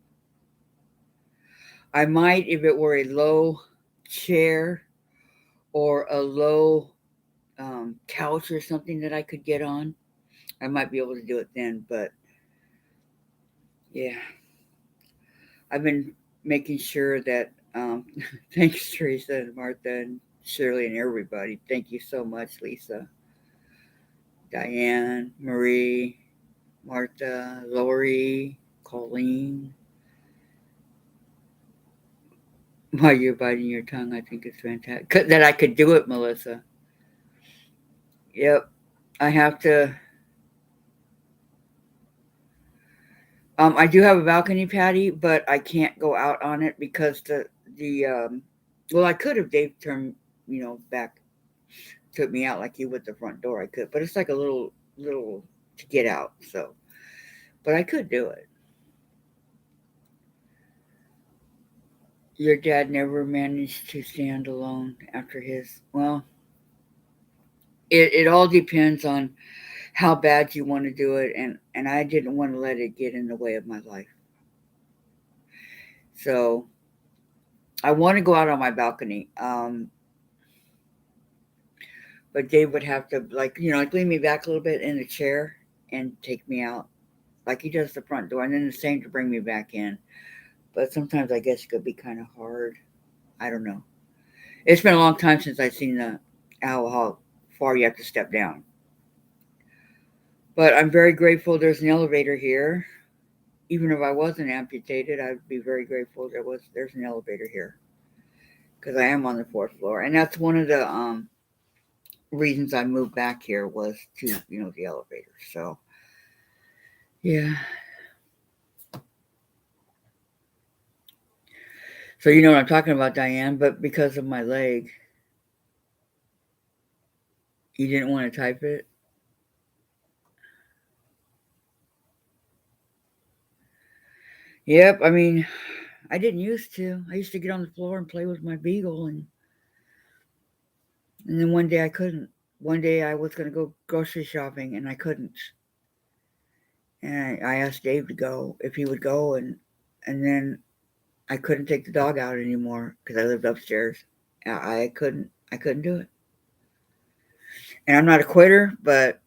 I might if it were a low chair or a low couch or something that I could get on. I might be able to do it then, but yeah, I've been making sure that. Thanks, Teresa and Martha and Shirley and everybody. Thank you so much, Lisa, Diane, Marie, Martha, Lori, Colleen. While you're biting your tongue, I think it's fantastic. That I could do it, Melissa. Yep, I have to. I do have a balcony patty, but I can't go out on it because the well, I could if Dave turned back, took me out like he would the front door. I could, but it's like a little to get out. So, but I could do it. Your dad never managed to stand alone after his. Well, it all depends on how bad you want to do it, and I didn't want to let it get in the way of my life. So I want to go out on my balcony. But Dave would have to like lean me back a little bit in the chair and take me out like he does the front door, and then the same to bring me back in. But sometimes I guess it could be kind of hard. I don't know. It's been a long time since I've seen the owl how far you have to step down. But I'm very grateful there's an elevator here. Even if I wasn't amputated, I'd be very grateful there's an elevator here because I am on the fourth floor, and that's one of the reasons I moved back here was to the elevator. So yeah, so you know what I'm talking about, Diane. But because of my leg, you didn't want to type it. Yep. I mean, I didn't used to. I used to get on the floor and play with my beagle, and then one day I couldn't. One day I was going to go grocery shopping and I couldn't. And I asked Dave to go if he would go, and then I couldn't take the dog out anymore because I lived upstairs. I couldn't do it. And I'm not a quitter, but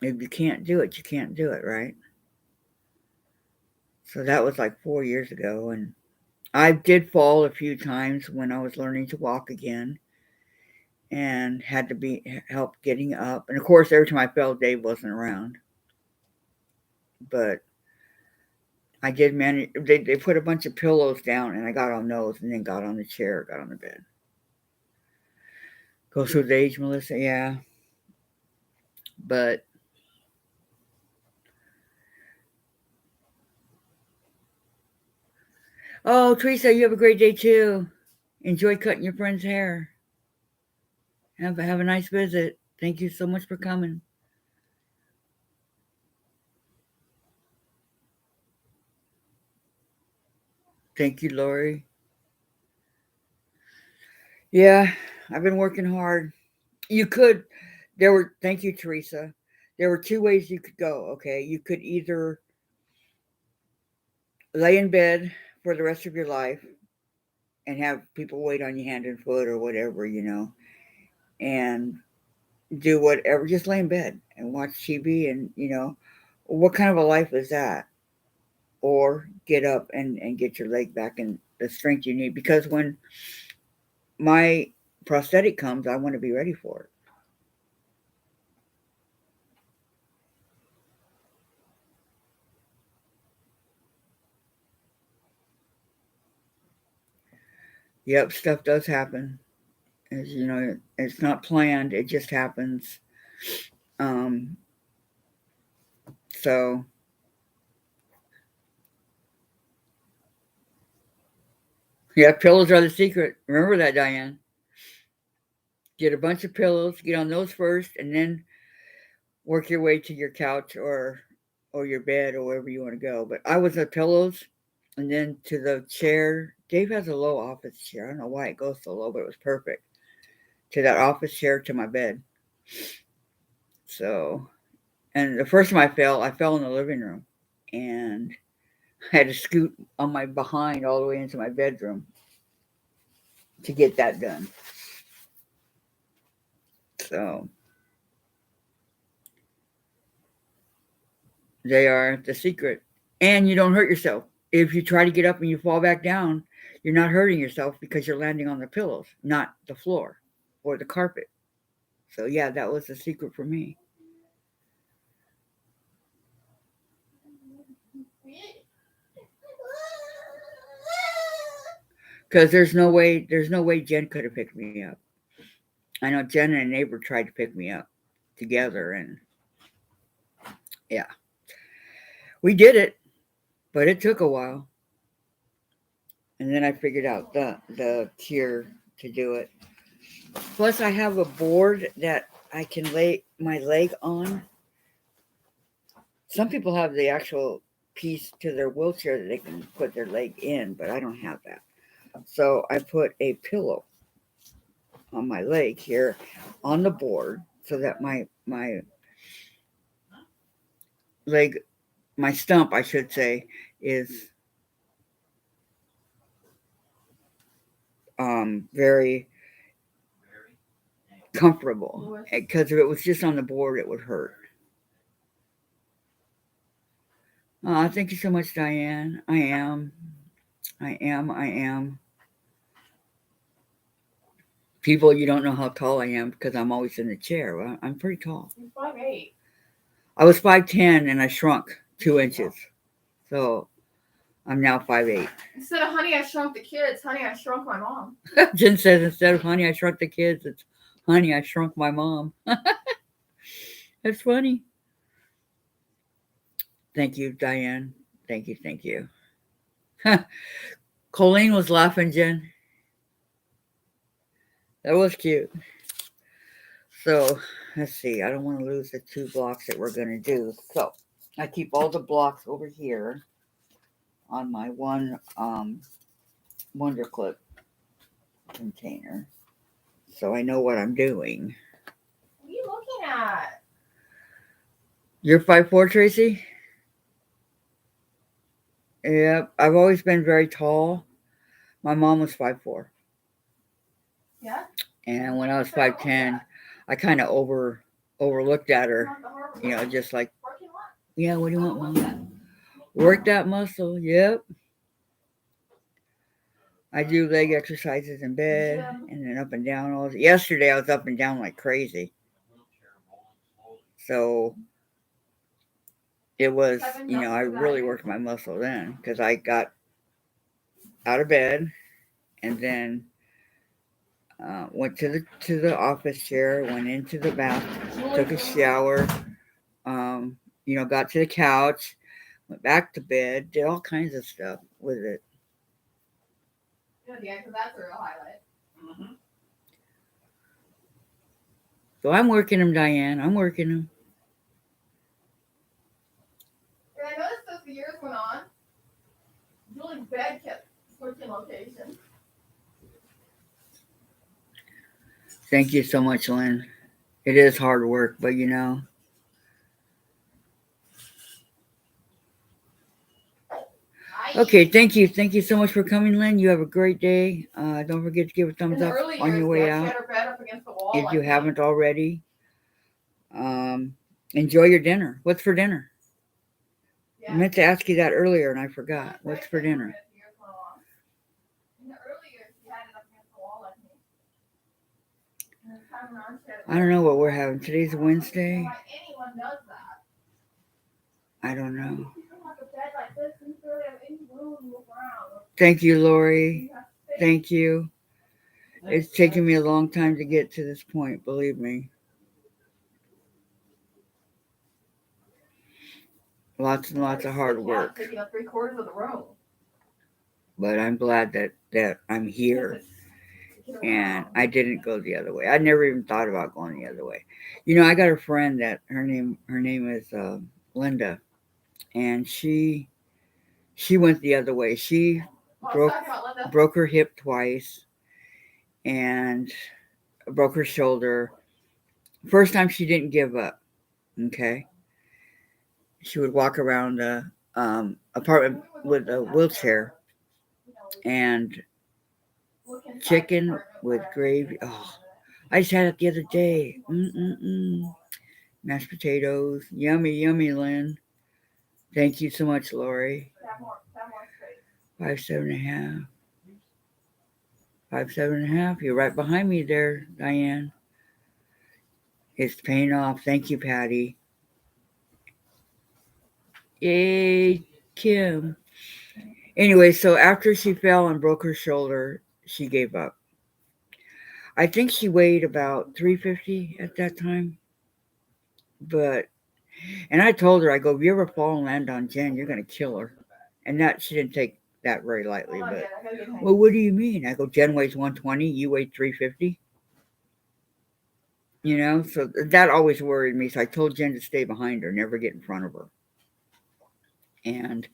if you can't do it, you can't do it, right? So that was like 4 years ago, and I did fall a few times when I was learning to walk again, and had to be help getting up. And of course, every time I fell, Dave wasn't around, but I did manage. They put a bunch of pillows down, and I got on those, and then got on the chair, got on the bed. Goes through the age, Melissa. Yeah, but oh, Teresa, you have a great day too. Enjoy cutting your friend's hair. Have a nice visit. Thank you so much for coming. Thank you, Lori. Yeah, I've been working hard. You could. There were. Thank you, Teresa. There were two ways you could go. Okay, you could either lay in bed for the rest of your life and have people wait on you hand and foot or whatever, and do whatever. Just lay in bed and watch TV, and what kind of a life is that? Or get up and get your leg back and the strength you need. Because when my prosthetic comes, I want to be ready for it. Yep, stuff does happen. As you know, it's not planned; it just happens. Um, so yeah, pillows are the secret. Remember that, Diane. Get a bunch of pillows, get on those first, and then work your way to your couch or your bed or wherever you want to go. But I was at pillows, and then to the chair. Dave has a low office chair. I don't know why it goes so low, but it was perfect. To that office chair to my bed. So, and the first time I fell in the living room, and I had to scoot on my behind all the way into my bedroom to get that done. So they are the secret. And you don't hurt yourself. If you try to get up and you fall back down, you're not hurting yourself because you're landing on the pillows, not the floor or the carpet. So yeah, that was the secret for me. Because there's no way Jen could have picked me up. I know Jen and a neighbor tried to pick me up together, and yeah, we did it, but it took a while. And then I figured out the cure to do it. Plus, I have a board that I can lay my leg on. Some people have the actual piece to their wheelchair that they can put their leg in, but I don't have that. So I put a pillow on my leg here on the board so that my leg, my stump, I should say, is very comfortable. Because if it was just on the board, it would hurt. Thank you so much, Diane. I am. People, you don't know how tall I am because I'm always in the chair. Well, I'm pretty tall. You're 5'8". I was 5'10" and I shrunk 2 inches. So I'm now 5'8". Instead of honey, I shrunk the kids. Honey, I shrunk my mom. Jen says instead of honey, I shrunk the kids, it's honey, I shrunk my mom. That's funny. Thank you, Diane. Thank you. Colleen was laughing, Jen. That was cute. So let's see. I don't want to lose the 2 blocks that we're going to do. So I keep all the blocks over here on my one Wonder Clip container. So I know what I'm doing. What are you looking at? You're 5'4", Tracy? Yep. I've always been very tall. My mom was 5'4". Yeah? And when I was 5'10", I kind of overlooked at her, just like, yeah, what do you want, Mom? Work that muscle. Yep. I do leg exercises in bed and then up and down. Yesterday, I was up and down like crazy. So it was, I really worked my muscle then because I got out of bed and then went to the office chair, went into the bath, took a shower, got to the couch, went back to bed, did all kinds of stuff with it. Yeah, because that's a real highlight. Mm-hmm. So I'm working them, Diane. I'm working them. And I noticed as the years went on, Julie's bed kept switching locations. Thank you so much, Lynn. It is hard work, but Okay, thank you. Thank you so much for coming, Lynn. You have a great day. Don't forget to give a thumbs up on your way out if you haven't already. Enjoy your dinner. What's for dinner? I meant to ask you that earlier and I forgot. What's for dinner? I don't know what we're having. Today's Wednesday. I don't know. Thank you, Lori. Thank you. It's taken me a long time to get to this point, believe me. Lots and lots of hard work. Taking up 3/4 of the room. But I'm glad that I'm here and I didn't go the other way. I never even thought about going the other way. You know, I got a friend that her name is Linda, and she went the other way. She broke broke her hip twice and broke her shoulder. First time she didn't give up. Okay, she would walk around the apartment with a wheelchair and chicken with gravy. Oh, I just had it the other day. Mashed potatoes, yummy, yummy, Lynn. Thank you so much, Lori. 5'7.5". 5'7.5". You're right behind me there, Diane. It's paying off. Thank you, Patty. Yay, Kim. Anyway, so after she fell and broke her shoulder, she gave up. I think she weighed about 350 at that time. And I told her, I go, if you ever fall and land on Jen, you're going to kill her. And that she didn't take that very lightly. But, well, what do you mean? I go, Jen weighs 120, you weigh 350. You know, so that always worried me. So I told Jen to stay behind her, never get in front of her. And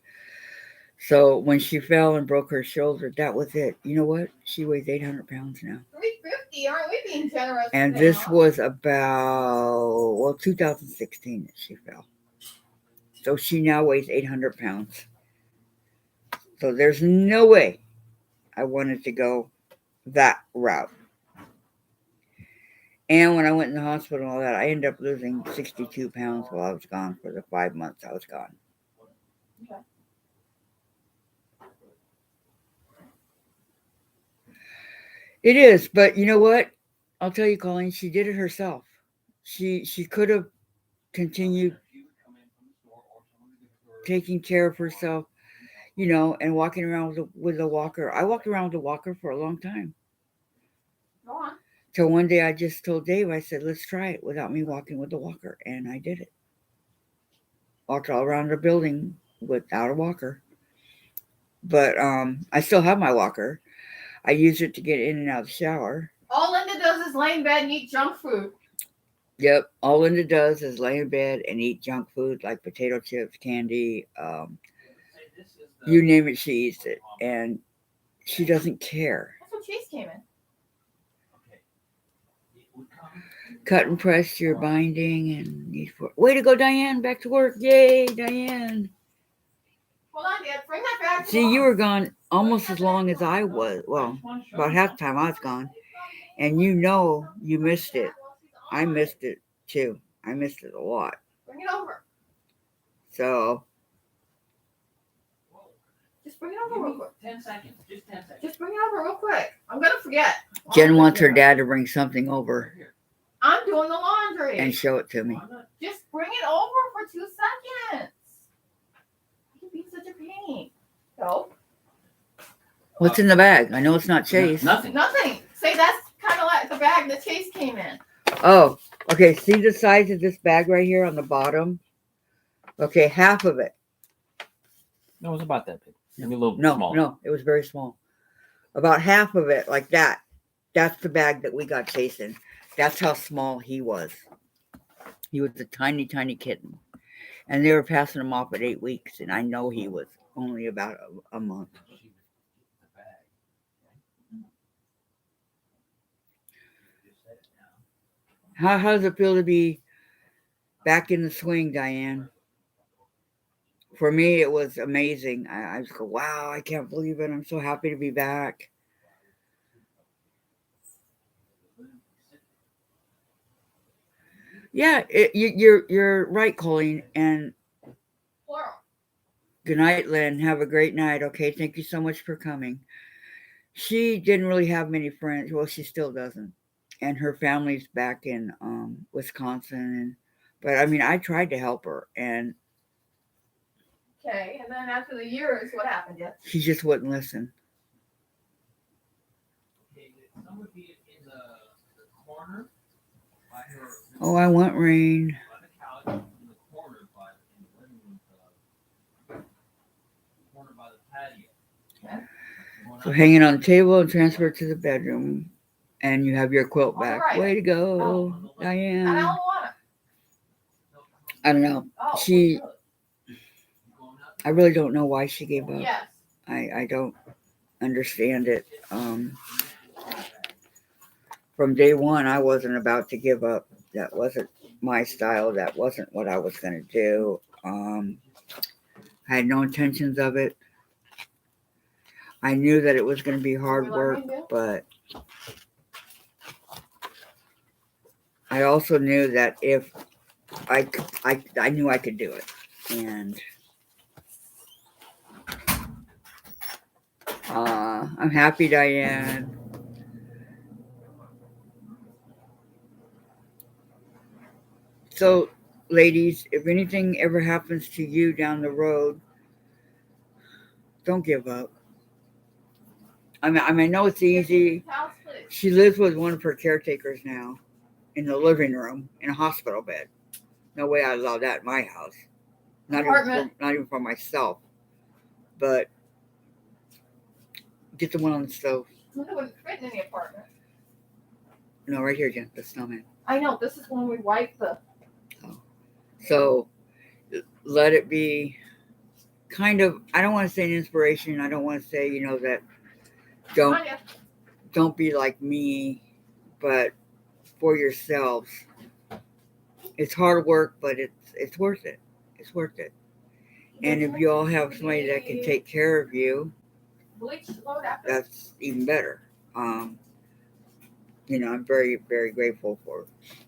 so when she fell and broke her shoulder, that was it. You know what? She weighs 800 pounds now. 350, aren't we being generous? And this was about, 2016 that she fell. So she now weighs 800 pounds. So there's no way I wanted to go that route. And when I went in the hospital and all that, I ended up losing 62 pounds while I was gone for the 5 months I was gone. Okay. It is, but you know what? I'll tell you, Colleen, she did it herself. She could have continued taking care of herself, you know, and walking around with a walker. I walked around with a walker for a long time. Go on. So one day I just told Dave, I said, let's try it without me walking with a walker. And I did it. Walked all around the building without a walker. But I still have my walker. I use it to get in and out of the shower. All Linda does is lay in bed and eat junk food. Yep. All Linda does is lay in bed and eat junk food like potato chips, candy, you name it, she eats it. And she doesn't care. That's what Chase came in. Cut and press your binding and need for. Way to go, Diane. Back to work. Yay, Diane. Hold on, Dad. Bring that back. See, you were gone almost as long as I was. Well, about half the time I was gone. And you know you missed it. I missed it too. I missed it a lot. Bring it over. So. Just bring it over real quick. 10 seconds. Just 10 seconds. Just bring it over real quick. I'm going to forget. Jen wants her dad to bring something over. I'm doing the laundry. And show it to me. Just bring it over for 2 seconds. You're being such a pain. Go. What's in the bag? I know it's not Chase. Nothing. Nothing. Say that's kind of like the bag that Chase came in. Oh, okay. See the size of this bag right here on the bottom? Okay, half of it. No, it was about that big. Maybe a little No, small. no, it was very small. About half of it, like that. That's the bag that we got Chase in. That's how small he was. He was a tiny, tiny kitten. And they were passing him off at 8 weeks, and I know he was only about a month. How does it feel to be back in the swing, Diane? For me, it was amazing. I just go, wow, I can't believe it. I'm so happy to be back. Yeah, you're right, Colleen. And good night, Lynn. Have a great night. Okay, thank you so much for coming. She didn't really have many friends. Well, she still doesn't. And her family's back in Wisconsin. But I mean, I tried to help her, and okay. And then after the years, what happened? Yeah. she just wouldn't listen. Some would be in the corner by her. Oh, I want rain. By the couch in the corner by in the living room, corner by the patio. Okay. So hang it on the table and transfer it to the bedroom. And you have your quilt On the back. right. Way to go, Oh. I Diane. don't want it. I don't know. Oh, She, good. I really don't know why she gave up. Yes. I don't understand it. From day one, I wasn't about to give up. That wasn't my style. That wasn't what I was going to do. I had no intentions of it. I knew that it was going to be hard work, but I also knew that if I knew I could do it. And I'm happy, Diane. So, ladies, if anything ever happens to you down the road, don't give up. I know it's easy. She lives with one of her caretakers now in the living room in a hospital bed. No way I'd allow that in my house. Not even for myself. But get the one on the stove. It wouldn't fit in the apartment. No, right here, Jen, the snowman. I know. This is when we wipe the. Oh. So let it be kind of. I don't want to say an inspiration. I don't want to say that don't be like me, but for yourselves. It's hard work, but it's worth it. It's worth it. And if you all have somebody that can take care of you, that's even better. I'm very, very grateful for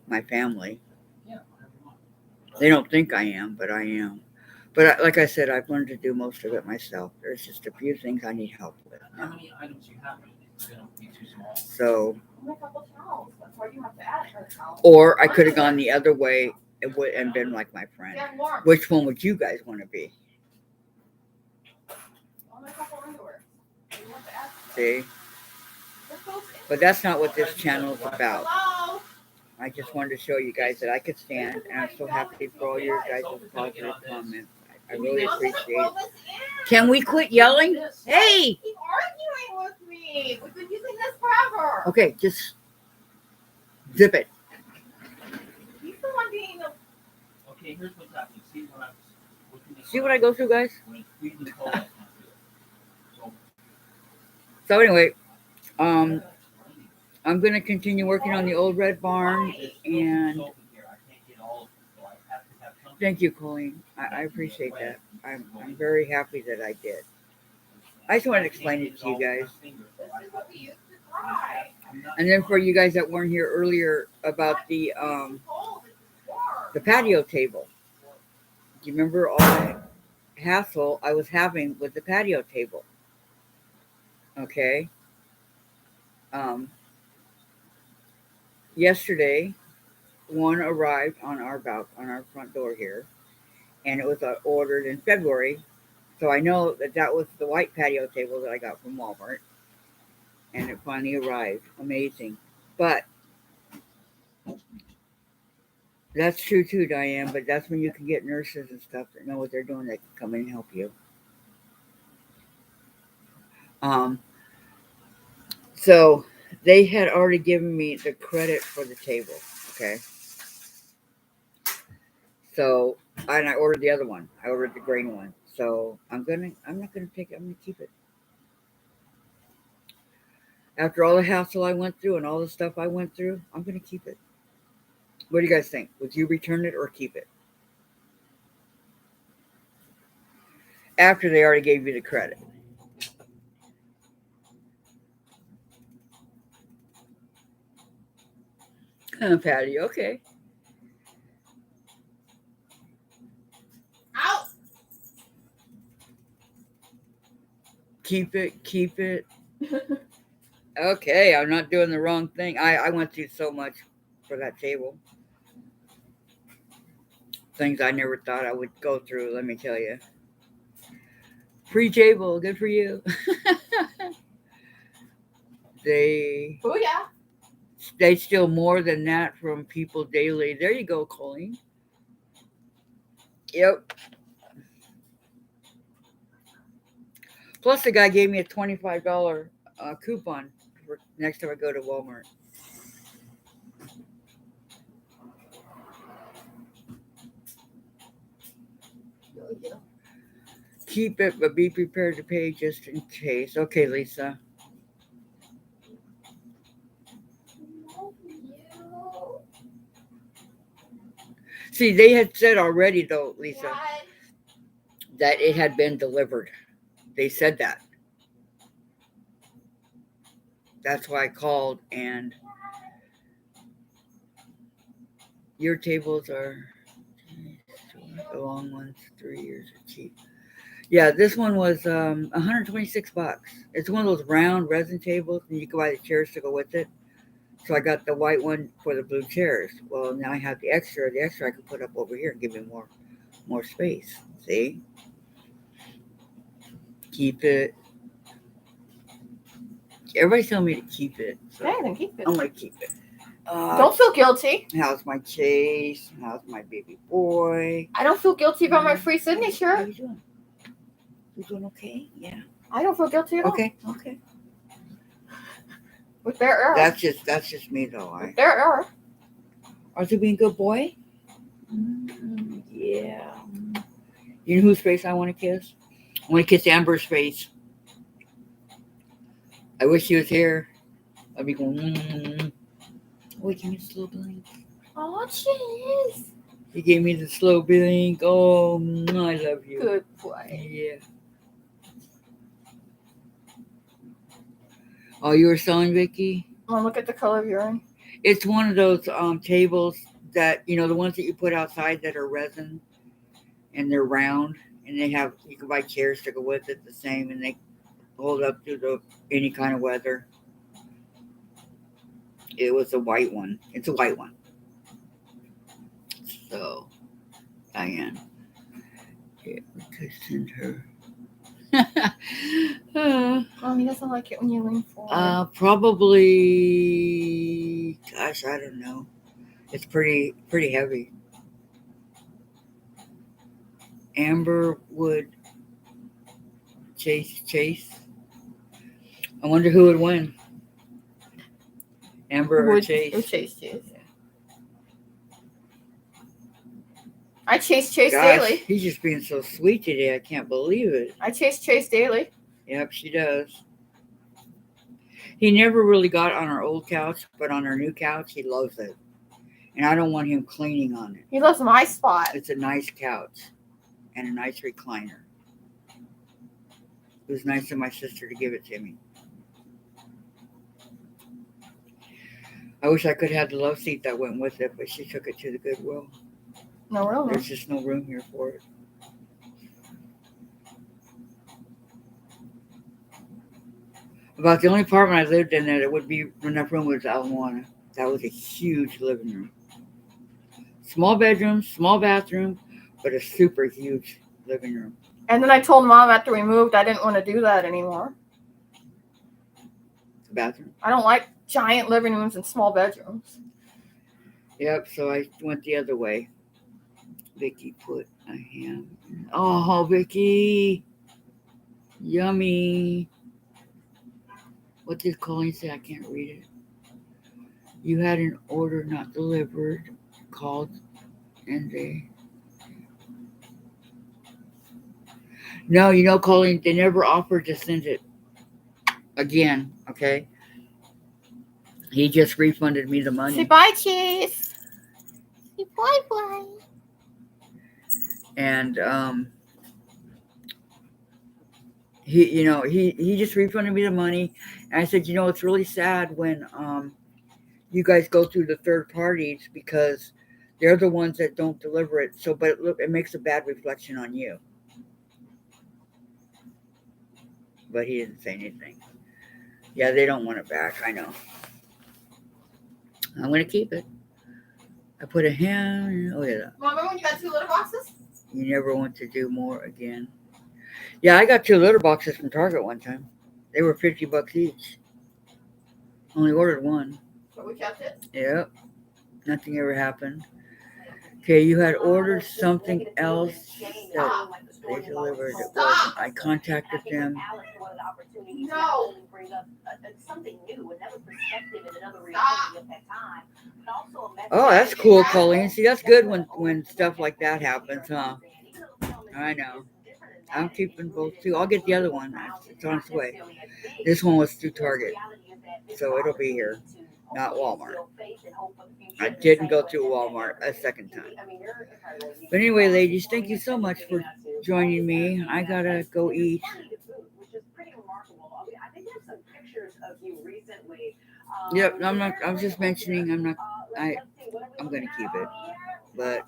my family. They don't think I am, but I am. But like I said, I've learned to do most of it myself. There's just a few things I need help with. How many items you have? It's gonna be too small. So. That's why you have to add her. Or I could have gone the other way and been like my friend. Which one would you guys want to be? See? But that's not what this channel is about. I just wanted to show you guys that I could stand, and I'm so happy for all your guys' positive comments. I really appreciate it. Can we quit yelling? Hey! Keep arguing with me. We've been using this forever. Okay, just zip it. He's the one being the. Okay, here's what's happening. See what I go through, guys? So anyway, I'm gonna continue working on the old red barn, and thank you, Colleen. I appreciate that. I'm very happy that I did. I just wanted to explain it to you guys. And then for you guys that weren't here earlier about the patio table. Do you remember all the hassle I was having with the patio table? Okay. Yesterday, one arrived on our front door here, and it was ordered in February. So I know that was the white patio table that I got from Walmart, and it finally arrived. Amazing. But that's true too, Diane. But that's when you can get nurses and stuff that know what they're doing that can come in and help you. So they had already given me the credit for the table. Okay. So I ordered the other one. I ordered the green one. So I'm not gonna take it. I'm gonna keep it. After all the hassle I went through and all the stuff I went through, I'm gonna keep it. What do you guys think? Would you return it or keep it? After they already gave you the credit. Patty, okay. Out. Keep it. Okay, I'm not doing the wrong thing. I went through so much for that table. Things I never thought I would go through, let me tell you. Free table, good for you. They steal more than that from people daily. There you go, Colleen. Yep. Plus, the guy gave me a $25 coupon for next time I go to Walmart. keep it, but be prepared to pay just in case. Okay, Lisa. Love you. See, they had said already, though, Lisa, Dad. that it had been delivered. They said that. That's why I called, and your tables are the long ones, 3 years are cheap. Yeah, this one was $126. It's one of those round resin tables, and you can buy the chairs to go with it. So I got the white one for the blue chairs. Well, now I have the extra. The extra I can put up over here and give me more space. See? Keep it. Everybody's telling me to keep it. So Okay, then keep it. I'm gonna keep it. Don't feel guilty. How's my Chase? How's my baby boy? I don't feel guilty about my free How signature. you doing? You doing okay? Yeah. I don't feel guilty at all. Okay. With their error. That's just me though. With their error. Are you being a good boy? Yeah. You know whose face I want to kiss? I want to kiss Amber's face. I wish she was here. I'd be going. Oh, give me a slow blink. Oh, jeez. He gave me the slow blink. Oh, I love you. Good boy. Yeah. Oh, you were selling, Vicky? Oh, look at the color of urine. It's one of those tables that, you know, the ones that you put outside that are resin, and they're round, and they have, you can buy chairs to go with it the same, and they hold up to any kind of weather. It was a white one. It's a white one. So, Diane, yeah, we could send her. Mommy doesn't like it when you lean forward. Probably. Gosh, I don't know. It's pretty heavy. Amber would chase. I wonder who would win. Amber or Chase? Or Chase. I chase Chase Gosh, daily. he's just being so sweet today. I can't believe it. I chase Chase daily. Yep, she does. He never really got on our old couch, but on our new couch, he loves it. And I don't want him cleaning on it. He loves my spot. It's a nice couch and a nice recliner. It was nice of my sister to give it to me. I wish I could have the love seat that went with it, but she took it to the Goodwill. No, really. There's just no room here for it. About the only apartment I lived in that it would be enough room was Alamoana. That was a huge living room. Small bedroom, small bathroom, but a super huge living room. And then I told Mom after we moved I didn't want to do that anymore. The bathroom? I don't like giant living rooms and small bedrooms. Yep, so I went the other way. Vicky put a ham. Oh, Vicky. Yummy. What did Colleen say? I can't read it. You had an order not delivered. Called and they... No, you know, Colleen, they never offered to send it again, okay? He just refunded me the money. Say bye, Chase. Say bye. And he just refunded me the money. And I said, it's really sad when you guys go through the third parties because they're the ones that don't deliver it. So, but it makes a bad reflection on you. But he didn't say anything. Yeah, they don't want it back. I know. I'm gonna keep it. I put a ham. Oh yeah. Mom, remember when you got 2 litter boxes? You never want to do more again. Yeah, I got 2 litter boxes from Target one time. They were $50 each. Only ordered one. But we kept it. Yep. Nothing ever happened. Okay, you had ordered something else that they delivered. It wasn't. I contacted them. No. Something new, another perspective and another reality of that time. But also a message. Oh, that's cool, Colleen. See, that's good when stuff like that happens, huh? I know. I'm keeping both too. I'll get the other one. It's on its way. This one was through Target, so it'll be here, not Walmart. I didn't go to Walmart a second time. But anyway, ladies, thank you so much for joining me. I gotta go eat. Yep, I was just mentioning. I'm gonna keep it. But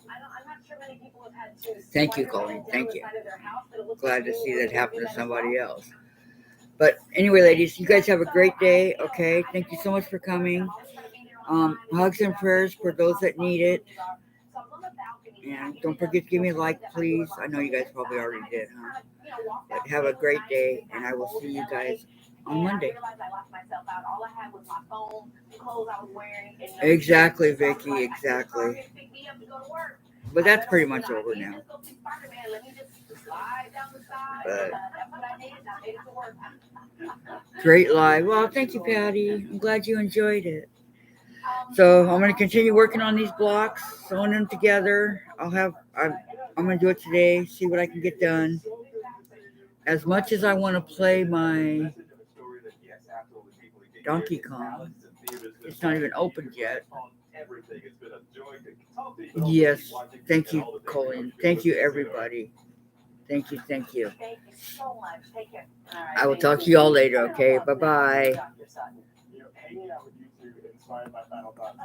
thank you, Colleen. Thank you. Glad to see that happen to somebody else. But anyway, ladies, you guys have a great day. Okay, thank you so much for coming. Hugs and prayers for those that need it. And don't forget to give me a like, please. I know you guys probably already did, huh? But have a great day, and I will see you guys on Monday. Exactly, Vicky, exactly. But that's pretty much over now. But great live. Well, thank you, Patty. I'm glad you enjoyed it. So I'm going to continue working on these blocks, sewing them together. I'm going to do it today, see what I can get done. As much as I want to play my Donkey Kong, it's not even opened yet. Yes, thank you, Colleen. Thank you, everybody. Thank you, thank you. Thank you so much. Take care. I will talk to you all later, okay? Bye-bye. Inspired by final thoughts.